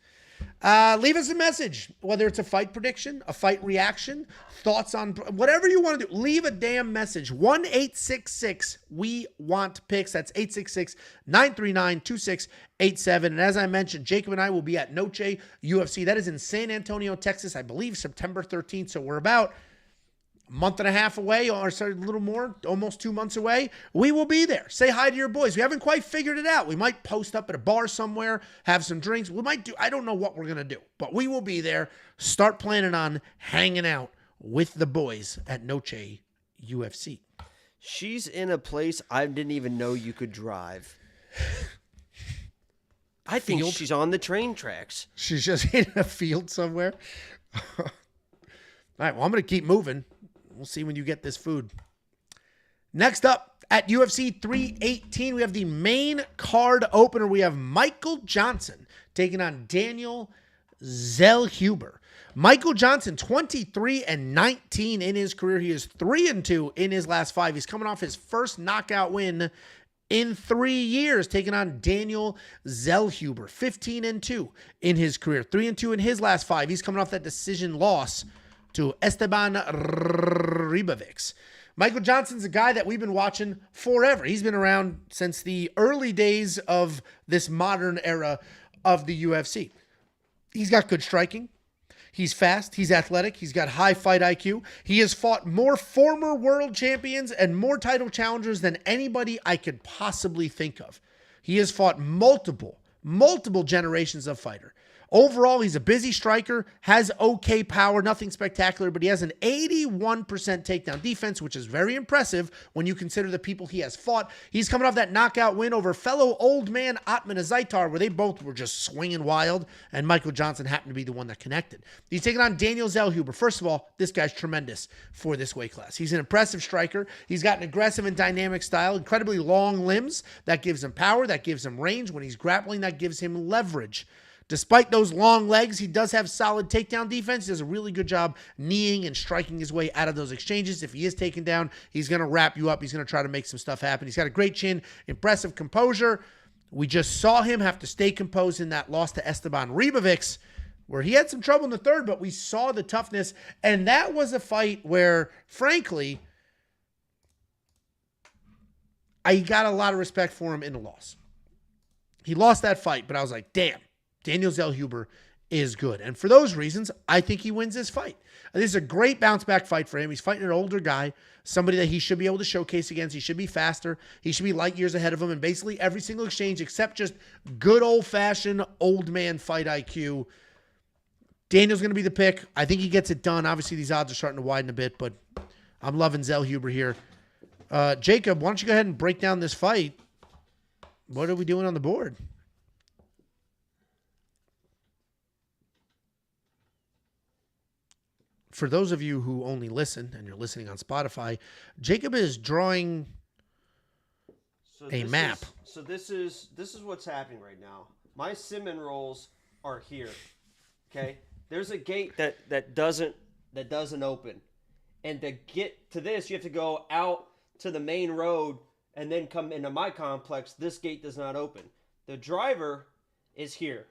Leave us a message, whether it's a fight prediction, a fight reaction, thoughts on whatever you want to do. Leave a damn message. 1-866-WE-WANT-PICKS. That's 866-939-2687. And as I mentioned, Jacob and I will be at Noche UFC. That is in San Antonio, Texas, I believe September 13th. So we're about a month and a half away, or sorry, a little more, almost 2 months away. We will be there. Say hi to your boys. We haven't quite figured it out. We might post up at a bar somewhere, have some drinks. We might do, I don't know what we're going to do, but we will be there. Start planning on hanging out with the boys at Noche UFC. She's in a place I didn't even know you could drive. I think she's on the train tracks. She's just in a field somewhere. All right, well, I'm going to keep moving. We'll see when you get this food. Next up at UFC 318, we have the main card opener. We have Michael Johnson taking on Daniel Zellhuber. Michael Johnson, 23-19 in his career. He is 3-2 in his last 5. He's coming off his first knockout win in 3 years, taking on Daniel Zellhuber. 15-2 in his career. 3-2 in his last 5. He's coming off that decision loss to Esteban Ribovics. Michael Johnson's a guy that we've been watching forever. He's been around since the early days of this modern era of the UFC. He's got good striking. He's fast. He's athletic. He's got high fight IQ. He has fought more former world champions and more title challengers than anybody I could possibly think of. He has fought multiple generations of fighter. Overall, he's a busy striker, has okay power, nothing spectacular, but he has an 81% takedown defense, which is very impressive when you consider the people he has fought. He's coming off that knockout win over fellow old man Atman Azaitar, where they both were just swinging wild, and Michael Johnson happened to be the one that connected. He's taking on Daniel Zellhuber. First of all, this guy's tremendous for this weight class. He's an impressive striker. He's got an aggressive and dynamic style, incredibly long limbs. That gives him power. That gives him range. When he's grappling, that gives him leverage. Despite those long legs, he does have solid takedown defense. He does a really good job kneeing and striking his way out of those exchanges. If he is taken down, he's going to wrap you up. He's going to try to make some stuff happen. He's got a great chin, impressive composure. We just saw him have to stay composed in that loss to Esteban Ribovics, where he had some trouble in the third, but we saw the toughness. And that was a fight where, frankly, I got a lot of respect for him in the loss. He lost that fight, but I was like, damn. Daniel Zellhuber is good. And for those reasons, I think he wins this fight. This is a great bounce-back fight for him. He's fighting an older guy, somebody that he should be able to showcase against. He should be faster. He should be light years ahead of him in basically every single exchange except just good old-fashioned old man fight IQ. Daniel's going to be the pick. I think he gets it done. Obviously, these odds are starting to widen a bit, but I'm loving Zellhuber here. Jacob, why don't you go ahead and break down this fight? What are we doing on the board? For those of you who only listen and you're listening on Spotify, Jacob is drawing a map. This is what's happening right now. My cinnamon rolls are here. Okay? There's a gate that doesn't open. And to get to this, you have to go out to the main road and then come into my complex. This gate does not open. The driver is here.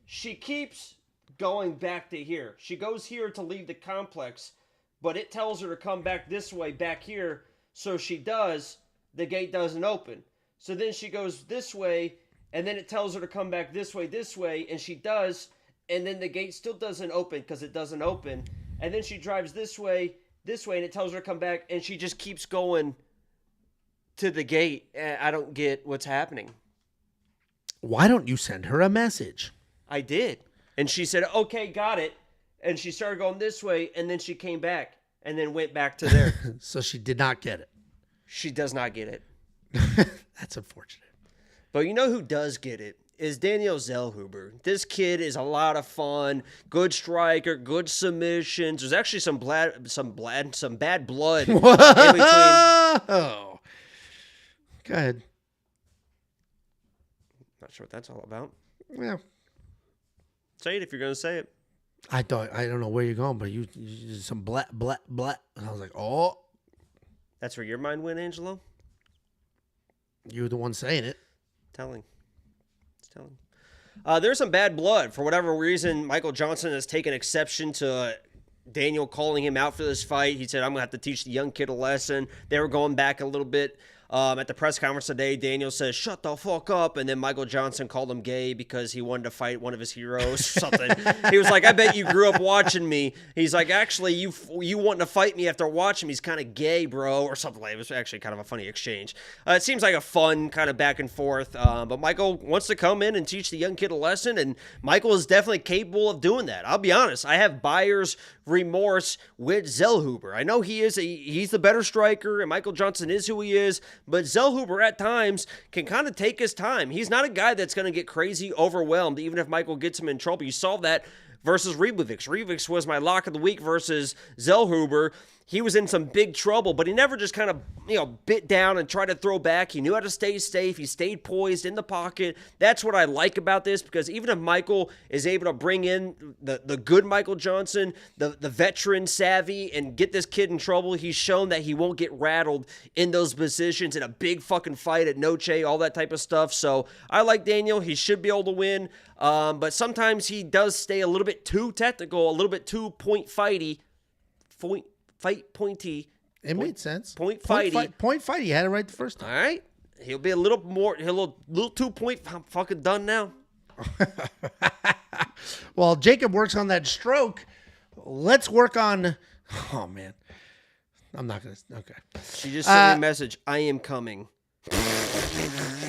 She keeps going back to here. She goes here to leave the complex, but it tells her to come back this way, back here. So she does. The gate doesn't open. So then she goes this way, and then it tells her to come back this way, and she does. And then the gate still doesn't open because it doesn't open. And then she drives this way, and it tells her to come back, and she just keeps going to the gate. I don't get what's happening. Why don't you send her a message? I did. And she said, okay, got it. And she started going this way, and then she came back and then went back to there. So she did not get it. She does not get it. That's unfortunate. But you know who does get it? Is Daniel Zellhuber. This kid is a lot of fun. Good striker, good submissions. There's actually some bad blood in between. Oh. Go ahead. Not sure what that's all about. Yeah. Say it if you're going to say it. I don't know where you're going, but you some blah. And I was like, oh. That's where your mind went, Angelo? You're the one saying it. Telling. There's some bad blood. For whatever reason, Michael Johnson has taken exception to Daniel calling him out for this fight. He said, I'm going to have to teach the young kid a lesson. They were going back a little bit. At the press conference today, Daniel says, shut the fuck up. And then Michael Johnson called him gay because he wanted to fight one of his heroes or something. He was like, I bet you grew up watching me. He's like, actually, you wanting to fight me after watching me is kind of gay, bro, or something like that. It was actually kind of a funny exchange. It seems like a fun kind of back and forth. But Michael wants to come in and teach the young kid a lesson, and Michael is definitely capable of doing that. I'll be honest. I have buyer's remorse with Zellhuber. I know he's the better striker, and Michael Johnson is who he is, but Zellhuber at times can kind of take his time. He's not a guy that's going to get crazy overwhelmed, even if Michael gets him in trouble. You saw that versus Ribovics. Ribovics was my lock of the week versus Zellhuber. He was in some big trouble, but he never just kind of, bit down and tried to throw back. He knew how to stay safe. He stayed poised in the pocket. That's what I like about this, because even if Michael is able to bring in the good Michael Johnson, the veteran savvy, and get this kid in trouble, he's shown that he won't get rattled in those positions in a big fucking fight at Noche, all that type of stuff. So I like Daniel. He should be able to win, but sometimes he does stay a little bit too technical, a little bit too pointy. It made sense. Point fighty. Point fighty. You had it right the first time. All right. He'll be a little too point. I'm fucking done now. Well, Jacob works on that stroke. Let's work on. Oh man, I'm not gonna. Okay. She just sent me a message. I am coming.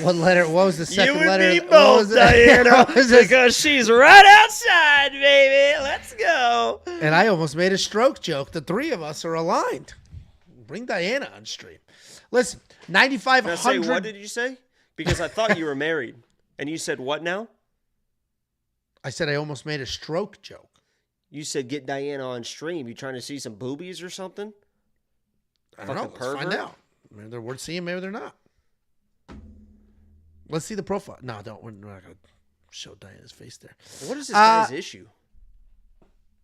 What letter? What was the second You and letter? me What both, was it? Diana, What was it? because she's right outside, baby. Let's go. And I almost made a stroke joke. The three of us are aligned. Bring Diana on stream. Listen, Now say, 9,500. what did you say? Because I thought you were married. And you said what now? I said I almost made a stroke joke. You said get Diana on stream. You trying to see some boobies or something? I don't know. Fucking Let's find pervert. out. Maybe they're worth seeing. Maybe they're not. Let's see the profile. No, don't. We're not going to show Diana's face there. What is this guy's issue?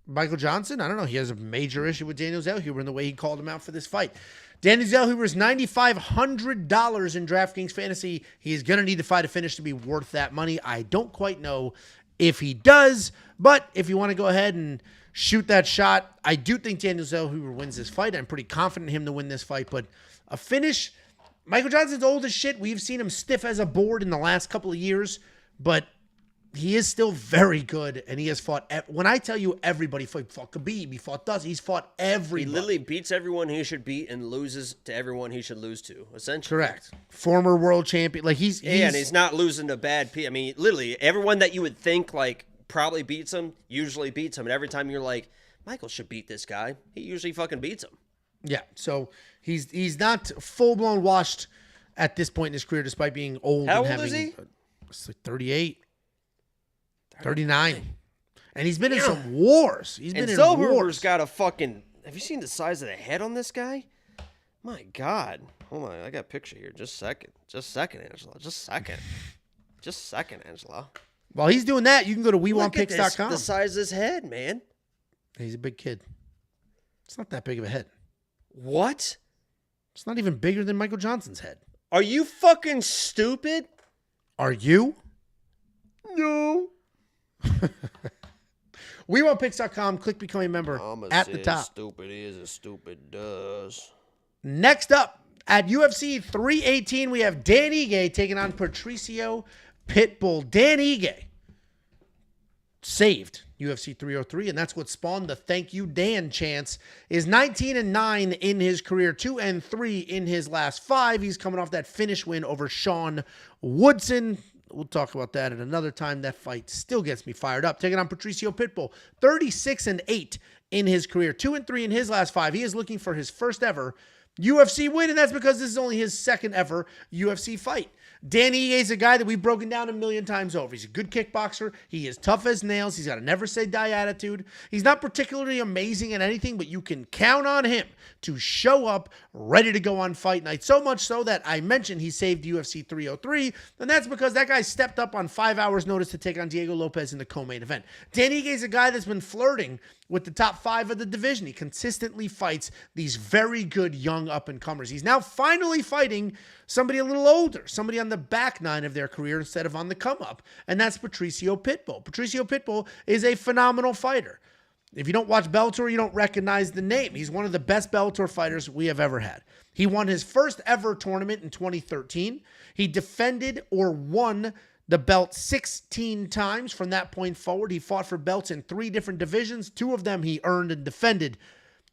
Michael Johnson, I don't know. He has a major issue with Daniel Zellhuber in the way he called him out for this fight. Daniel Zellhuber is $9,500 in DraftKings Fantasy. He is going to need to fight a finish to be worth that money. I don't quite know if he does, but if you want to go ahead and shoot that shot, I do think Daniel Zellhuber wins this fight. I'm pretty confident in him to win this fight, but a finish, Michael Johnson's old as shit. We've seen him stiff as a board in the last couple of years, but he is still very good, and he has fought. When I tell you everybody fought Khabib, he fought Dustin, he's fought He everybody. literally beats everyone he should beat and loses to everyone he should lose to, essentially. Correct. Former world champion. Like he's Yeah, and he's not losing to bad people. I mean, literally, everyone that you would think, like, probably beats him, usually beats him. And every time you're like, Michael should beat this guy, he usually fucking beats him. Yeah, so he's not full-blown washed at this point in his career, despite being old. How and old having, is he? It's like 38. 39. And he's been in some wars. He's been And in Zellhuber's wars. got a fucking... Have you seen the size of the head on this guy? My God. Hold on, I got a picture here. Just a second. Just a second, Angela. Just a second. Just a second, Angela. While he's doing that, you can go to Look at this, WeWantPicks.com. the size of his head, man. He's a big kid. It's not that big of a head. What? It's not even bigger than Michael Johnson's head. Are you fucking stupid? Are you? No. WeWantPicks.com. Click Become a Member at the top. Stupid is as stupid does. Next up, at UFC 318, we have Dan Ige taking on Patricio Pitbull. Dan Ige saved UFC 303, and that's what spawned the Thank You Dan chance. Is 19-9 in his career, 2-3 in his last 5. He's coming off that finish win over Sean Woodson. We'll talk about that at another time. That fight still gets me fired up. Taking on Patricio Pitbull, 36-8 in his career, 2-3 in his last 5. He is looking for his first ever UFC win, and that's because this is only his second ever UFC fight. Dan Ige is a guy that we've broken down a million times over. He's a good kickboxer. He is tough as nails. He's got a never say die attitude. He's not particularly amazing at anything, but you can count on him to show up ready to go on fight night. So much so that I mentioned he saved UFC 303, and that's because that guy stepped up on 5 hours notice to take on Diego Lopez in the co-main event. Dan Ige is a guy that's been flirting with the top 5 of the division. He consistently fights these very good young up-and-comers. He's now finally fighting somebody a little older, somebody on the back 9 of their career instead of on the come-up, and that's Patricio Pitbull. Patricio Pitbull is a phenomenal fighter. If you don't watch Bellator, you don't recognize the name. He's one of the best Bellator fighters we have ever had. He won his first ever tournament in 2013. He defended or won the belt 16 times from that point forward. He fought for belts in 3 different divisions. 2 of them he earned and defended.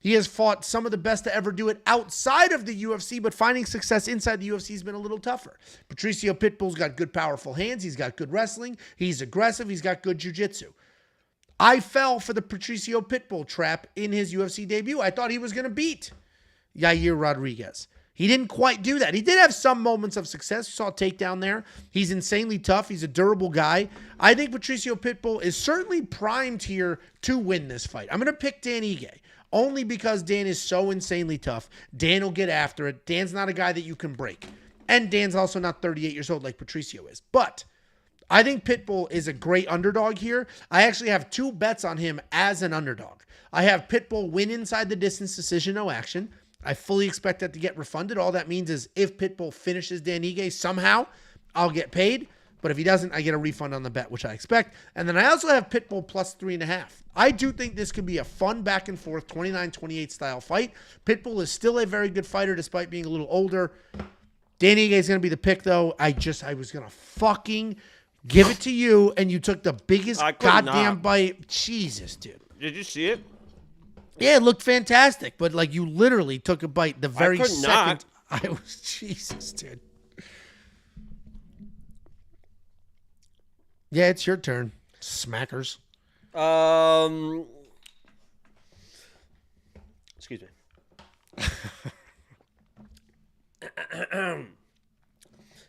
He has fought some of the best to ever do it outside of the UFC, but finding success inside the UFC has been a little tougher. Patricio Pitbull's got good, powerful hands. He's got good wrestling. He's aggressive. He's got good jiu-jitsu. I fell for the Patricio Pitbull trap in his UFC debut. I thought he was going to beat Yair Rodriguez. He didn't quite do that. He did have some moments of success. You saw a takedown there. He's insanely tough. He's a durable guy. I think Patricio Pitbull is certainly primed here to win this fight. I'm going to pick Dan Ige only because Dan is so insanely tough. Dan will get after it. Dan's not a guy that you can break. And Dan's also not 38 years old like Patricio is. But I think Pitbull is a great underdog here. I actually have 2 bets on him as an underdog. I have Pitbull win inside the distance, decision, no action. I fully expect that to get refunded. All that means is if Pitbull finishes Dan Ige somehow, I'll get paid. But if he doesn't, I get a refund on the bet, which I expect. And then I also have Pitbull plus 3.5. I do think this could be a fun back and forth 29-28 style fight. Pitbull is still a very good fighter despite being a little older. Dan Ige is going to be the pick, though. I was going to fucking give it to you, and you took the biggest goddamn bite. Jesus, dude. Did you see it? Yeah, it looked fantastic, but like you literally took a bite the very could second. not. I was Jesus, dude. Yeah, it's your turn. Smackers. Excuse me.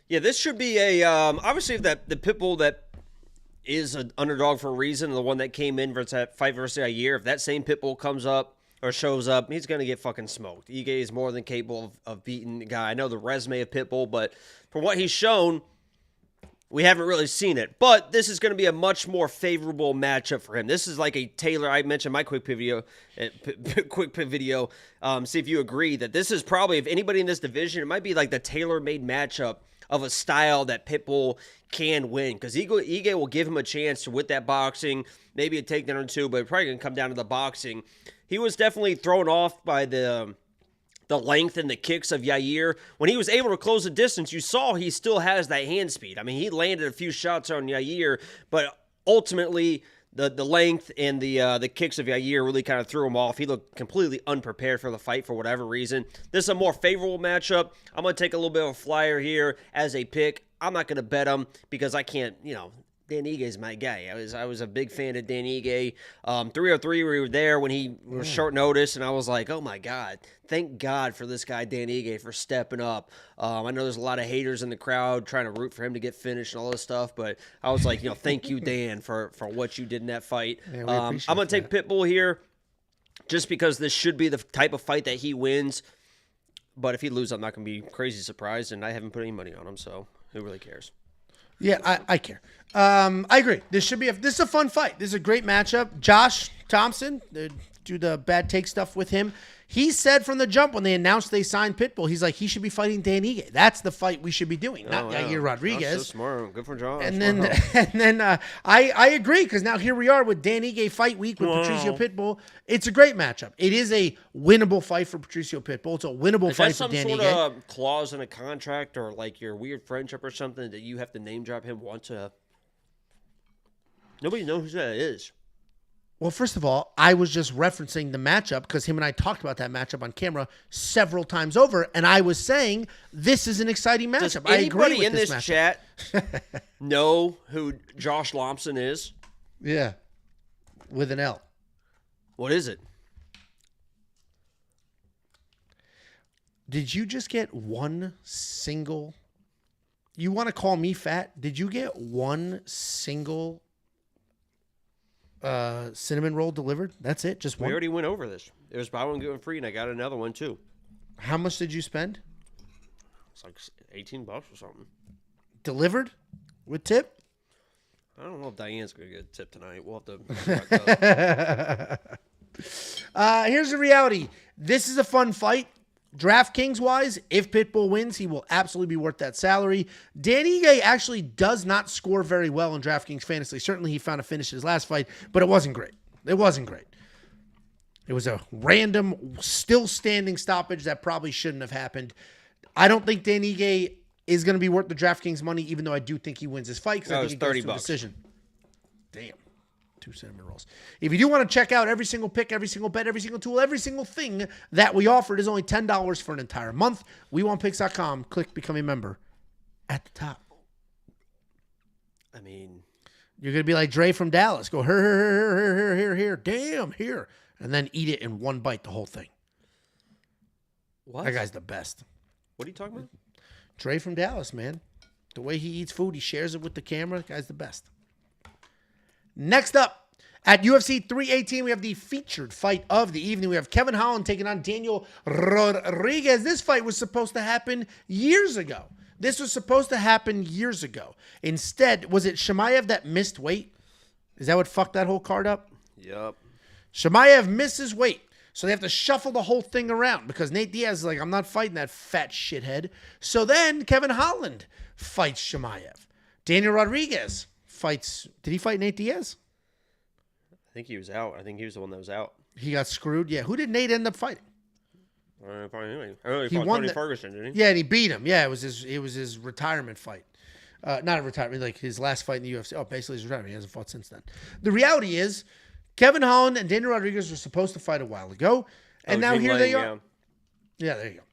Yeah, this should be a obviously if that the Pitbull that is an underdog for a reason, the one that came in for that fight versus a year. If that same Pitbull comes up or shows up, he's gonna get fucking smoked. Ige is more than capable of beating the guy. I know the resume of Pitbull, but for what he's shown, we haven't really seen it. But this is going to be a much more favorable matchup for him. This is like a tailor. I mentioned my quick video. See if you agree that this is probably, if anybody in this division, it might be like the tailor-made matchup of a style that Pitbull can win. Because Ige will give him a chance with that boxing, maybe a takedown or two, but it's probably going to come down to the boxing. He was definitely thrown off by the length and the kicks of Yair. When he was able to close the distance, you saw he still has that hand speed. I mean, he landed a few shots on Yair, but ultimately the length and the kicks of Yair really kind of threw him off. He looked completely unprepared for the fight for whatever reason. This is a more favorable matchup. I'm going to take a little bit of a flyer here as a pick. I'm not going to bet him because I can't, Dan Ige is my guy. I was a big fan of Dan Ige. 303, we were there when he was short notice, and I was like, oh my God, thank God for this guy, Dan Ige, for stepping up. I know there's a lot of haters in the crowd trying to root for him to get finished and all this stuff, but I was like, thank you, Dan, for what you did in that fight. Yeah, I'm going to take Pitbull here just because this should be the type of fight that he wins. But if he loses, I'm not going to be crazy surprised, and I haven't put any money on him, so who really cares? Yeah, I care. I agree. This is a fun fight. This is a great matchup. Josh Thompson, do the bad take stuff with him. He said from the jump when they announced they signed Pitbull, he's like, he should be fighting Dan Ige. That's the fight we should be doing, not Yair Rodriguez. That's so smart. Good for Josh. And then I agree, because now here we are with Dan Ige fight week with Patricio Pitbull. It's a great matchup. It is a winnable fight for Patricio Pitbull. It's a winnable fight for Dan Ige. Is that some sort of clause in a contract or like your weird friendship or something that you have to name drop him once a... Nobody knows who that is. Well, first of all, I was just referencing the matchup because him and I talked about that matchup on camera several times over, and I was saying this is an exciting matchup. Does anybody with in this chat know who Josh Thompson is? Yeah, with an L. What is it? Did you just get one single... You want to call me fat? Did you get one single... cinnamon roll delivered? That's it? Just one? We already went over this. It was buy one, get one free, and I got another one too. How much did you spend? It's like $18 or something. Delivered? With tip? I don't know if Diane's going to get a tip tonight. We'll have to... Here's the reality. This is a fun fight. DraftKings-wise, if Pitbull wins, he will absolutely be worth that salary. Dan Ige actually does not score very well in DraftKings Fantasy. Certainly, he found a finish in his last fight, but it wasn't great. It wasn't great. It was a random, still standing stoppage that probably shouldn't have happened. I don't think Dan Ige is going to be worth the DraftKings money, even though I do think he wins his fight because I think it goes to a decision. Damn. 2 cinnamon rolls. If you do want to check out every single pick, every single bet, every single tool, every single thing that we offer, it is only $10 for an entire month. WeWantPicks.com. Click Become a Member at the top. I mean... You're going to be like Dre from Dallas. Go, here, damn, here. And then eat it in one bite, the whole thing. What? That guy's the best. What are you talking about? Dre from Dallas, man. The way he eats food, he shares it with the camera. The guy's the best. Next up, at UFC 318, we have the featured fight of the evening. We have Kevin Holland taking on Daniel Rodriguez. This fight was supposed to happen years ago. Instead, was it Chimaev that missed weight? Is that what fucked that whole card up? Yep. Chimaev misses weight, so they have to shuffle the whole thing around because Nate Diaz is like, I'm not fighting that fat shithead. So then Kevin Holland fights Chimaev. Daniel Rodriguez fights... Did he fight Nate Diaz? I think he was out. I think he was the one that was out. He got screwed? Yeah. Who did Nate end up fighting? Probably anyway. He fought Tony Ferguson, didn't he? Yeah, and he beat him. Yeah, it was his retirement fight. Not a retirement, like his last fight in the UFC. Oh, basically his retirement. He hasn't fought since then. The reality is, Kevin Holland and Daniel Rodriguez were supposed to fight a while ago, and now here they are. Yeah, there you go.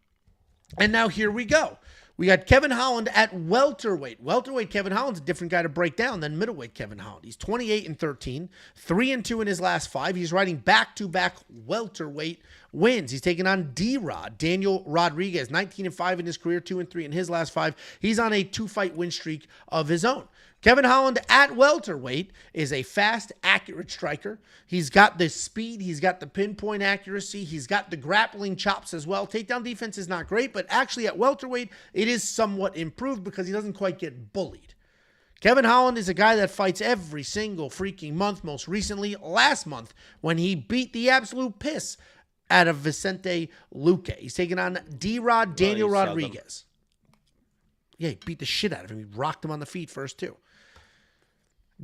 And now here we go. We got Kevin Holland at welterweight. Welterweight Kevin Holland's a different guy to break down than middleweight Kevin Holland. He's 28-13, 3-2 in his last 5. He's riding back-to-back welterweight wins. He's taking on D-Rod, Daniel Rodriguez, 19-5 in his career, 2-3 in his last 5. He's on a 2-fight win streak of his own. Kevin Holland at welterweight is a fast, accurate striker. He's got the speed. He's got the pinpoint accuracy. He's got the grappling chops as well. Takedown defense is not great, but actually at welterweight, it is somewhat improved because he doesn't quite get bullied. Kevin Holland is a guy that fights every single freaking month, most recently last month when he beat the absolute piss out of Vicente Luque. He's taking on D-Rod, Daniel Rodriguez. Yeah, he beat the shit out of him. He rocked him on the feet first, too.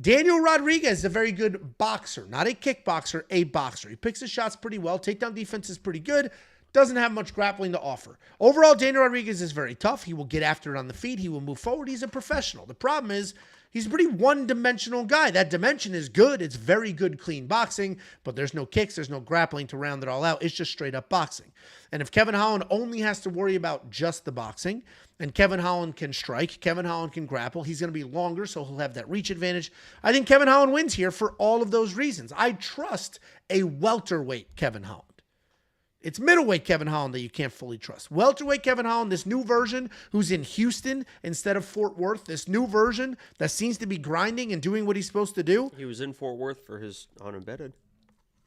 Daniel Rodriguez is a very good boxer, not a kickboxer, a boxer. He picks his shots pretty well. Takedown defense is pretty good. Doesn't have much grappling to offer. Overall, Daniel Rodriguez is very tough. He will get after it on the feet. He will move forward. He's a professional. The problem is he's a pretty one-dimensional guy. That dimension is good. It's very good, clean boxing, but there's no kicks. There's no grappling to round it all out. It's just straight-up boxing. And if Kevin Holland only has to worry about just the boxing, and Kevin Holland can strike, Kevin Holland can grapple, he's going to be longer, so he'll have that reach advantage. I think Kevin Holland wins here for all of those reasons. I trust a welterweight Kevin Holland. It's middleweight Kevin Holland that you can't fully trust. Welterweight Kevin Holland, this new version who's in Houston instead of Fort Worth, this new version that seems to be grinding and doing what he's supposed to do. He was in Fort Worth for his unembedded.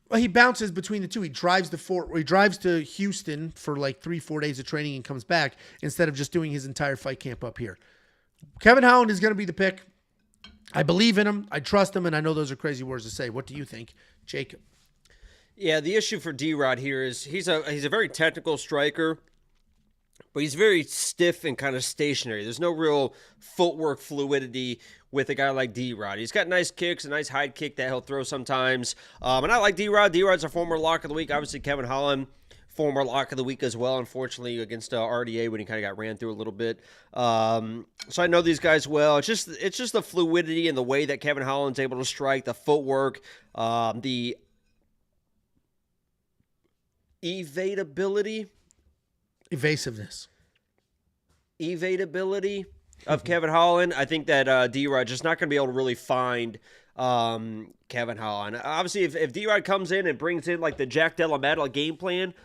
Well, he bounces between the two. He drives to Houston for like 3-4 days of training and comes back instead of just doing his entire fight camp up here. Kevin Holland is going to be the pick. I believe in him. I trust him, and I know those are crazy words to say. What do you think, Jacob? Yeah, the issue for D-Rod here is he's a very technical striker, but he's very stiff and kind of stationary. There's no real footwork fluidity with a guy like D-Rod. He's got nice kicks, a nice high kick that he'll throw sometimes. And I like D-Rod. D-Rod's a former lock of the week. Obviously, Kevin Holland, former lock of the week as well, unfortunately, against RDA when he kind of got ran through a little bit. So I know these guys well. It's just the fluidity and the way that Kevin Holland's able to strike, the footwork, the evadability of Kevin Holland. I think that D-Rod just not going to be able to really find Kevin Holland. Obviously, if D-Rod comes in and brings in like the Jack Della Maddalena game plan,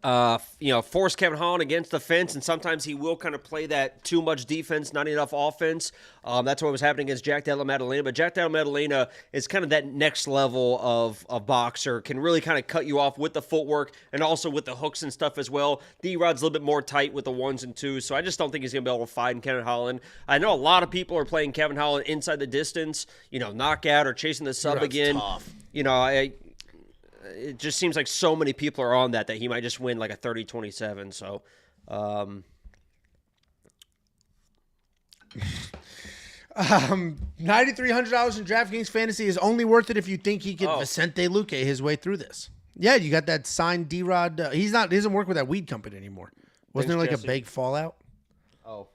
force Kevin Holland against the fence, and sometimes he will kind of play that too much defense, not enough offense. That's what was happening against Jack Della Maddalena. But Jack Della Maddalena is kind of that next level of a boxer, can really kind of cut you off with the footwork and also with the hooks and stuff as well. D-Rod's a little bit more tight with the 1s and 2s, so I just don't think he's going to be able to fight Kevin Holland. I know a lot of people are playing Kevin Holland inside the distance, knockout or chasing the sub again. Tough. It just seems like so many people are on that he might just win like a 30-27. So, $9,300 in DraftKings Fantasy is only worth it if you think he can Vicente Luque his way through this. Yeah, you got that signed D-Rod. He doesn't work with that weed company anymore. Wasn't there like Jesse. a big fallout? Oh.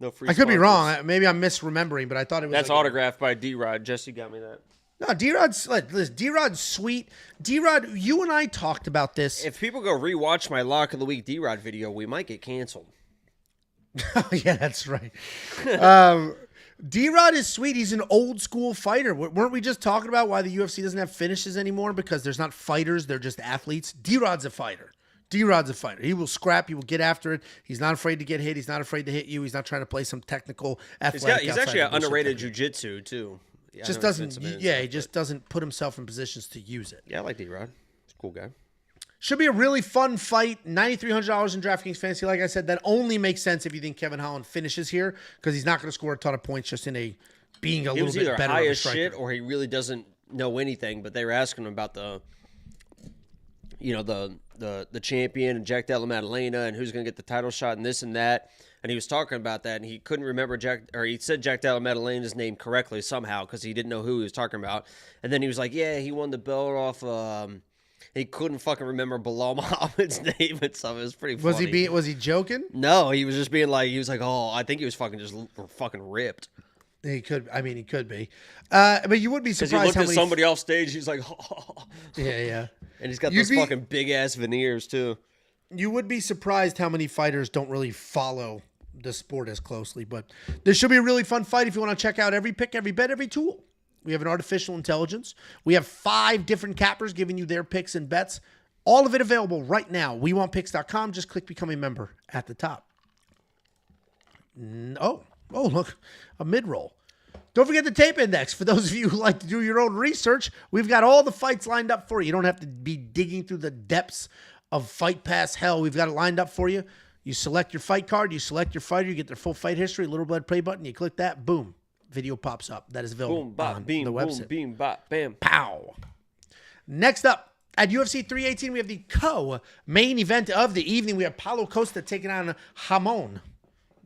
No free I could be sponsors. wrong. Maybe I'm misremembering, but I thought it was That's like autographed by D-Rod. Jesse got me that. No, D-Rod's sweet. D-Rod, you and I talked about this. If people go rewatch my Lock of the Week D-Rod video, we might get canceled. Yeah, that's right. D-Rod is sweet. He's an old school fighter. Weren't we just talking about why the UFC doesn't have finishes anymore? Because there's not fighters, they're just athletes. D-Rod's a fighter. D-Rod's a fighter. He will scrap. He will get after it. He's not afraid to get hit. He's not afraid to hit you. He's not trying to play some technical athletic. He's actually an underrated jiu-jitsu, too. Yeah, he just doesn't put himself in positions to use it. Yeah, I like D-Rod. He's a cool guy. Should be a really fun fight. $9,300 in DraftKings Fantasy. Like I said, that only makes sense if you think Kevin Holland finishes here because he's not going to score a ton of points just in being a little bit better. He was either high as as shit or he really doesn't know anything. But they were asking him about the champion and Jack Della Maddalena and who's going to get the title shot and this and that. And he was talking about that, and he couldn't remember he said Jack Della Maddalena's name correctly somehow because he didn't know who he was talking about. And then he was like, yeah, he won the belt off, he couldn't fucking remember Bilal Muhammad's name and stuff. It was pretty funny. Was he joking? No, he was just being like, he was like, oh, I think he was fucking ripped. He could be. But you would be surprised he looked at somebody off stage, he's like, oh. Yeah. And he's got those fucking big-ass veneers, too. you would be surprised how many fighters don't really follow the sport as closely. But this should be a really fun fight if you want to check out every pick, every bet, every tool. We have an artificial intelligence. We have 5 different cappers giving you their picks and bets. All of it available right now. WeWantPicks.com. Just click Become a Member at the top. Oh, look, a mid-roll. Don't forget the tape index. For those of you who like to do your own research, we've got all the fights lined up for you. You don't have to be digging through the depths of Fight Pass hell. We've got it lined up for you. You select your fight card, you select your fighter, you get their full fight history, little red play button, you click that, boom, video pops up. That is available Boom, bop, on beam, the website. boom, beam, bop, bam. Pow. Next up, at UFC 318, we have the co-main event of the evening. We have Paulo Costa taking on Ramon.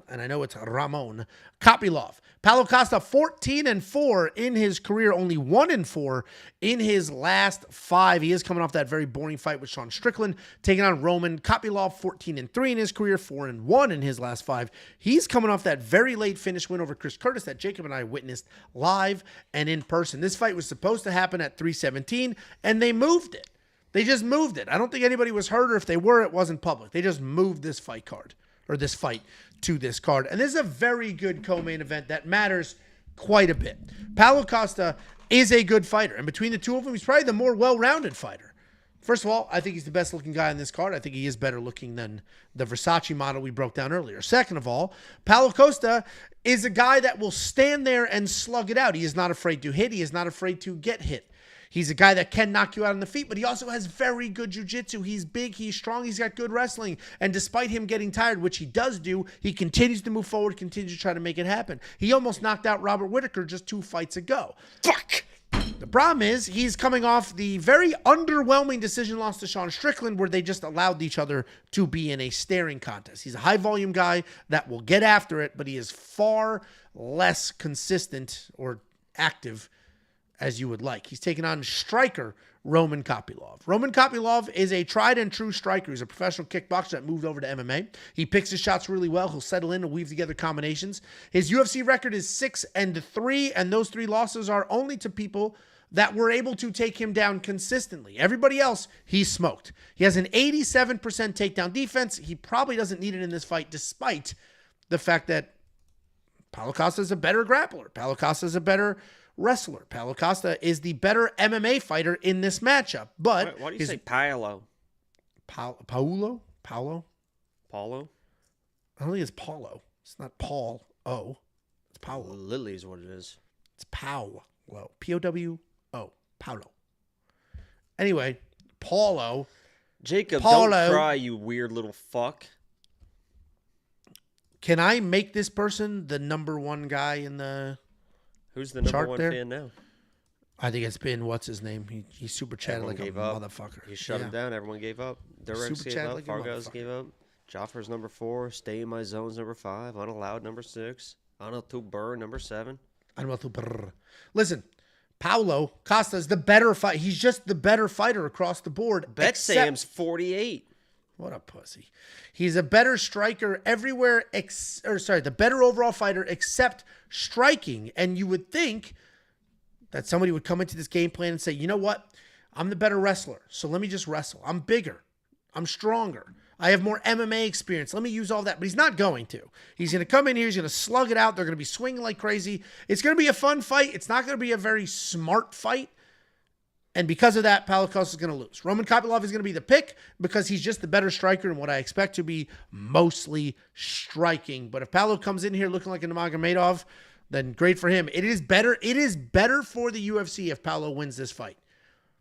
And I know it's Ramon Kopylov. Paulo Costa 14-4 in his career, only 1-4 in his last 5. He is coming off that very boring fight with Sean Strickland, taking on Roman Kopylov. 14-3 in his career, 4-1 in his last 5. He's coming off that very late finish win over Chris Curtis that Jacob and I witnessed live and in person. This fight was supposed to happen at 317, and they moved it. They just moved it. I don't think anybody was hurt, or if they were, it wasn't public. They just moved this fight card, or this fight, to this card. And this is a very good co-main event that matters quite a bit. Paulo Costa is a good fighter, and between the two of them, he's probably the more well-rounded fighter. First of all, I think he's the best-looking guy on this card. I think he is better looking than the Versace model we broke down earlier. Second of all, Paulo Costa is a guy that will stand there and slug it out. He is not afraid to hit. He is not afraid to get hit. He's a guy that can knock you out on the feet, but he also has very good jiu-jitsu. He's big, he's strong, he's got good wrestling. And despite him getting tired, which he does do, he continues to move forward, continues to try to make it happen. He almost knocked out Robert Whittaker just 2 fights ago. Fuck! The problem is he's coming off the very underwhelming decision loss to Sean Strickland, where they just allowed each other to be in a staring contest. He's a high-volume guy that will get after it, but he is far less consistent or active as you would like. He's taking on striker Roman Kopylov. Roman Kopylov is a tried and true striker. He's a professional kickboxer that moved over to MMA. He picks his shots really well. He'll settle in and weave together combinations. His UFC record is 6-3, and those 3 losses are only to people that were able to take him down consistently. Everybody else, he's smoked. He has an 87% takedown defense. He probably doesn't need it in this fight, despite the fact that Paulo Costa is a better grappler. Paulo Costa is a better wrestler. Paulo Costa is the better MMA fighter in this matchup. But why do you say Paulo? Paulo? Paulo? I don't think it's Paulo. It's not Paul O. It's Paulo. Lily is what it is. It's Paulo. P-O-W-O. Paulo. Anyway, Paulo. Jacob, don't cry, you weird little fuck. Can I make this person the number 1 guy in the Who's the number 1 there? fan now? I think it's been, what's his name? He super chatted like a motherfucker. He shut him down. Everyone gave up. Durex gave up. Like Fargos gave up. Joffer's number 4. Stay in my zone's number 5. Unallowed number 6. Anatu Burr number 7. Listen, Paulo Costa is the better fighter. He's just the better fighter across the board. Sam's 48. What a pussy. He's a better striker everywhere, the better overall fighter except striking. And you would think that somebody would come into this game plan and say, you know what? I'm the better wrestler, so let me just wrestle. I'm bigger. I'm stronger. I have more MMA experience. Let me use all that. But he's not going to. He's going to come in here. He's going to slug it out. They're going to be swinging like crazy. It's going to be a fun fight. It's not going to be a very smart fight. And because of that, Paulo Costa is going to lose. Roman Kopylov is going to be the pick because he's just the better striker and what I expect to be mostly striking. But if Paulo comes in here looking like a Nurmagomedov, then great for him. It is better for the UFC if Paulo wins this fight.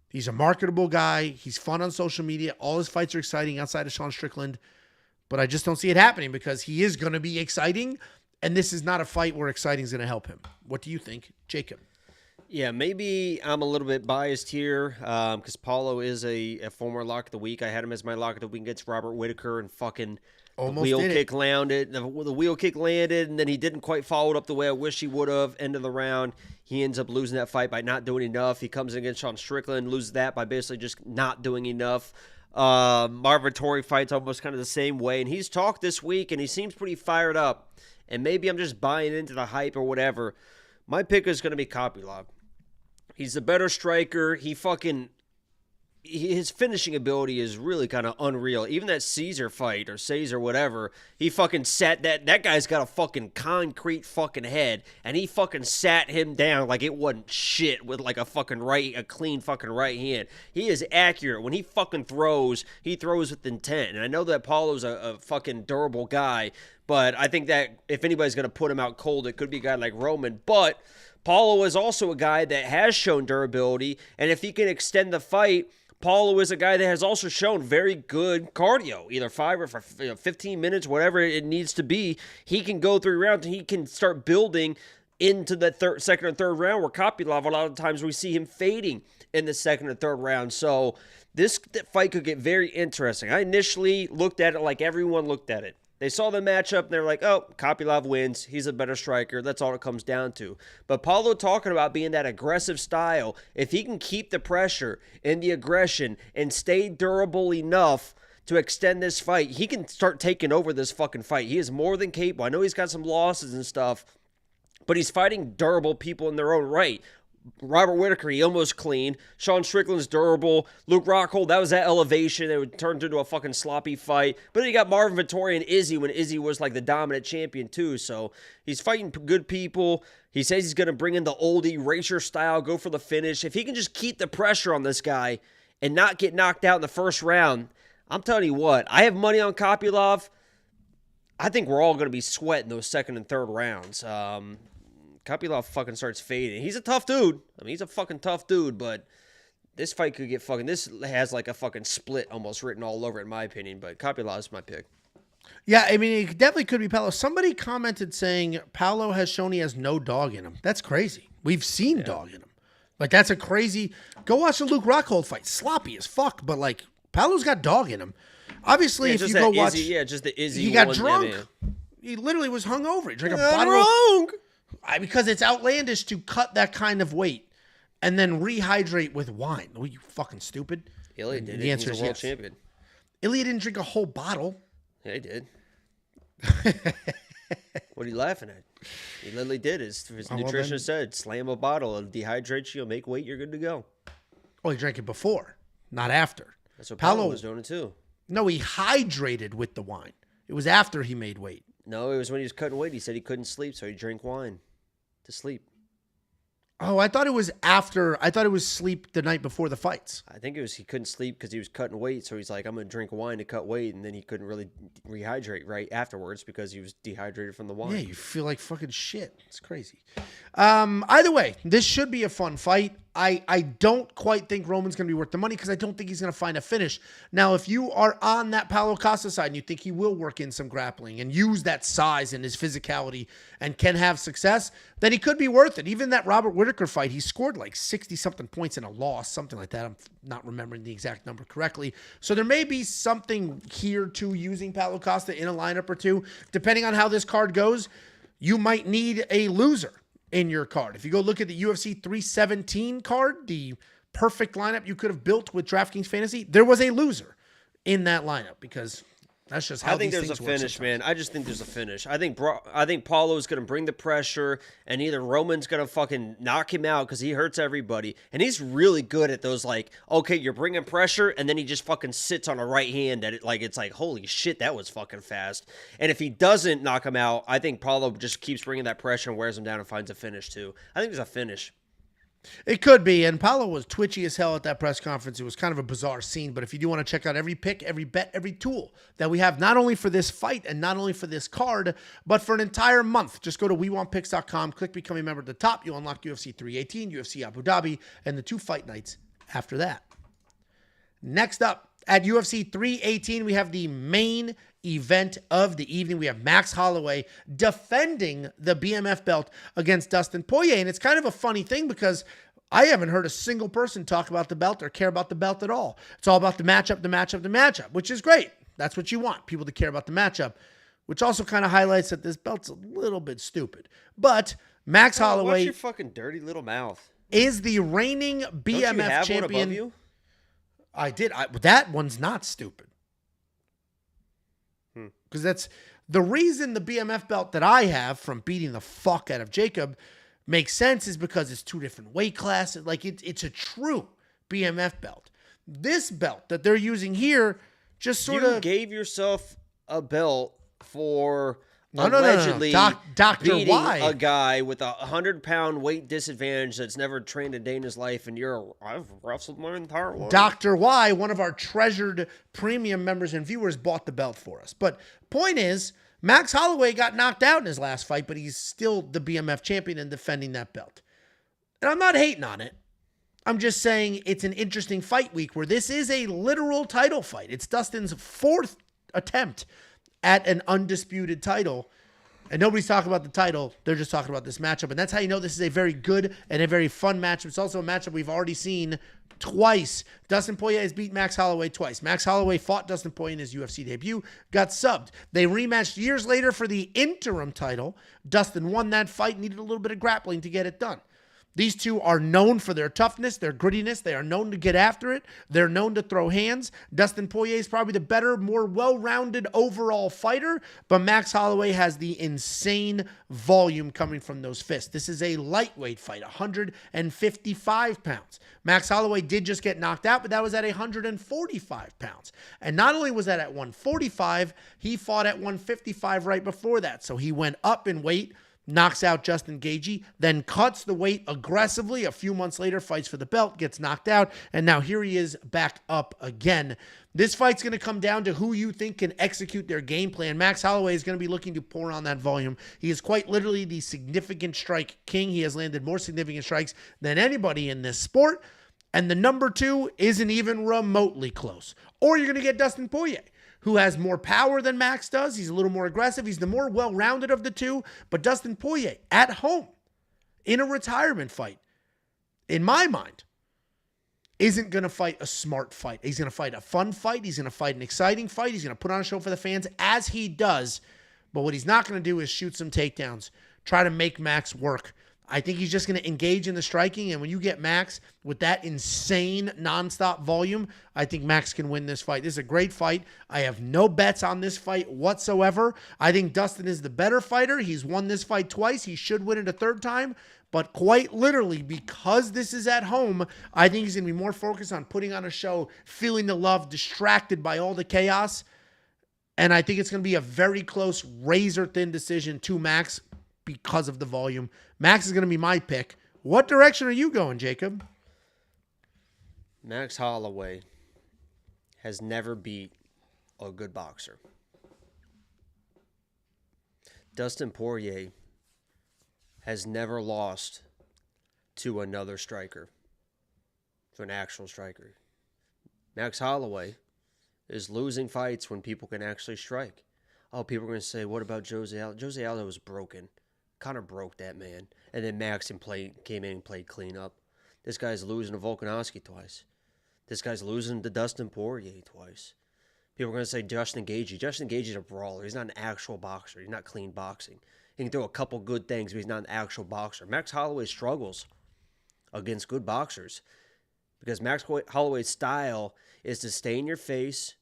He's a marketable guy. He's fun on social media. All his fights are exciting outside of Sean Strickland. But I just don't see it happening because he is going to be exciting. And this is not a fight where exciting is going to help him. What do you think, Jacob? Yeah, maybe I'm a little bit biased here because Paulo is a former lock of the week. I had him as my lock of the week against Robert Whittaker and fucking almost wheel kick landed. The wheel kick landed, and then he didn't quite follow it up the way I wish he would have. End of the round, he ends up losing that fight by not doing enough. He comes in against Sean Strickland, loses that by basically just not doing enough. Marvin Vettori fights almost kind of the same way, and he's talked this week, and he seems pretty fired up. And maybe I'm just buying into the hype or whatever. My pick is going to be Kopylov. He's the better striker. He fucking his finishing ability is really kind of unreal. Even that Caesar fight or Caesar whatever, he fucking sat that guy's got a fucking concrete fucking head, and he fucking sat him down like it wasn't shit with like a clean fucking right hand. He is accurate. When he fucking throws, he throws with intent. And I know that Paulo's a fucking durable guy, but I think that if anybody's going to put him out cold, it could be a guy like Roman. But Paulo is also a guy that has shown durability, and if he can extend the fight, Paulo is a guy that has also shown very good cardio, either 5 or 15 minutes, whatever it needs to be. He can go 3 rounds, and he can start building into the second or third round, where Kopylov, a lot of times we see him fading in the second or third round. So this fight could get very interesting. I initially looked at it like everyone looked at it. They saw the matchup, and they're like, oh, Kopylov wins. He's a better striker. That's all it comes down to. But Paulo talking about being that aggressive style, if he can keep the pressure and the aggression and stay durable enough to extend this fight, he can start taking over this fucking fight. He is more than capable. I know he's got some losses and stuff, but he's fighting durable people in their own right. Robert Whittaker, he almost clean. Sean Strickland's durable. Luke Rockhold, that was that elevation. It turned into a fucking sloppy fight. But then you got Marvin Vettori and Izzy when Izzy was like the dominant champion too. So he's fighting good people. He says he's going to bring in the oldie racer style, go for the finish. If he can just keep the pressure on this guy and not get knocked out in the first round, I'm telling you what, I have money on Kopylov. I think we're all going to be sweating those second and third rounds. Kopylov fucking starts fading. He's a tough dude. I mean, he's a fucking tough dude, but this fight could get fucking... This has like a fucking split almost written all over it, in my opinion, but Kopylov's my pick. Yeah, I mean, it definitely could be Paulo. Somebody commented saying Paulo has shown he has no dog in him. That's crazy. We've seen dog in him. Like, that's a crazy... Go watch the Luke Rockhold fight. Sloppy as fuck, but like, Paulo's got dog in him. Obviously, if you go watch... just the Izzy. He got drunk. He literally was hungover. He drank a bottle wrong. Because it's outlandish to cut that kind of weight and then rehydrate with wine. Are you fucking stupid? Ilya did. The answer He's is a world yes. champion. Ilya didn't drink a whole bottle. Yeah, he did. What are you laughing at? He literally did. His nutritionist said, slam a bottle. It'll dehydrate you, make weight, you're good to go. Oh, he drank it before, not after. That's what Paulo was doing it too. No, he hydrated with the wine. It was after he made weight. No, it was when he was cutting weight. He said he couldn't sleep, so he drank wine to sleep. Oh, I thought it was after. I thought it was sleep the night before the fights. I think it was he couldn't sleep because he was cutting weight, so he's like, I'm going to drink wine to cut weight, and then he couldn't really rehydrate right afterwards because he was dehydrated from the wine. Yeah, you feel like fucking shit. It's crazy. Either way, this should be a fun fight. I don't quite think Roman's going to be worth the money because I don't think he's going to find a finish. Now, if you are on that Paulo Costa side and you think he will work in some grappling and use that size and his physicality and can have success, then he could be worth it. Even that Robert Whittaker fight, he scored like 60-something points in a loss, something like that. I'm not remembering the exact number correctly. So there may be something here to using Paulo Costa in a lineup or two. Depending on how this card goes, you might need a loser in your card. If you go look at the UFC 317 card, the perfect lineup you could have built with DraftKings Fantasy, there was a loser in that lineup because that's just how I think these there's a things work finish, sometimes. man. I just think there's a finish. I think Paulo's going to bring the pressure, and either Roman's going to fucking knock him out because he hurts everybody. And he's really good at those, like, okay, you're bringing pressure, and then he just fucking sits on a right hand that it's like, holy shit, that was fucking fast. And if he doesn't knock him out, I think Paulo just keeps bringing that pressure and wears him down and finds a finish too. I think there's a finish. It could be, and Paulo was twitchy as hell at that press conference. It was kind of a bizarre scene, but if you do want to check out every pick, every bet, every tool that we have, not only for this fight and not only for this card, but for an entire month, just go to WeWantPicks.com, click Become a Member at the top. You'll unlock UFC 318, UFC Abu Dhabi, and the 2 fight nights after that. Next up, at UFC 318, we have the main event of the evening. We have Max Holloway defending the BMF belt against Dustin Poirier. And it's kind of a funny thing because I haven't heard a single person talk about the belt or care about the belt at all. It's all about the matchup, which is great. That's what you want, people to care about the matchup, which also kind of highlights that this belt's a little bit stupid. But Max Holloway... Watch your fucking dirty little mouth. ...is the reigning BMF Don't you have champion. One above you? I did. That one's not stupid. Because that's the reason the BMF belt that I have from beating the fuck out of Jacob makes sense is because it's 2 different weight classes. Like it's a true BMF belt. This belt that they're using here just sort You of gave yourself a belt for No. allegedly Dr. beating Y. a guy with a 100-pound weight disadvantage that's never trained a day in his life, and I've wrestled my entire life. Dr. Y, one of our treasured premium members and viewers, bought the belt for us. But point is, Max Holloway got knocked out in his last fight, but he's still the BMF champion and defending that belt. And I'm not hating on it. I'm just saying it's an interesting fight week where this is a literal title fight. It's Dustin's 4th attempt at an undisputed title. And nobody's talking about the title. They're just talking about this matchup. And that's how you know this is a very good and a very fun matchup. It's also a matchup we've already seen twice. Dustin Poirier has beat Max Holloway twice. Max Holloway fought Dustin Poirier in his UFC debut, got subbed. They rematched years later for the interim title. Dustin won that fight, needed a little bit of grappling to get it done. These two are known for their toughness, their grittiness. They are known to get after it. They're known to throw hands. Dustin Poirier is probably the better, more well-rounded overall fighter, but Max Holloway has the insane volume coming from those fists. This is a lightweight fight, 155 pounds. Max Holloway did just get knocked out, but that was at 145 pounds. And not only was that at 145, he fought at 155 right before that. So he went up in weight, knocks out Justin Gaethje, then cuts the weight aggressively. A few months later, fights for the belt, gets knocked out, and now here he is back up again. This fight's going to come down to who you think can execute their game plan. Max Holloway is going to be looking to pour on that volume. He is quite literally the significant strike king. He has landed more significant strikes than anybody in this sport, and the number 2 isn't even remotely close. Or you're going to get Dustin Poirier, who has more power than Max does. He's a little more aggressive. He's the more well-rounded of the two. But Dustin Poirier, at home, in a retirement fight, in my mind, isn't going to fight a smart fight. He's going to fight a fun fight. He's going to fight an exciting fight. He's going to put on a show for the fans, as he does. But what he's not going to do is shoot some takedowns, try to make Max work. I think he's just going to engage in the striking, and when you get Max with that insane nonstop volume, I think Max can win this fight. This is a great fight. I have no bets on this fight whatsoever. I think Dustin is the better fighter. He's won this fight twice. He should win it a third time, but quite literally, because this is at home, I think he's going to be more focused on putting on a show, feeling the love, distracted by all the chaos, and I think it's going to be a very close, razor-thin decision to Max because of the volume. Max is going to be my pick. What direction are you going, Jacob? Max Holloway has never beat a good boxer. Dustin Poirier has never lost to another striker, to an actual striker. Max Holloway is losing fights when people can actually strike. Oh, people are going to say, what about Jose Aldo? Jose Aldo was broken. Kind of broke that man. And then Max came in and played clean up. This guy's losing to Volkanovski twice. This guy's losing to Dustin Poirier twice. People are going to say Justin Gaethje. Justin Gaethje is a brawler. He's not an actual boxer. He's not clean boxing. He can throw a couple good things, but he's not an actual boxer. Max Holloway struggles against good boxers because Max Holloway's style is to stay in your face,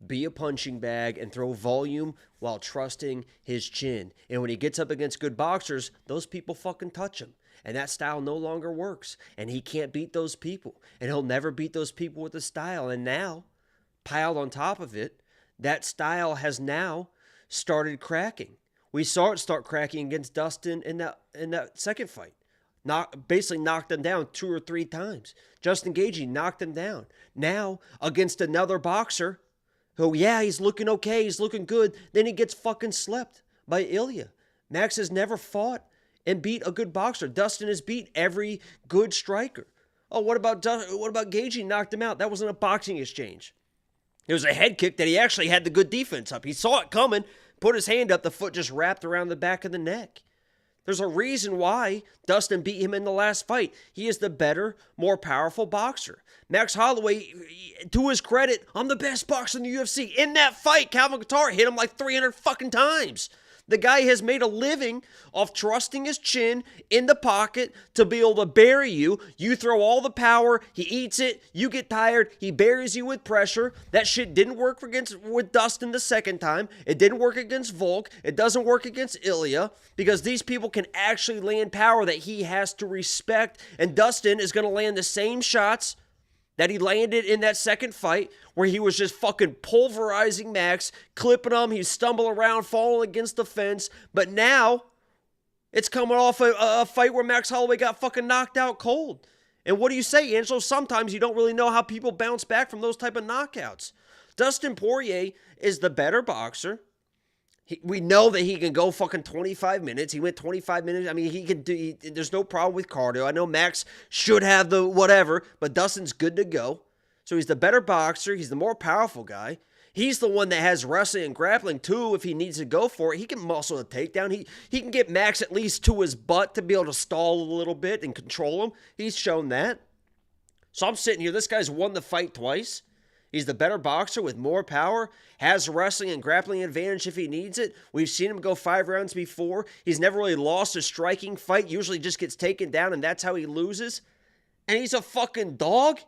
be a punching bag, and throw volume while trusting his chin. And when he gets up against good boxers, those people fucking touch him. And that style no longer works. And he can't beat those people. And he'll never beat those people with the style. And now, piled on top of it, that style has now started cracking. We saw it start cracking against Dustin in that second fight. Basically knocked him down 2 or 3 times. Justin Gaethje knocked him down. Now, against another boxer, who, yeah, he's looking okay, he's looking good, then he gets fucking slept by Ilya. Max has never fought and beat a good boxer. Dustin has beat every good striker. Oh, what about Gaethje? Knocked him out. That wasn't a boxing exchange. It was a head kick that he actually had the good defense up. He saw it coming, put his hand up, the foot just wrapped around the back of the neck. There's a reason why Dustin beat him in the last fight. He is the better, more powerful boxer. Max Holloway, to his credit, I'm the best boxer in the UFC. In that fight, Calvin Kattar hit him like 300 fucking times. The guy has made a living off trusting his chin in the pocket to be able to bury you. You throw all the power, he eats it, you get tired, he buries you with pressure. That shit didn't work with Dustin the second time. It didn't work against Volk. It doesn't work against Ilya because these people can actually land power that he has to respect. And Dustin is going to land the same shots that he landed in that second fight where he was just fucking pulverizing Max, clipping him, he's stumbling around, falling against the fence. But now, it's coming off a fight where Max Holloway got fucking knocked out cold. And what do you say, Angelo? Sometimes you don't really know how people bounce back from those type of knockouts. Dustin Poirier is the better boxer. We know that he can go fucking 25 minutes. He went 25 minutes. I mean, he can do. There's no problem with cardio. I know Max should have the whatever, but Dustin's good to go. So he's the better boxer. He's the more powerful guy. He's the one that has wrestling and grappling too. If he needs to go for it, he can muscle a takedown. He can get Max at least to his butt to be able to stall a little bit and control him. He's shown that. So I'm sitting here. This guy's won the fight twice. He's the better boxer with more power, has wrestling and grappling advantage if he needs it. We've seen him go 5 rounds before. He's never really lost a striking fight, usually just gets taken down, and that's how he loses. And he's a fucking dog?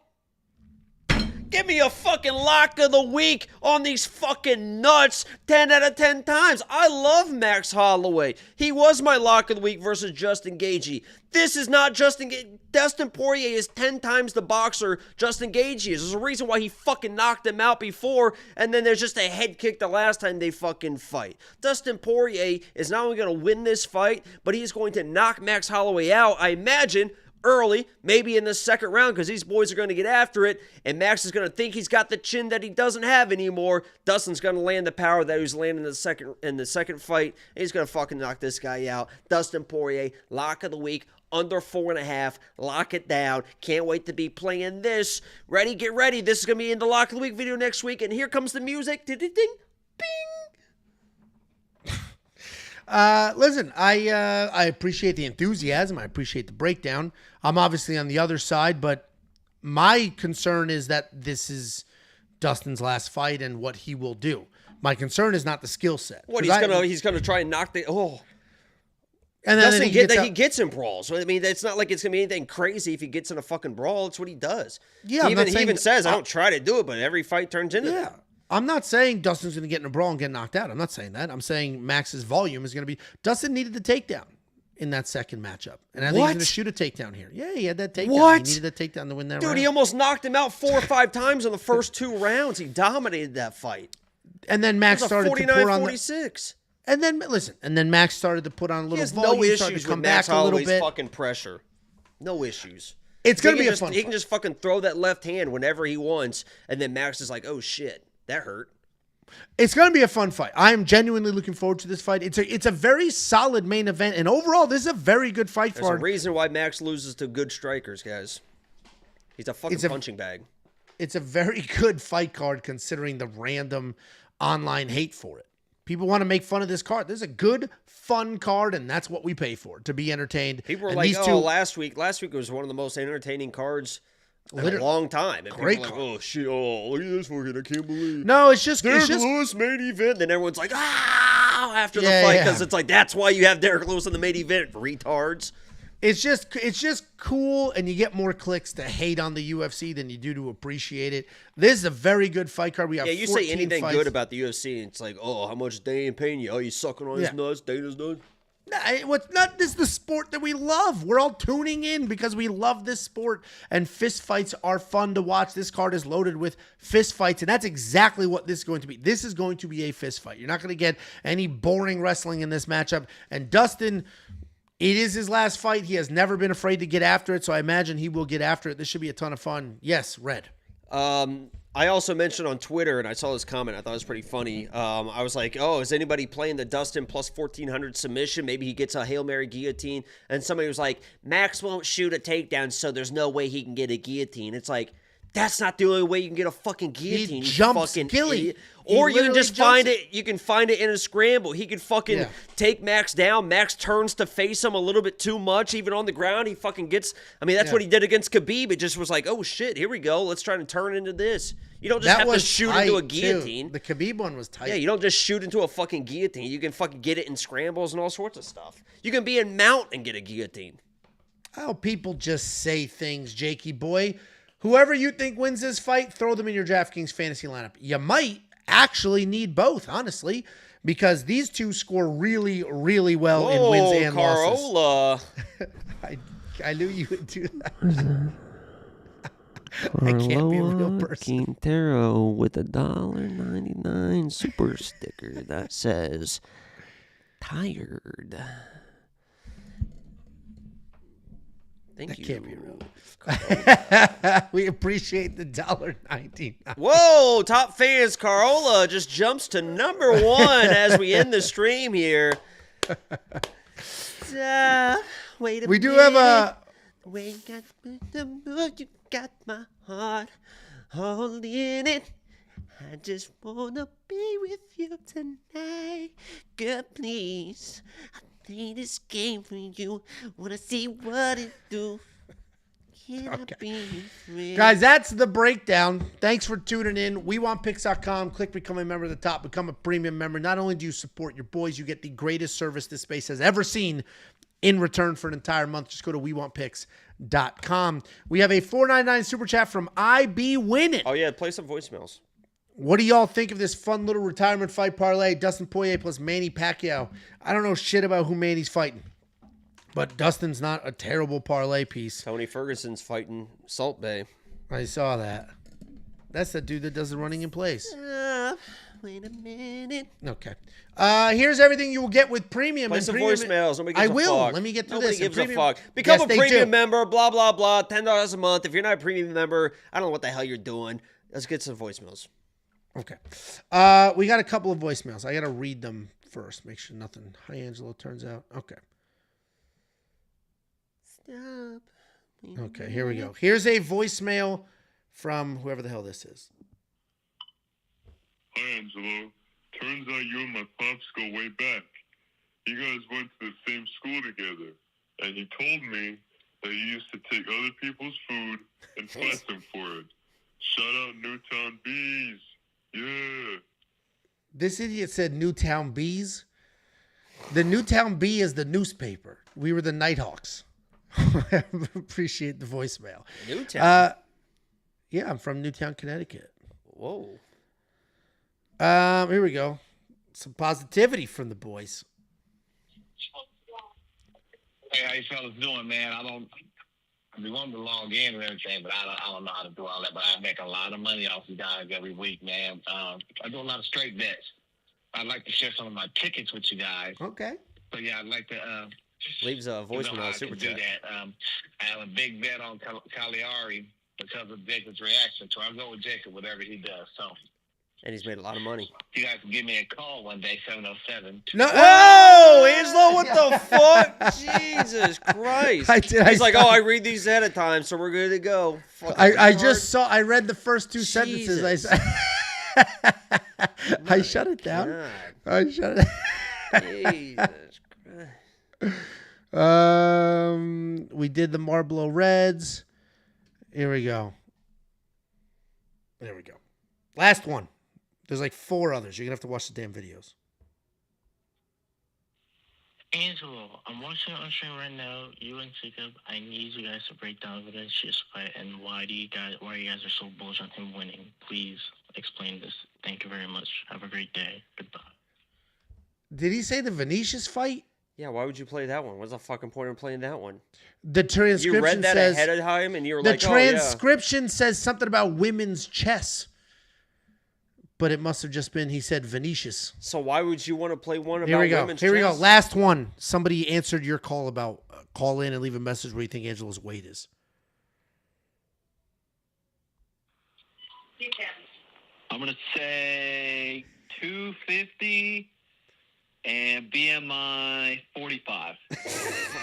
Give me a fucking lock of the week on these fucking nuts 10 out of 10 times. I love Max Holloway. He was my lock of the week versus Justin Gaethje. This is not Justin Gaethje. Dustin Poirier is 10 times the boxer Justin Gaethje is. There's a reason why he fucking knocked him out before, and then there's just a head kick the last time they fucking fight. Dustin Poirier is not only going to win this fight, but he's going to knock Max Holloway out, I imagine, early, maybe in the second round, because these boys are going to get after it, and Max is going to think he's got the chin that he doesn't have anymore. Dustin's going to land the power that he was landing in the second fight, and he's going to fucking knock this guy out. Dustin Poirier, lock of the week, under 4.5. Lock it down. Can't wait to be playing this. Ready? Get ready. This is going to be in the lock of the week video next week, and here comes the music. Ding, bing. Listen, I appreciate the enthusiasm. I appreciate the breakdown. I'm obviously on the other side, but my concern is that this is Dustin's last fight and what he will do. My concern is not the skill set. What, he's gonna try and knock the and then he gets in brawls. So, I mean, it's not like it's gonna be anything crazy if he gets in a fucking brawl. It's what he does. Yeah, he even says, I don't try to do it, but every fight turns into that. I'm not saying Dustin's going to get in a brawl and get knocked out. I'm not saying that. I'm saying Max's volume is going to be... Dustin needed the takedown in that second matchup. And I think he's going to shoot a takedown here. Yeah, he had that takedown. What? He needed that takedown to win that round. Dude, he almost knocked him out 4 or 5 times in the first 2 rounds. He dominated that fight. And then Max started to put on 49-46. And then Max started to put on a little volume. No issues started to come with back Max a little Holloway's bit. fucking pressure. No issues. It's going to be a fun He can fight. just fucking throw that left hand whenever he wants, and then Max is like, oh shit, that hurt. It's going to be a fun fight. I am genuinely looking forward to this fight. It's a very solid main event, and overall, this is a very good fight for There's a reason why Max loses to good strikers, guys. He's a fucking punching bag. It's a very good fight card considering the random online hate for it. People want to make fun of this card. This is a good, fun card, and that's what we pay for, to be entertained. People were like, last week was one of the most entertaining cards in a long time. And great people were like, oh, shit, look at this fucking, I can't believe. No, it's just... Derek Lewis main event. Then everyone's like, after the fight, because it's like, that's why you have Derek Lewis in the main event, retards. It's just cool, and you get more clicks to hate on the UFC than you do to appreciate it. This is a very good fight card. We have you say anything good about the UFC, and it's like, oh, how much Dane paying you? Oh, you sucking on his nuts? Dana's nuts? This is the sport that we love. We're all tuning in because we love this sport, and fist fights are fun to watch. This card is loaded with fist fights, and that's exactly what this is going to be. This is going to be a fist fight. You're not going to get any boring wrestling in this matchup. And Dustin, it is his last fight. He has never been afraid to get after it, so I imagine he will get after it. This should be a ton of fun. Yes, Red. I also mentioned on Twitter, and I saw this comment. I thought it was pretty funny. I was like, oh, is anybody playing the Dustin plus 1,400 submission? Maybe he gets a Hail Mary guillotine. And somebody was like, Max won't shoot a takedown, so there's no way he can get a guillotine. It's like, that's not the only way you can get a fucking guillotine. He jumps Gilly. Or you can just find it. You can find it in a scramble. He could fucking take Max down. Max turns to face him a little bit too much, even on the ground. He fucking gets. I mean, that's what he did against Khabib. It just was like, oh shit, here we go. Let's try to turn into this. You don't just have to shoot into a guillotine. Too. The Khabib one was tight. Yeah, you don't just shoot into a fucking guillotine. You can fucking get it in scrambles and all sorts of stuff. You can be in mount and get a guillotine. Oh, people just say things, Jakey boy. Whoever you think wins this fight, throw them in your DraftKings fantasy lineup. You might actually need both, honestly, because these two score really, really well in wins and losses. Carola. I knew you would do that. That can't be a real person. Quintero with a $1.99 super sticker that says tired. Thank you. Can't be real. We appreciate the $1.99. Whoa, top fans, Carola just jumps to number 1 as we end the stream here. Wait a We do minute. have a. Wait, you got my heart all in it. I just wanna be with you tonight, girl. Please, I play this game for you. Wanna see what it do. Can I be free? Guys, that's the breakdown. Thanks for tuning in. WeWantPicks.com. Click become a member at the top. Become a premium member. Not only do you support your boys, you get the greatest service this space has ever seen in return for an entire month. Just go to WeWantPicks.com. We have a $4.99 super chat from IB Winning. Oh, yeah, play some voicemails. What do y'all think of this fun little retirement fight parlay? Dustin Poirier plus Manny Pacquiao. I don't know shit about who Manny's fighting, but Dustin's not a terrible parlay piece. Tony Ferguson's fighting Salt Bay. I saw that. That's the dude that does the running in place. Wait a minute. Okay. Here's everything you will get with premium. Play and some premium. voicemails. Nobody gives I a will. fuck. Let me get through Nobody this. gives Premium- a fuck. Become Yes, a they premium do. member, blah, blah, blah. $10 a month. If you're not a premium member, I don't know what the hell you're doing. Let's get some voicemails. Okay. We got a couple of voicemails. I got to read them first. Make sure nothing. Hi, Angelo, turns out. Okay. Stop. Okay, here we go. Here's a voicemail from whoever the hell this is. Hi, Angelo. Turns out you and my pops go way back. You guys went to the same school together, and he told me that you used to take other people's food and fight them for it. Shout out Newtown Bees. Yeah. This idiot said Newtown Bees. The Newtown Bee is the newspaper. We were the Nighthawks. I appreciate the voicemail. Newtown. Yeah, I'm from Newtown, Connecticut. Whoa. Here we go. Some positivity from the boys. Hey, how you fellas doing, man? I've been wanting to log in and everything, but I don't know how to do all that. But I make a lot of money off you guys every week, man. I do a lot of straight bets. I'd like to share some of my tickets with you guys. Okay. So yeah, I'd like to Leaves a you know voicemail how I super can do chat. that. I have a big bet on Caliari because of Jacob's reaction. So I'll go with Jacob, whatever he does. So And he's made a lot of money. you guys can give me a call one day, 707. No. Whoa, Angelo, what the fuck? Jesus Christ. He's like, saw- I read these ahead of time, so we're good to go. Fucking I retard. just saw. I read the first two sentences. I shut it down. God. I shut it. Jesus Christ. We did the Marlboro Reds. Here we go. There we go. Last one. There's like 4 others. You're gonna have to watch the damn videos. Angelo, I'm watching on stream right now. You and Jacob, I need you guys to break down Vinicius fight and why you guys are so bullish on him winning. Please explain this. Thank you very much. Have a great day. Goodbye. Did he say the Vinicius fight? Yeah, why would you play that one? What's the fucking point of playing that one? The transcription You read that says ahead of time, and you were the like, oh, yeah. transcription says something about women's chess. But it must have just been he said Vinicius. So why would you want to play one about Here we go. women's Here we go. chess? Last one. Somebody answered your call about call in and leave a message where you think Angelo's weight is. I'm going to say 250 and BMI 45.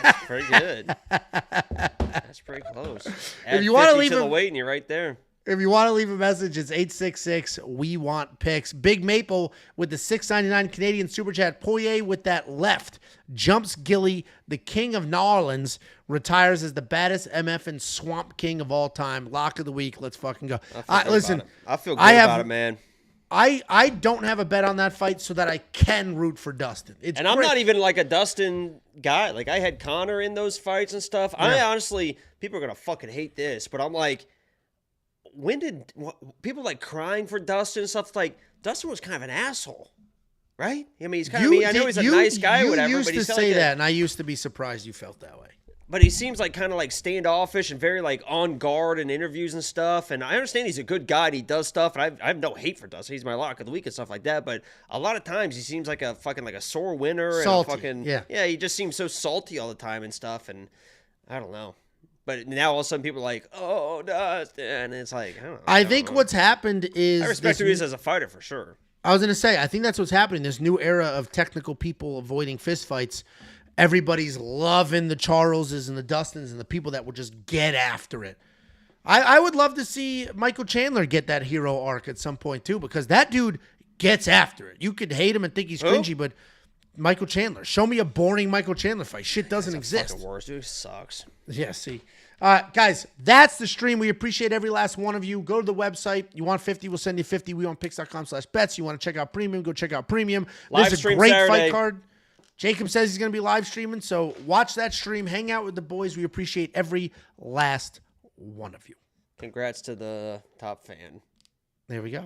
That's pretty good. That's pretty close. Add you wanna 50 leave to the him- weight, and you're right there. If you want to leave a message, it's 866-WE-WANT-PICKS. Big Maple with the $6.99 Canadian Super Chat. Poirier with that left. Jumps Gilly, the king of New Orleans, retires as the baddest MF and Swamp King of all time. Lock of the week. Let's fucking go. Listen, I feel good about it, man. I don't have a bet on that fight so that I can root for Dustin. And I'm not even like a Dustin guy. Like, I had Connor in those fights and stuff. I honestly, people are going to fucking hate this, but I'm like, when did people like crying for Dustin and stuff? Like, Dustin was kind of an asshole, right? I mean, he's kind of I know he's a nice guy or whatever, You used but to he's say like that, and I used to be surprised you felt that way. but he seems like kind of like standoffish and very like on guard in interviews and stuff. And I understand he's a good guy and he does stuff. And I have no hate for Dustin. He's my lock of the week and stuff like that. But a lot of times he seems like a fucking like a sore winner. Salty, And yeah. He just seems so salty all the time and stuff. And I don't know. But now all of a sudden people are like, oh, Dustin. And it's like, I don't know. I think what's happened is I respect who he is as a fighter for sure. I was going to say, I think that's what's happening. This new era of technical people avoiding fistfights. Everybody's loving the Charleses and the Dustins and the people that will just get after it. I would love to see Michael Chandler get that hero arc at some point too, because that dude gets after it. You could hate him and think he's cringy, but Michael Chandler, show me a boring Michael Chandler fight. Shit doesn't exist. Fucking worse, dude. Sucks. Yeah, see. Guys, that's the stream. We appreciate every last one of you. Go to the website. You want 50, we'll send you 50. We on picks.com/bets. You want to check out Premium, go check out Premium. There's a great fight card. Jacob says he's going to be live streaming, so watch that stream. Hang out with the boys. We appreciate every last one of you. Congrats to the top fan. There we go.